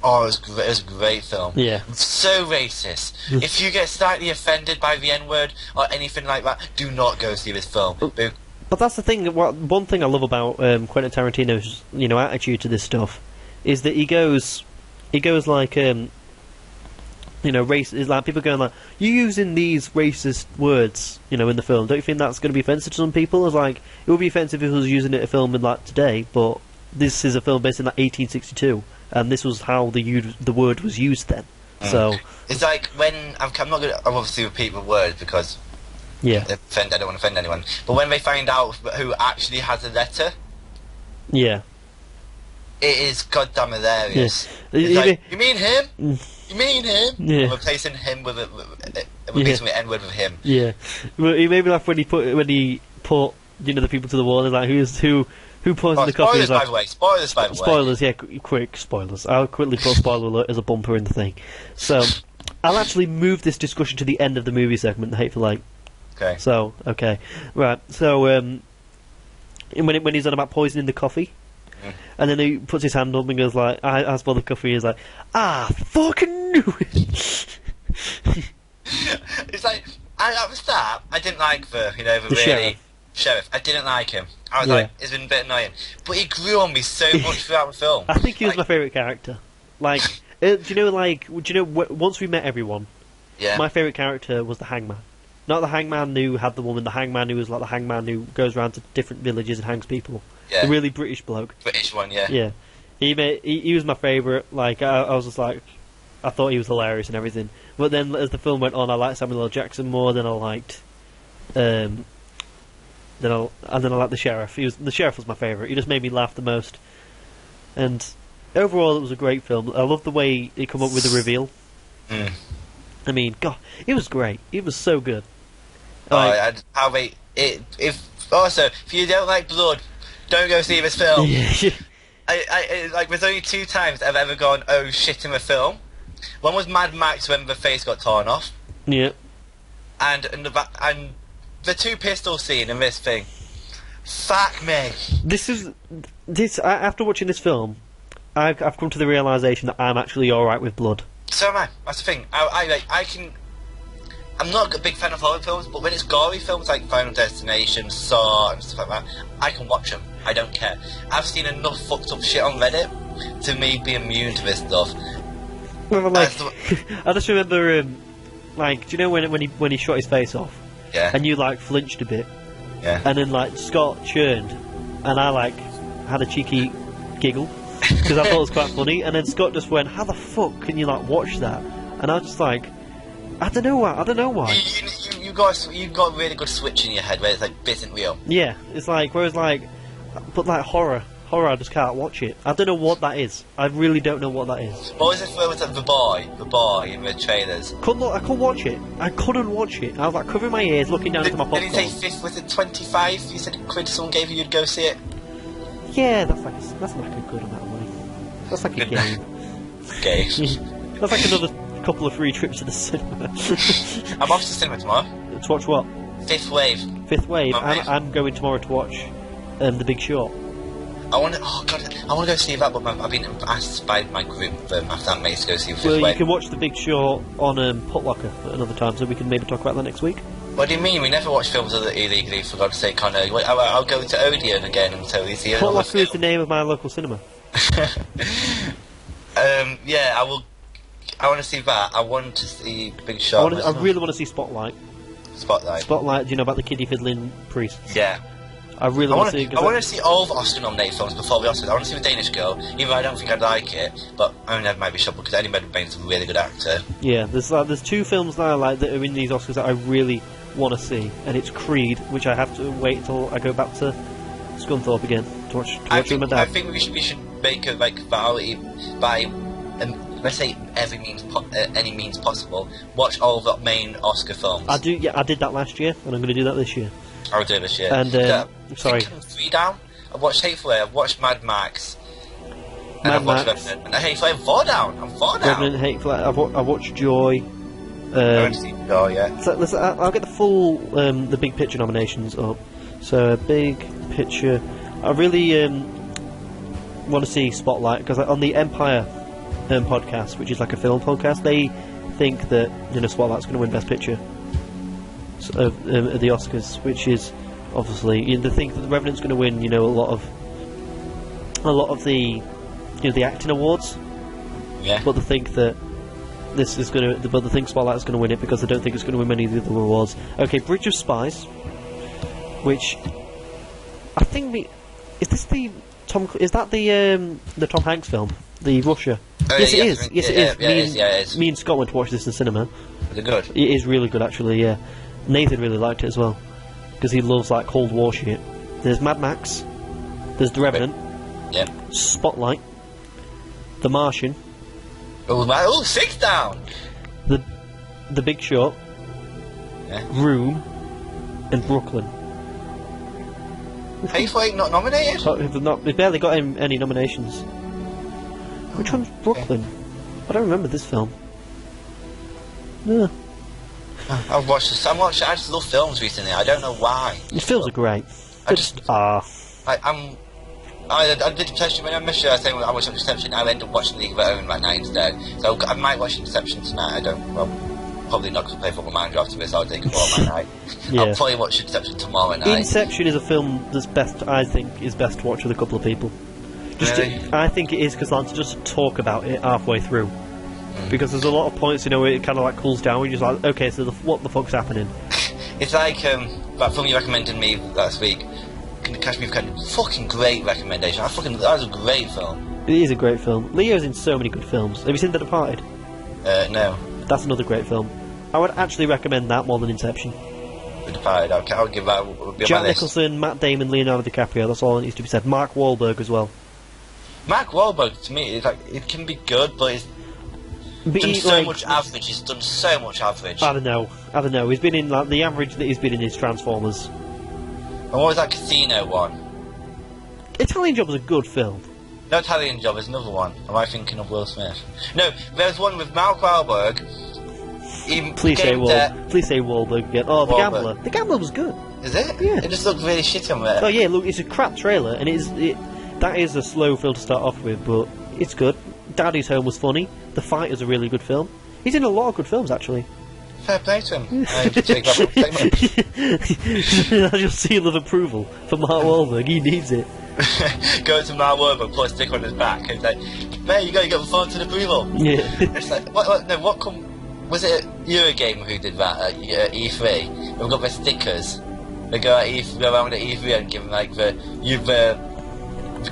Oh, it was a great film. Yeah. So racist. If you get slightly offended by the N-word or anything like that, do not go see this film. But that's the thing. One thing I love about Quentin Tarantino's attitude to this stuff is that he goes like race is like people going like, you're using these racist words in the film. Don't you think that's going to be offensive to some people? It's like it would be offensive if it was using it in a film in like today, but this is a film based in like 1862. And this was how the word was used then. So it's like when I'm not going to obviously repeat the word because yeah, I don't want to offend anyone. But when they find out who actually has the letter, yeah, it is goddamn hilarious. Yeah. It's like, you mean him? Mm. You mean him? Yeah. And replacing him with replacing the N word with him. Yeah. Well, he made me laugh when he put you know the people to the wall and like who poisoned the coffee. Spoilers, by the way. Spoilers, by the way. Spoilers, yeah, quick spoilers. I'll quickly put spoiler alert as a bumper in the thing. So, I'll actually move this discussion to the end of the movie segment, The Hateful Eight. Okay. So, okay. Right, so, when he's on about poisoning the coffee, and then he puts his hand up and goes like, I asked for the coffee, he's like, fucking knew it! It's like, at the start, I didn't like the really... Sheriff. I didn't like him. I was like, it's been a bit annoying. But he grew on me so much throughout the film. I think he was my favourite character. Like, do you know, once we met everyone, my favourite character was the hangman. Not the hangman who had the woman, the hangman who was like the hangman who goes around to different villages and hangs people. Yeah. The really British bloke. British one, yeah. Yeah. He was my favourite. Like, I was just like, I thought he was hilarious and everything. But then as the film went on, I liked Samuel L. Jackson more than I liked... Then I liked the sheriff. The sheriff was my favourite. He just made me laugh the most. And overall, it was a great film. I loved the way he came up with the reveal. I mean, God, it was great. It was so good. If you don't like blood, don't go see this film. Like, there's only 2 times I've ever gone, oh shit, in a film. One was Mad Max when the face got torn off. Yeah. And the 2 pistol scene in this thing. Fuck me. After watching this film, I've come to the realisation that I'm actually alright with blood. So am I. That's the thing. I'm not a big fan of horror films, but when it's gory films like Final Destination, Saw, and stuff like that, I can watch them. I don't care. I've seen enough fucked up shit on Reddit to me be immune to this stuff. Well, like, I just remember, like, do you know when he shot his face off? Yeah. And you like flinched a bit. Yeah. And then like Scott churned, and I like had a cheeky giggle because I thought it was quite funny. And then Scott just went, "How the fuck can you like watch that?" And I was just like, I don't know why. You got a really good switch in your head where it's like, this isn't real. Yeah, it's like whereas like, but like horror, I just can't watch it. I don't know what that is. I really don't know what that is. What was it for? Was it the boy in the trailers? I couldn't watch it. I couldn't watch it. I was like covering my ears, looking down into my popcorn. Did he say 5th? Was it 25? You said quid someone gave you, you'd go see it. Yeah, that's like a good amount of money. That's like a game. Game. That's like another couple of free trips to the cinema. I'm off to the cinema tomorrow. To watch what? 5th Wave. 5th Wave. I'm going tomorrow to watch The Big Short. I want to go see that, but I've been asked by my group, my flatmates, to go see 5th Wave. Well, you can watch The Big Short on Putlocker at another time, so we can maybe talk about that next week. What do you mean? We never watch films illegally, for God's sake, Conor. I'll go to Odeon again until we see Putlocker is the name of my local cinema. Yeah, I will. I want to see that. I want to see Big Shot. I really want to see Spotlight. Spotlight. Do you know about the kiddie fiddling priest? Yeah. I really want to see it. I want to see all the Oscar-nominated films before the Oscars. I want to see The Danish Girl, even though I don't think I'd like it, but I never might be shocked because Eddie Redmayne's a really good actor. Yeah, there's 2 films that I like that are in these Oscars that I really want to see, and it's Creed, which I have to wait until I go back to Scunthorpe again to watch with my dad. I think we should make a priority by, let's say any means possible, watch all the main Oscar films. I did that last year, and I'm going to do that this year. I'll do it this year. And sorry, 3 down. I've watched Hateful Eight. I've watched Mad Max. And I've watched Revenant. And Hateful Eight. I'm 4 down. Revenant, Hateful Eight. I've watched Joy. I haven't seen Joy yet. So I'll get the full the big picture nominations up. So big picture. I really want to see Spotlight because on the Empire podcast, which is like a film podcast, they think that Spotlight's going to win Best Picture of the Oscars, which is obviously they think that the Revenant's going to win. A lot of the the acting awards. Yeah. But they think that this is going to. But they think Spotlight's going to win it because they don't think it's going to win many of the other awards. Okay, Bridge of Spies, which I think is this the Tom? Is that the Tom Hanks film The Russia. Oh, Yes, yeah, it is. Yes, it is. Yeah, it is. Me and Scott went to watch this in cinema. Is it good? It is really good, actually. Yeah, Nathan really liked it as well because he loves like Cold War shit. There's Mad Max. There's The Revenant. Yeah. Spotlight. The Martian. Oh, 6 down. The Big Short. Yeah. Room. And Brooklyn. Hateful Eight not nominated? They barely got any nominations. Which one's Brooklyn? I don't remember this film. Yeah. I've watched this. I just love films recently. I don't know why. The films are great. I just are. I did Deception when I missed you. I think I watched Deception. I ended up watching League of Their Own that night instead. So I might watch Deception tonight. I don't. Well, probably not because I play Football Manager after this. I'll take it all my night. Yeah. I'll probably watch Deception tomorrow night. Inception is a film that's best. I think is best to watch with a couple of people. Really? I think it is because like, to just talk about it halfway through. Because there's a lot of points, where it kind of like cools down. Where you're just like, okay, so what the fuck's happening? It's like that film you recommended me last week. Catch Me If You Can. Fucking great recommendation. That was a great film. It is a great film. Leo's in so many good films. Have you seen The Departed? No. That's another great film. I would actually recommend that more than Inception. The Departed. I'll give that. Jack Nicholson, Matt Damon, Leonardo DiCaprio. That's all that needs to be said. Mark Wahlberg as well. Mark Wahlberg to me is like it can be good, but it's done so much average. He's done so much average. I don't know. He's been in like the average that he's been in is Transformers. And what was that Casino one? Italian Job was a good film. No, Italian Job is another one. Am I thinking of Will Smith? No, there's one with Mark Wahlberg. Please say Wahlberg again. Oh, The Gambler. The Gambler was good. Is it? Yeah. It just looked really shitty on there. Oh yeah, look, it's a crap trailer, and that is a slow film to start off with, but it's good. Daddy's Home was funny. The Fight is a really good film. He's in a lot of good films, actually. Fair play to him. That's your seal of approval for Mark Wahlberg. He needs it. Go to Mark Wahlberg, put a stick on his back, and say, "Man, you gotta get the photo and approval." Yeah. It's like, was it Eurogame who did that at E3? They've got their stickers. They go around at E3 and give them like the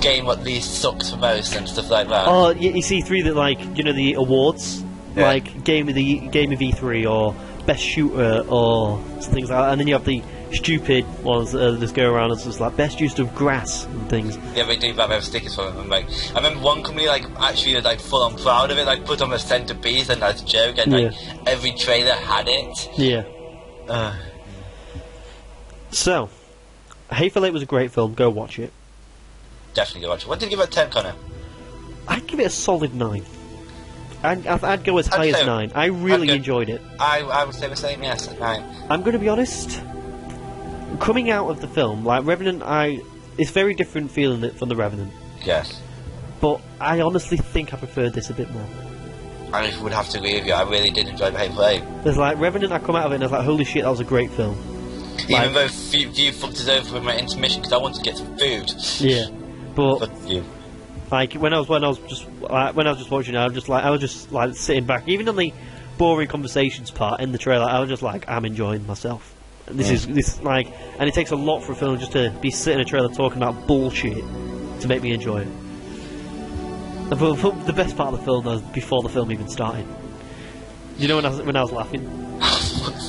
game what these sucks the most and stuff like that. Oh, you see E3 that like the awards, like game of E3 or best shooter or things like that, and then you have the stupid ones that just go around and just like best use of grass and things. Yeah, they do that. They have stickers for them. And, like, I remember one company actually was full on proud of it, put on a centerpiece and as a joke, and every trailer had it. Yeah. So, Hateful Eight was a great film. Go watch it. Definitely go watch it. What did you give it 10, Conor? I'd give it a solid 9. I'd go as high as 9. I really enjoyed it. I would say the same, yes, 9. I'm going to be honest. Coming out of the film, like Revenant, it's very different feeling it from The Revenant. Yes. But I honestly think I preferred this a bit more. I would have to agree with you. I really did enjoy the Hateful Eight. There's like Revenant, I come out of it and I was like, holy shit, that was a great film. Even though you fucked us over with my intermission because I wanted to get some food. Yeah, but fuck you. Like when I was just watching it, I was just like sitting back, even on the boring conversations part in the trailer. I was just like, I'm enjoying myself. This is like, and it takes a lot for a film just to be sitting in a trailer talking about bullshit to make me enjoy it. But the best part of the film was before the film even started. You know when I was laughing?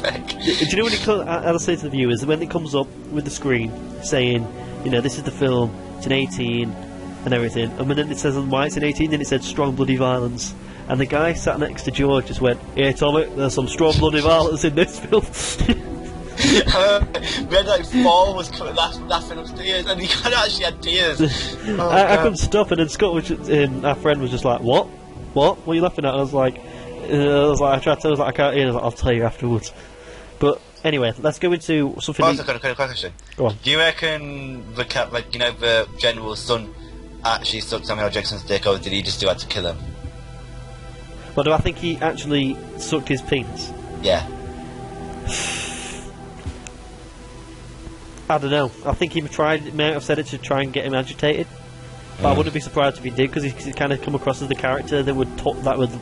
Do you know when it comes? I'll say to the viewers when it comes up with the screen saying, this is the film, it's an 18 and everything, and when it says on why it's an 18, then it said strong bloody violence, and the guy sat next to George just went, "Yeah, Tommy, there's some strong bloody violence in this film." We had 4 was laughing upstairs, and he actually had tears. I couldn't stop, and then Scott was our friend was just like, "What? What are you laughing at?" And I was like, I tried to tell him, I can't hear. I'll tell you afterwards. But anyway, let's go into something. Also, got a question. Go on. Do you reckon the general's son actually sucked Samuel Jackson's dick, or did he just do that to kill him? Well, do I think he actually sucked his penis? Yeah. I don't know. I think he may have said it to try and get him agitated. But I wouldn't be surprised if he did, because he kind of come across as the character that would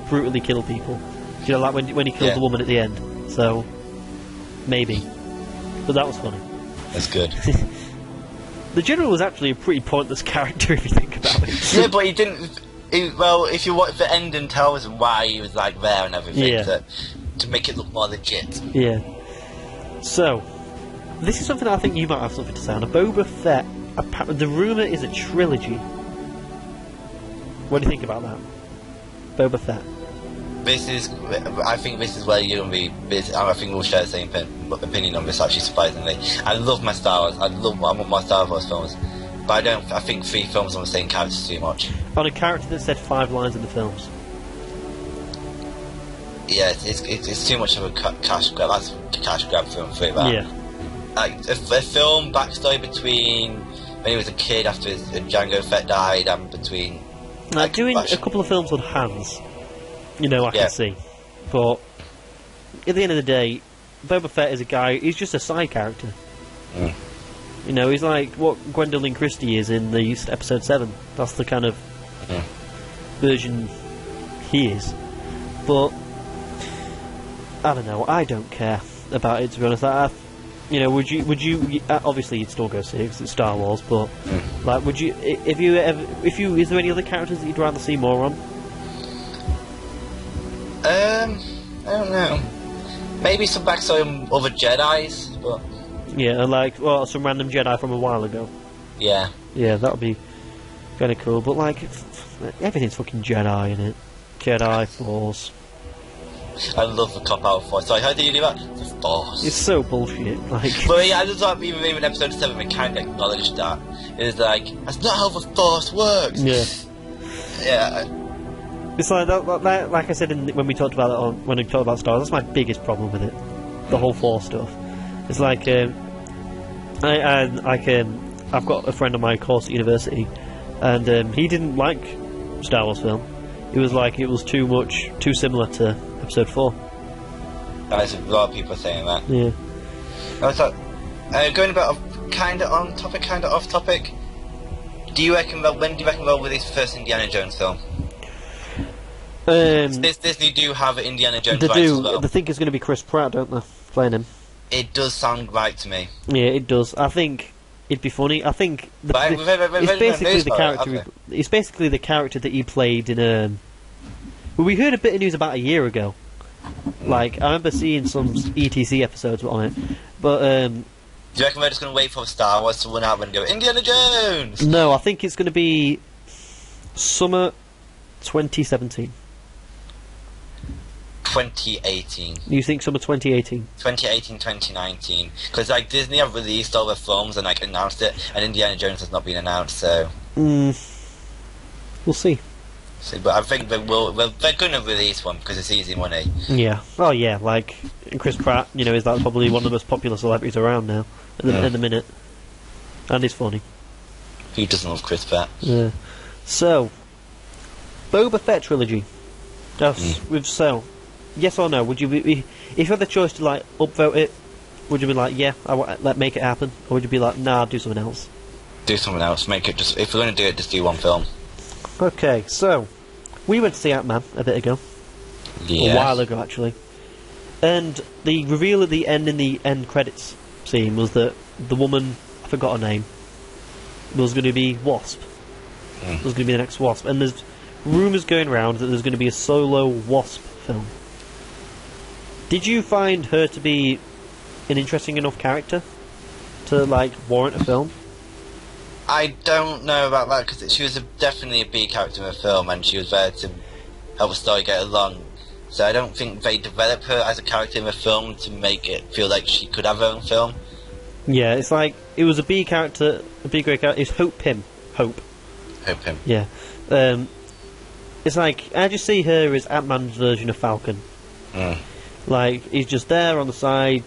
brutally kill people. Like when he killed the woman at the end. So maybe. But that was funny. That's good. The General was actually a pretty pointless character if you think about it. Yeah, but he didn't. if you watch the ending, tells why he was like there and everything to make it look more legit. Yeah. So, this is something I think you might have something to say on. A Boba Fett. The rumour is a trilogy. What do you think about that? Boba Fett. I think this is where you're going to be. I think we'll share the same opinion on this. Actually, surprisingly, I love my Star Wars. I want my Star Wars films, but I think 3 films on the same character is too much. On a character that said 5 lines in the films. Yeah, it's too much of a cash grab. That's a cash grab film for it. That. Yeah. Like a film backstory between when he was a kid after Jango Fett died, and between. Like doing a couple of films on hands, I can see. But at the end of the day, Boba Fett is a guy. He's just a side character. He's like what Gwendolyn Christie is in the episode 7. That's the kind of version he is. But I don't know. I don't care about it, to be honest. Would you? Obviously, you'd still go see it because it's Star Wars. But like, would you? Is there any other characters that you'd rather see more on? I don't know. Maybe some backstory on other Jedi's, but yeah, some random Jedi from a while ago. Yeah, that would be kind of cool. But like, everything's fucking Jedi in it. Jedi Force. I love the cop-out Force. So how do you do that? The Force. It's so bullshit. Like, but yeah, I just thought even in episode 7 we kind of acknowledged that. It's like, that's not how the Force works. Yeah. Yeah. It's like like I said when we talked about Star Wars. That's my biggest problem with it. The whole Force stuff. It's like I've got a friend on my course at university, and he didn't like Star Wars film. He was like, it was too similar to Episode 4. There's a lot of people saying that. Yeah. I thought, going about kind of on topic, kind of off topic. When do you reckon they'll release the first Indiana Jones film? Disney do have Indiana Jones rights as well. They think it's going to be Chris Pratt, don't they? Playing him. It does sound right to me. Yeah, it does. I think it'd be funny. I think it's basically the character. Okay. It's basically the character that he played in. Well, we heard a bit of news about a year ago. Like, I remember seeing some ETC episodes on it, but do you reckon we're just going to wait for Star Wars to run out and go Indiana Jones? No, I think it's going to be summer 2017. 2018. You think summer 2018? 2018, 2019. Because like Disney have released all their films and like announced it, and Indiana Jones has not been announced, so. We'll see. But I think they're going to release one because it's easy money. Yeah. Oh yeah, like Chris Pratt, is like probably one of the most popular celebrities around now at the minute, and he's funny. Who doesn't love Chris Pratt? Yeah. So, Boba Fett trilogy. Yes or no? Would you be, if you had the choice to like upvote it? Would you be like, yeah, let make it happen, or would you be like, nah, do something else? Do something else. Make it just. If we're going to do it, just do one film. Okay, so we went to see Ant-Man a bit ago, a while ago actually, and the reveal at the end in the end credits scene was that the woman, I forgot her name, was going to be Wasp. Was going to be the next Wasp, and there's rumours going around that there's going to be a solo Wasp film. Did you find her to be an interesting enough character to like warrant a film? I don't know about that because she was definitely a B character in the film, and she was there to help the story get along. So I don't think they developed her as a character in the film to make it feel like she could have her own film. Yeah, it's like it was a B character, a B grade character. It's Hope Pym. Yeah. It's like I just see her as Ant-Man's version of Falcon. Like he's just there on the side,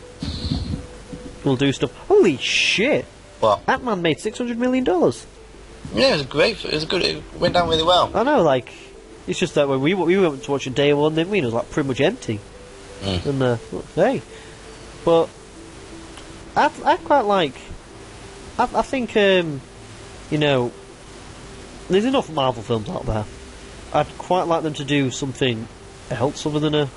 will do stuff. Holy shit! What? Ant-Man made $600 million. Yeah, it was great. It was good. It went down really well. I know, like it's just that when we went to watch it day one, didn't we? It was like pretty much empty. And hey, but I quite like. I think there's enough Marvel films out there. I'd quite like them to do something else other than a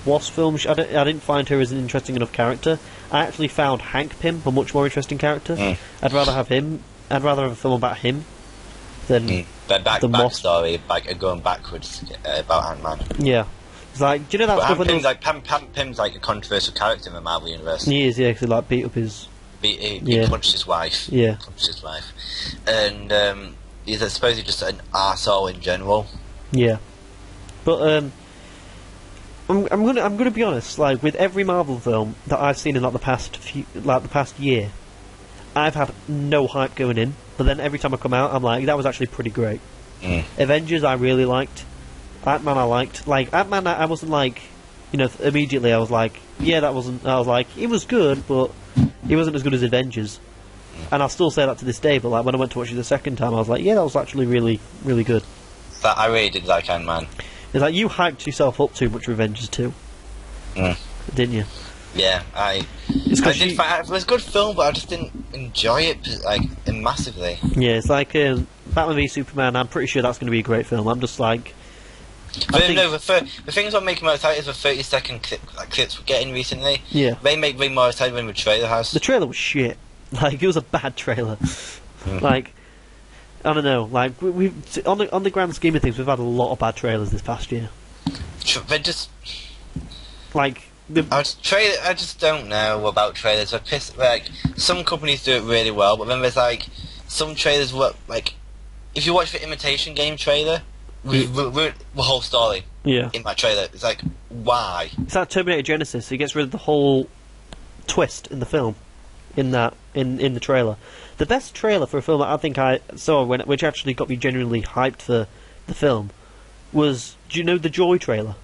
Wasp film. I didn't find her as an interesting enough character. I actually found Hank Pym a much more interesting character. I'd rather have him. I'd rather have a film about him than But Moss. backstory, going backwards about Ant-Man. Yeah. It's like, do you know that But stuff? Hank Pym's like Hank Pym's like a controversial character in the Marvel universe. He is, yeah, 'cause he like beat up his. He punched his wife. Yeah. Punched his wife, and he's supposedly just an arsehole in general. Yeah. But I'm gonna be honest. Like with every Marvel film that I've seen in like the past year, I've had no hype going in. But then every time I come out, I'm like, that was actually pretty great. Avengers, I really liked. Ant-Man, I liked. Like Ant-Man, I wasn't like, immediately I was like, yeah, that wasn't. I was like, it was good, but it wasn't as good as Avengers. And I'll still say that to this day. But like when I went to watch it the second time, I was like, yeah, that was actually really, really good. But I really did like Ant-Man. It's like you hyped yourself up too much for Avengers 2, didn't you? Yeah, I did. It was a good film, but I just didn't enjoy it like massively. Yeah, it's like Batman v Superman. I'm pretty sure that's going to be a great film. I'm just like. But no, the things that make me more excited is the 30-second clips we're getting recently. Yeah. They make me more excited when the trailer has. The trailer was shit. Like, it was a bad trailer. Like, I don't know. Like, we've on the grand scheme of things, we've had a lot of bad trailers this past year. They're just like. I just don't know about trailers. Like, some companies do it really well, but then there's like some trailers where, like, if you watch the Imitation Game trailer. The whole story in that trailer. It's like, why? It's like Terminator Genesis. He gets rid of the whole twist in the film, in the trailer. The best trailer for a film that I think I saw, which actually got me genuinely hyped for the film, was, do you know the Joy trailer?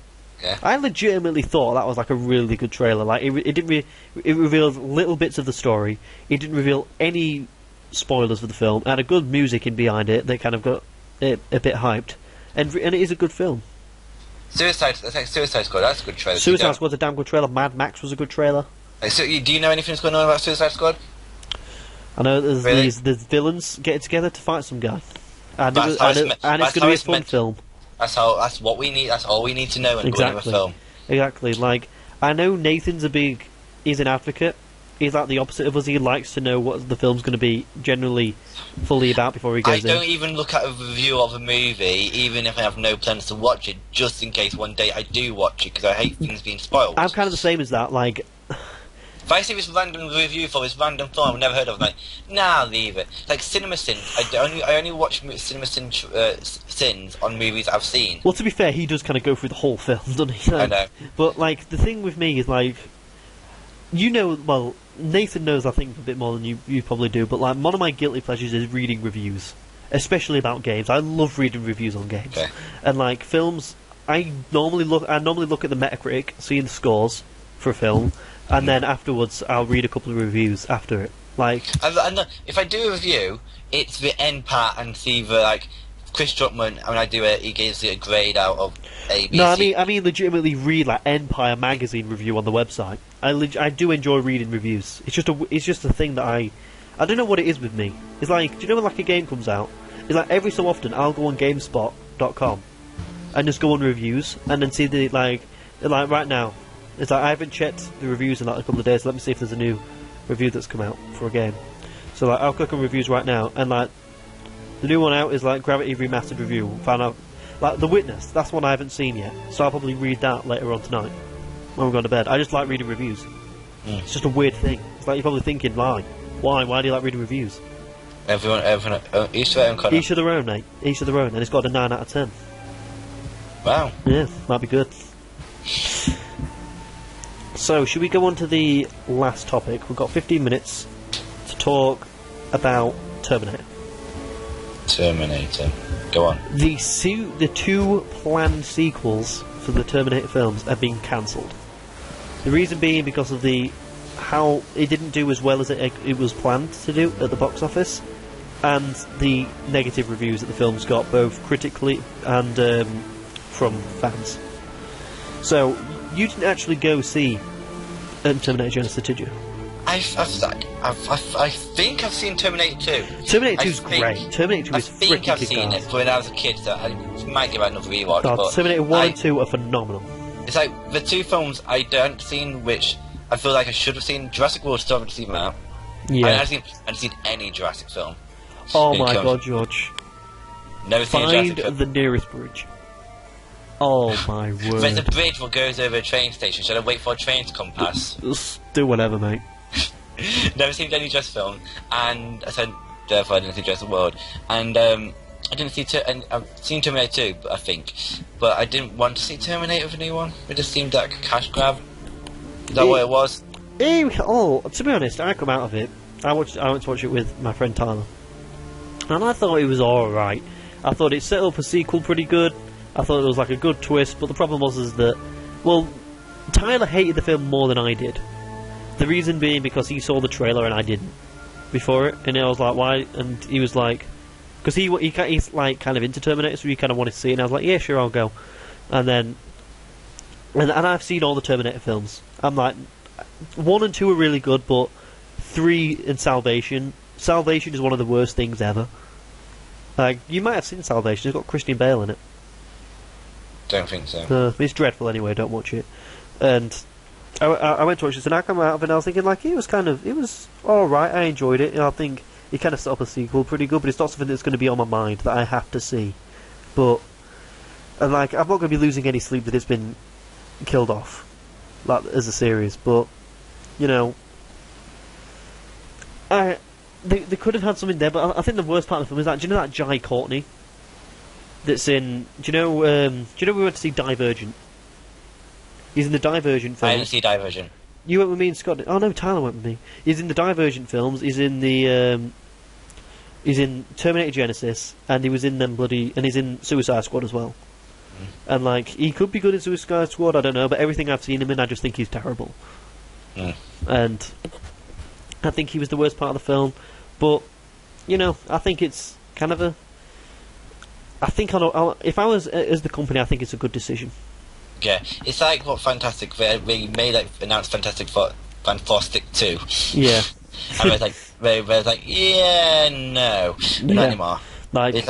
Yeah. I legitimately thought that was like a really good trailer. Like it revealed little bits of the story. It didn't reveal any spoilers for the film. It had a good music in behind it that kind of got it a bit hyped. And it is a good film. Suicide Squad, that's a good trailer. Suicide Squad's a damn good trailer. Mad Max was a good trailer. So, do you know anything that's going on about Suicide Squad? I know there's these villains getting together to fight some guy. And it's going to be a fun film. That's what we need. That's all we need to know in a film. Exactly. Like, I know Nathan's he's an advocate. He's like the opposite of us. He likes to know what the film's going to be generally fully about before he goes in. I don't even look at a review of a movie, even if I have no plans to watch it, just in case one day I do watch it, because I hate things being spoiled. I'm kind of the same as that. Like, if I see this random review for this random film I've never heard of, I'm like, nah, leave it. Like Cinema Sins, I only watch Cinema Sins on movies I've seen. Well, to be fair, he does kind of go through the whole film, doesn't he? I know. But like, the thing with me is like, well, Nathan knows I think a bit more than you probably do, but like one of my guilty pleasures is reading reviews, especially about games. I love reading reviews on games. Okay. And like films, I normally look at the Metacritic, seeing the scores for a film, and then afterwards I'll read a couple of reviews after it. Like, if I do a review, it's the end part and see the like Chris Druckmann. I mean, he gives it a grade out of A, B, no, C. I mean legitimately read like Empire magazine review on the website. I do enjoy reading reviews. It's just a thing that I don't know what it is with me. It's like, do you know when like a game comes out? It's like every so often I'll go on GameSpot.com and just go on reviews and then see the like right now. It's like I haven't checked the reviews in like a couple of days. So let me see if there's a new review that's come out for a game. So like I'll click on reviews right now and like the new one out is like Gravity Remastered review. Found out like The Witness. That's one I haven't seen yet. So I'll probably read that later on tonight when we're going to bed. I just like reading reviews. It's just a weird thing. It's like you're probably thinking, why? Why do you like reading reviews? Everyone, each to their own, Conor. Each of their own, mate. Each of their own, and it's got a 9 out of 10. Wow. Yeah, might be good. So, should we go on to the last topic? We've got 15 minutes to talk about Terminator. Go on. The two planned sequels for the Terminator films have been cancelled. The reason being because of how it didn't do as well as it was planned to do at the box office, and the negative reviews that the films got, both critically and from fans. So you didn't actually go see Terminator Genesis, did you? I think I've seen Terminator 2. Terminator 2 is great. Terminator 2 is freaking kick-ass. I think I've seen it when I was a kid, so I might give it another rewatch. But Terminator 1 and 2 are phenomenal. It's like the two films I haven't seen, which I feel like I should have seen. Jurassic World, still haven't seen that. Yeah. I haven't seen any Jurassic film. Oh my god, George. Never seen a Find Jurassic film. the nearest bridge. Oh my word. There's a bridge that goes over a train station. Should I wait for a train to come past? Just do whatever, mate. Never seen any Jurassic film, and I said therefore I didn't see Jurassic World, and I didn't see I've seen Terminator 2, I think, but I didn't want to see Terminator with anyone. It just seemed like a cash grab. Is that what it was? To be honest, I come out of it. I went to watch it with my friend Tyler, and I thought it was alright. I thought it set up a sequel pretty good. I thought it was like a good twist, but the problem was that, well, Tyler hated the film more than I did. The reason being because he saw the trailer and I didn't before it, and I was like, why? And he was like, because he's like kind of into Terminator, so he kind of wanted to see it, and I was like, yeah, sure, I'll go. And then, and I've seen all the Terminator films. I'm like, 1 and 2 are really good, but 3 and Salvation is one of the worst things ever. Like, you might have seen Salvation. It's got Christian Bale in it. Don't think so. It's dreadful anyway. Don't watch it. And I went to watch this, and I came out of it, and I was thinking like it was all right. I enjoyed it. And I think it kind of set up a sequel pretty good, but it's not something that's going to be on my mind that I have to see. But and like I'm not going to be losing any sleep that it's been killed off, like as a series. But you know, they could have had something there. But I think the worst part of the film is that, do you know that Jai Courtney? That's in. Do you know we went to see Divergent? He's in the Divergent films. I didn't see Divergent. You went with me and Scott. Oh no, Tyler went with me. He's in the Divergent films. He's in the. He's in Terminator Genesis, and he was in them bloody. And he's in Suicide Squad as well. And like he could be good in Suicide Squad. I don't know, but everything I've seen him in, I just think he's terrible. And I think he was the worst part of the film. But you know, I think it's kind of a. I think if I was as the company, I think it's a good decision. Yeah, it's like what Fantastic they made like announced Fantastic 2. Yeah, and they was like, yeah, no, not anymore. Like,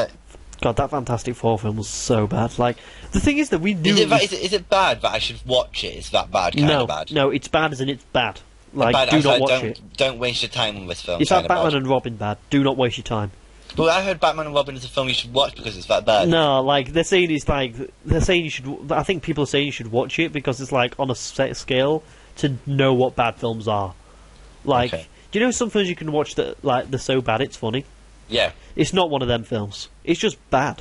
God, that Fantastic Four film was so bad. Like, the thing is that we knew. Is it bad that I should watch it? Is that bad? Kind of bad. No, it's bad as in it's bad. Like, bad, do not watch it. Don't waste your time on this film. It's like Batman and Robin bad. Do not waste your time. But I heard Batman and Robin is a film you should watch because it's that bad. No, like they're saying you should. I think people are saying you should watch it because it's like on a set scale to know what bad films are. Like, do you know some films you can watch that like they're so bad it's funny? Yeah. It's not one of them films. It's just bad.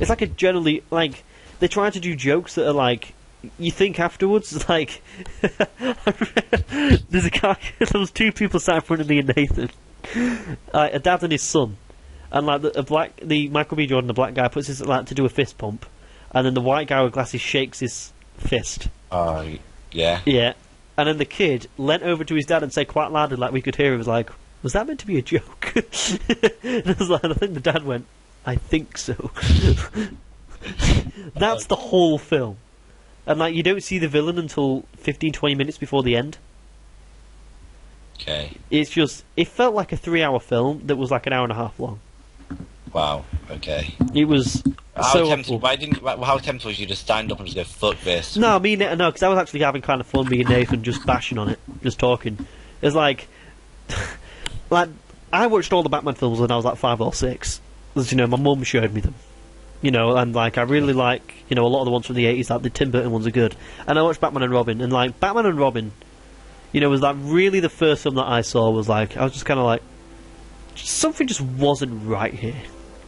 It's like a generally like they try to do jokes that are like you think afterwards. Like there's a guy. There was 2 people sat in front of me and Nathan. A dad and his son, and like the Michael B. Jordan, the black guy, puts his like to do a fist pump, and then the white guy with glasses shakes his fist. Yeah. Yeah, and then the kid leant over to his dad and said quite loudly, like we could hear, he was like, "Was that meant to be a joke?" And I was like, I think the dad went, "I think so." That's the whole film, and like you don't see the villain until 15-20 minutes before the end. Okay. It's just, it felt like a 3-hour film that was like an hour and a half long. Wow. Okay. It was so awful. How tempted was you to stand up and just go fuck this? No, because I was actually having kind of fun, me and Nathan just bashing on it, just talking. It's like, like I watched all the Batman films when I was like 5 or 6. As you know, my mum showed me them. You know, and like I really like, you know, a lot of the ones from the 80s, like the Tim Burton ones are good. And I watched Batman and Robin, and like Batman and Robin, you know, was like really the first film that I saw was like, I was just kind of like, something just wasn't right here.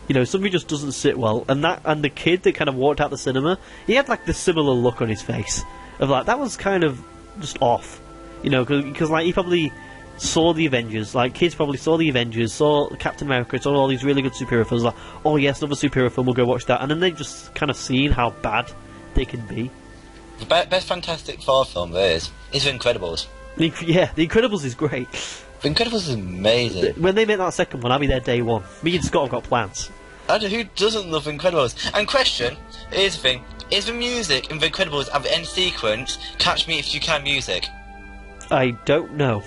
You know, something just doesn't sit well. And the kid that kind of walked out the cinema, he had like the similar look on his face of like, that was kind of just off. You know, because like he probably saw the Avengers, like kids probably saw the Avengers, saw Captain America, saw all these really good superhero films, like, oh yes, another superhero film, we'll go watch that. And then they've just kind of seen how bad they can be. The best Fantastic Four film there is The Incredibles. Yeah, The Incredibles is great. The Incredibles is amazing. When they make that second one, I'll be there day one. Me and Scott have got plans. Who doesn't love Incredibles? And question, here's the thing, is the music in The Incredibles at the end sequence Catch Me If You Can music? I don't know.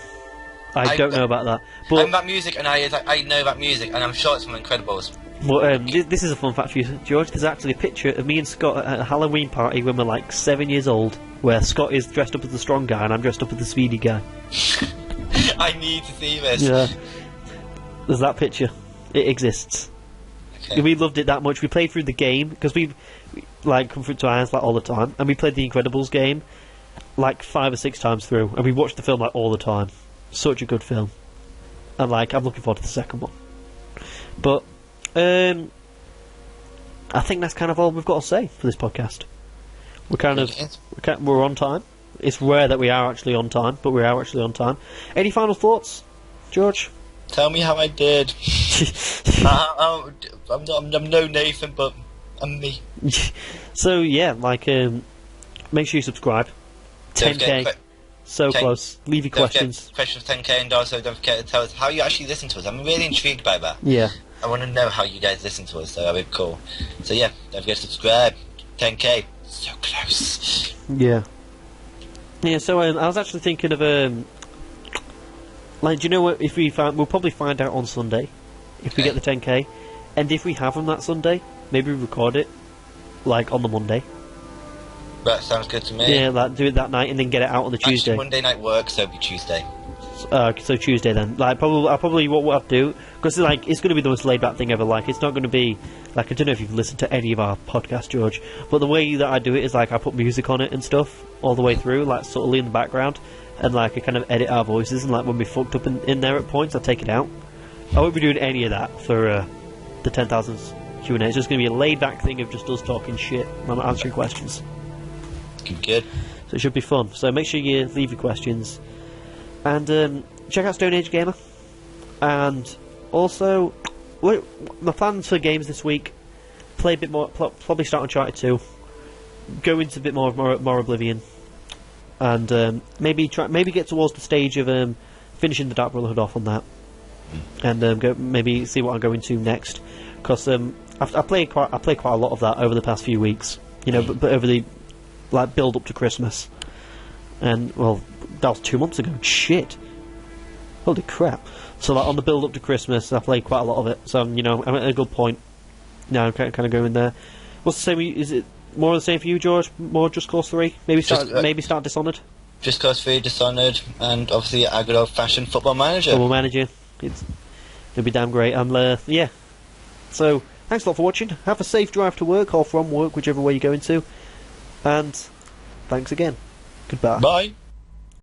I don't know about that. But and that music, and I know that music, and I'm sure it's from Incredibles. But this is a fun fact for you, George. There's actually a picture of me and Scott at a Halloween party when we're like 7 years old, where Scott is dressed up as the strong guy and I'm dressed up as the speedy guy. I need to see this. Yeah. There's that picture. It exists. Okay. We loved it that much. We played through the game because we like come through to irons like all the time, and we played the Incredibles game like 5 or 6 times through, and we watched the film like all the time. Such a good film, and like I'm looking forward to the second one. But I think that's kind of all we've got to say for this podcast. We're on time. It's rare that we are actually on time, but we are actually on time. Any final thoughts, George? Tell me how I did. I'm no Nathan, but I'm me. So yeah, like make sure you subscribe. 10k, so close. Leave your questions. Questions 10k, and also don't forget to tell us how you actually listen to us. I'm really intrigued by that. Yeah. I want to know how you guys listen to us, so that'd be cool. So yeah, don't forget to subscribe. 10k, so close. Yeah. Yeah. So I was actually thinking of like, do you know what? If we'll probably find out on Sunday if we get the 10k, and if we have them that Sunday, maybe we record it like on the Monday. That sounds good to me. Yeah, like do it that night and then get it out on the Tuesday. Actually, Monday night work, so it'll be Tuesday. So Tuesday then. Like probably what we'll have to do, because like it's going to be the most laid back thing ever. Like it's not going to be like, I don't know if you've listened to any of our podcasts, George, but the way that I do it is like I put music on it and stuff all the way through, like subtly in the background, and like I kind of edit our voices, and like when we fucked up in there at points, I take it out. I won't be doing any of that for the 10,000 Q&A. It's just going to be a laid back thing of just us talking shit and answering questions. Good. So it should be fun. So make sure you leave your questions. And check out Stone Age Gamer. And also, my plans for games this week: play a bit more, probably start Uncharted 2, go into a bit more Oblivion, and maybe get towards the stage of finishing the Dark Brotherhood off on that, and maybe see what I'm going to next. Because I played quite a lot of that over the past few weeks. You know, but over the build up to Christmas, and well, that was 2 months ago. Shit, holy crap! So like on the build up to Christmas, I played quite a lot of it. So you know, I'm at a good point now. I'm kind of going there. What's the same? Is it more of the same for you, George? More Just Cause 3? Maybe start Dishonored. Just Cause 3, Dishonored, and obviously a good old fashioned Football Manager. It'll be damn great. And yeah. So thanks a lot for watching. Have a safe drive to work or from work, whichever way you're going to. And thanks again. Goodbye. Bye.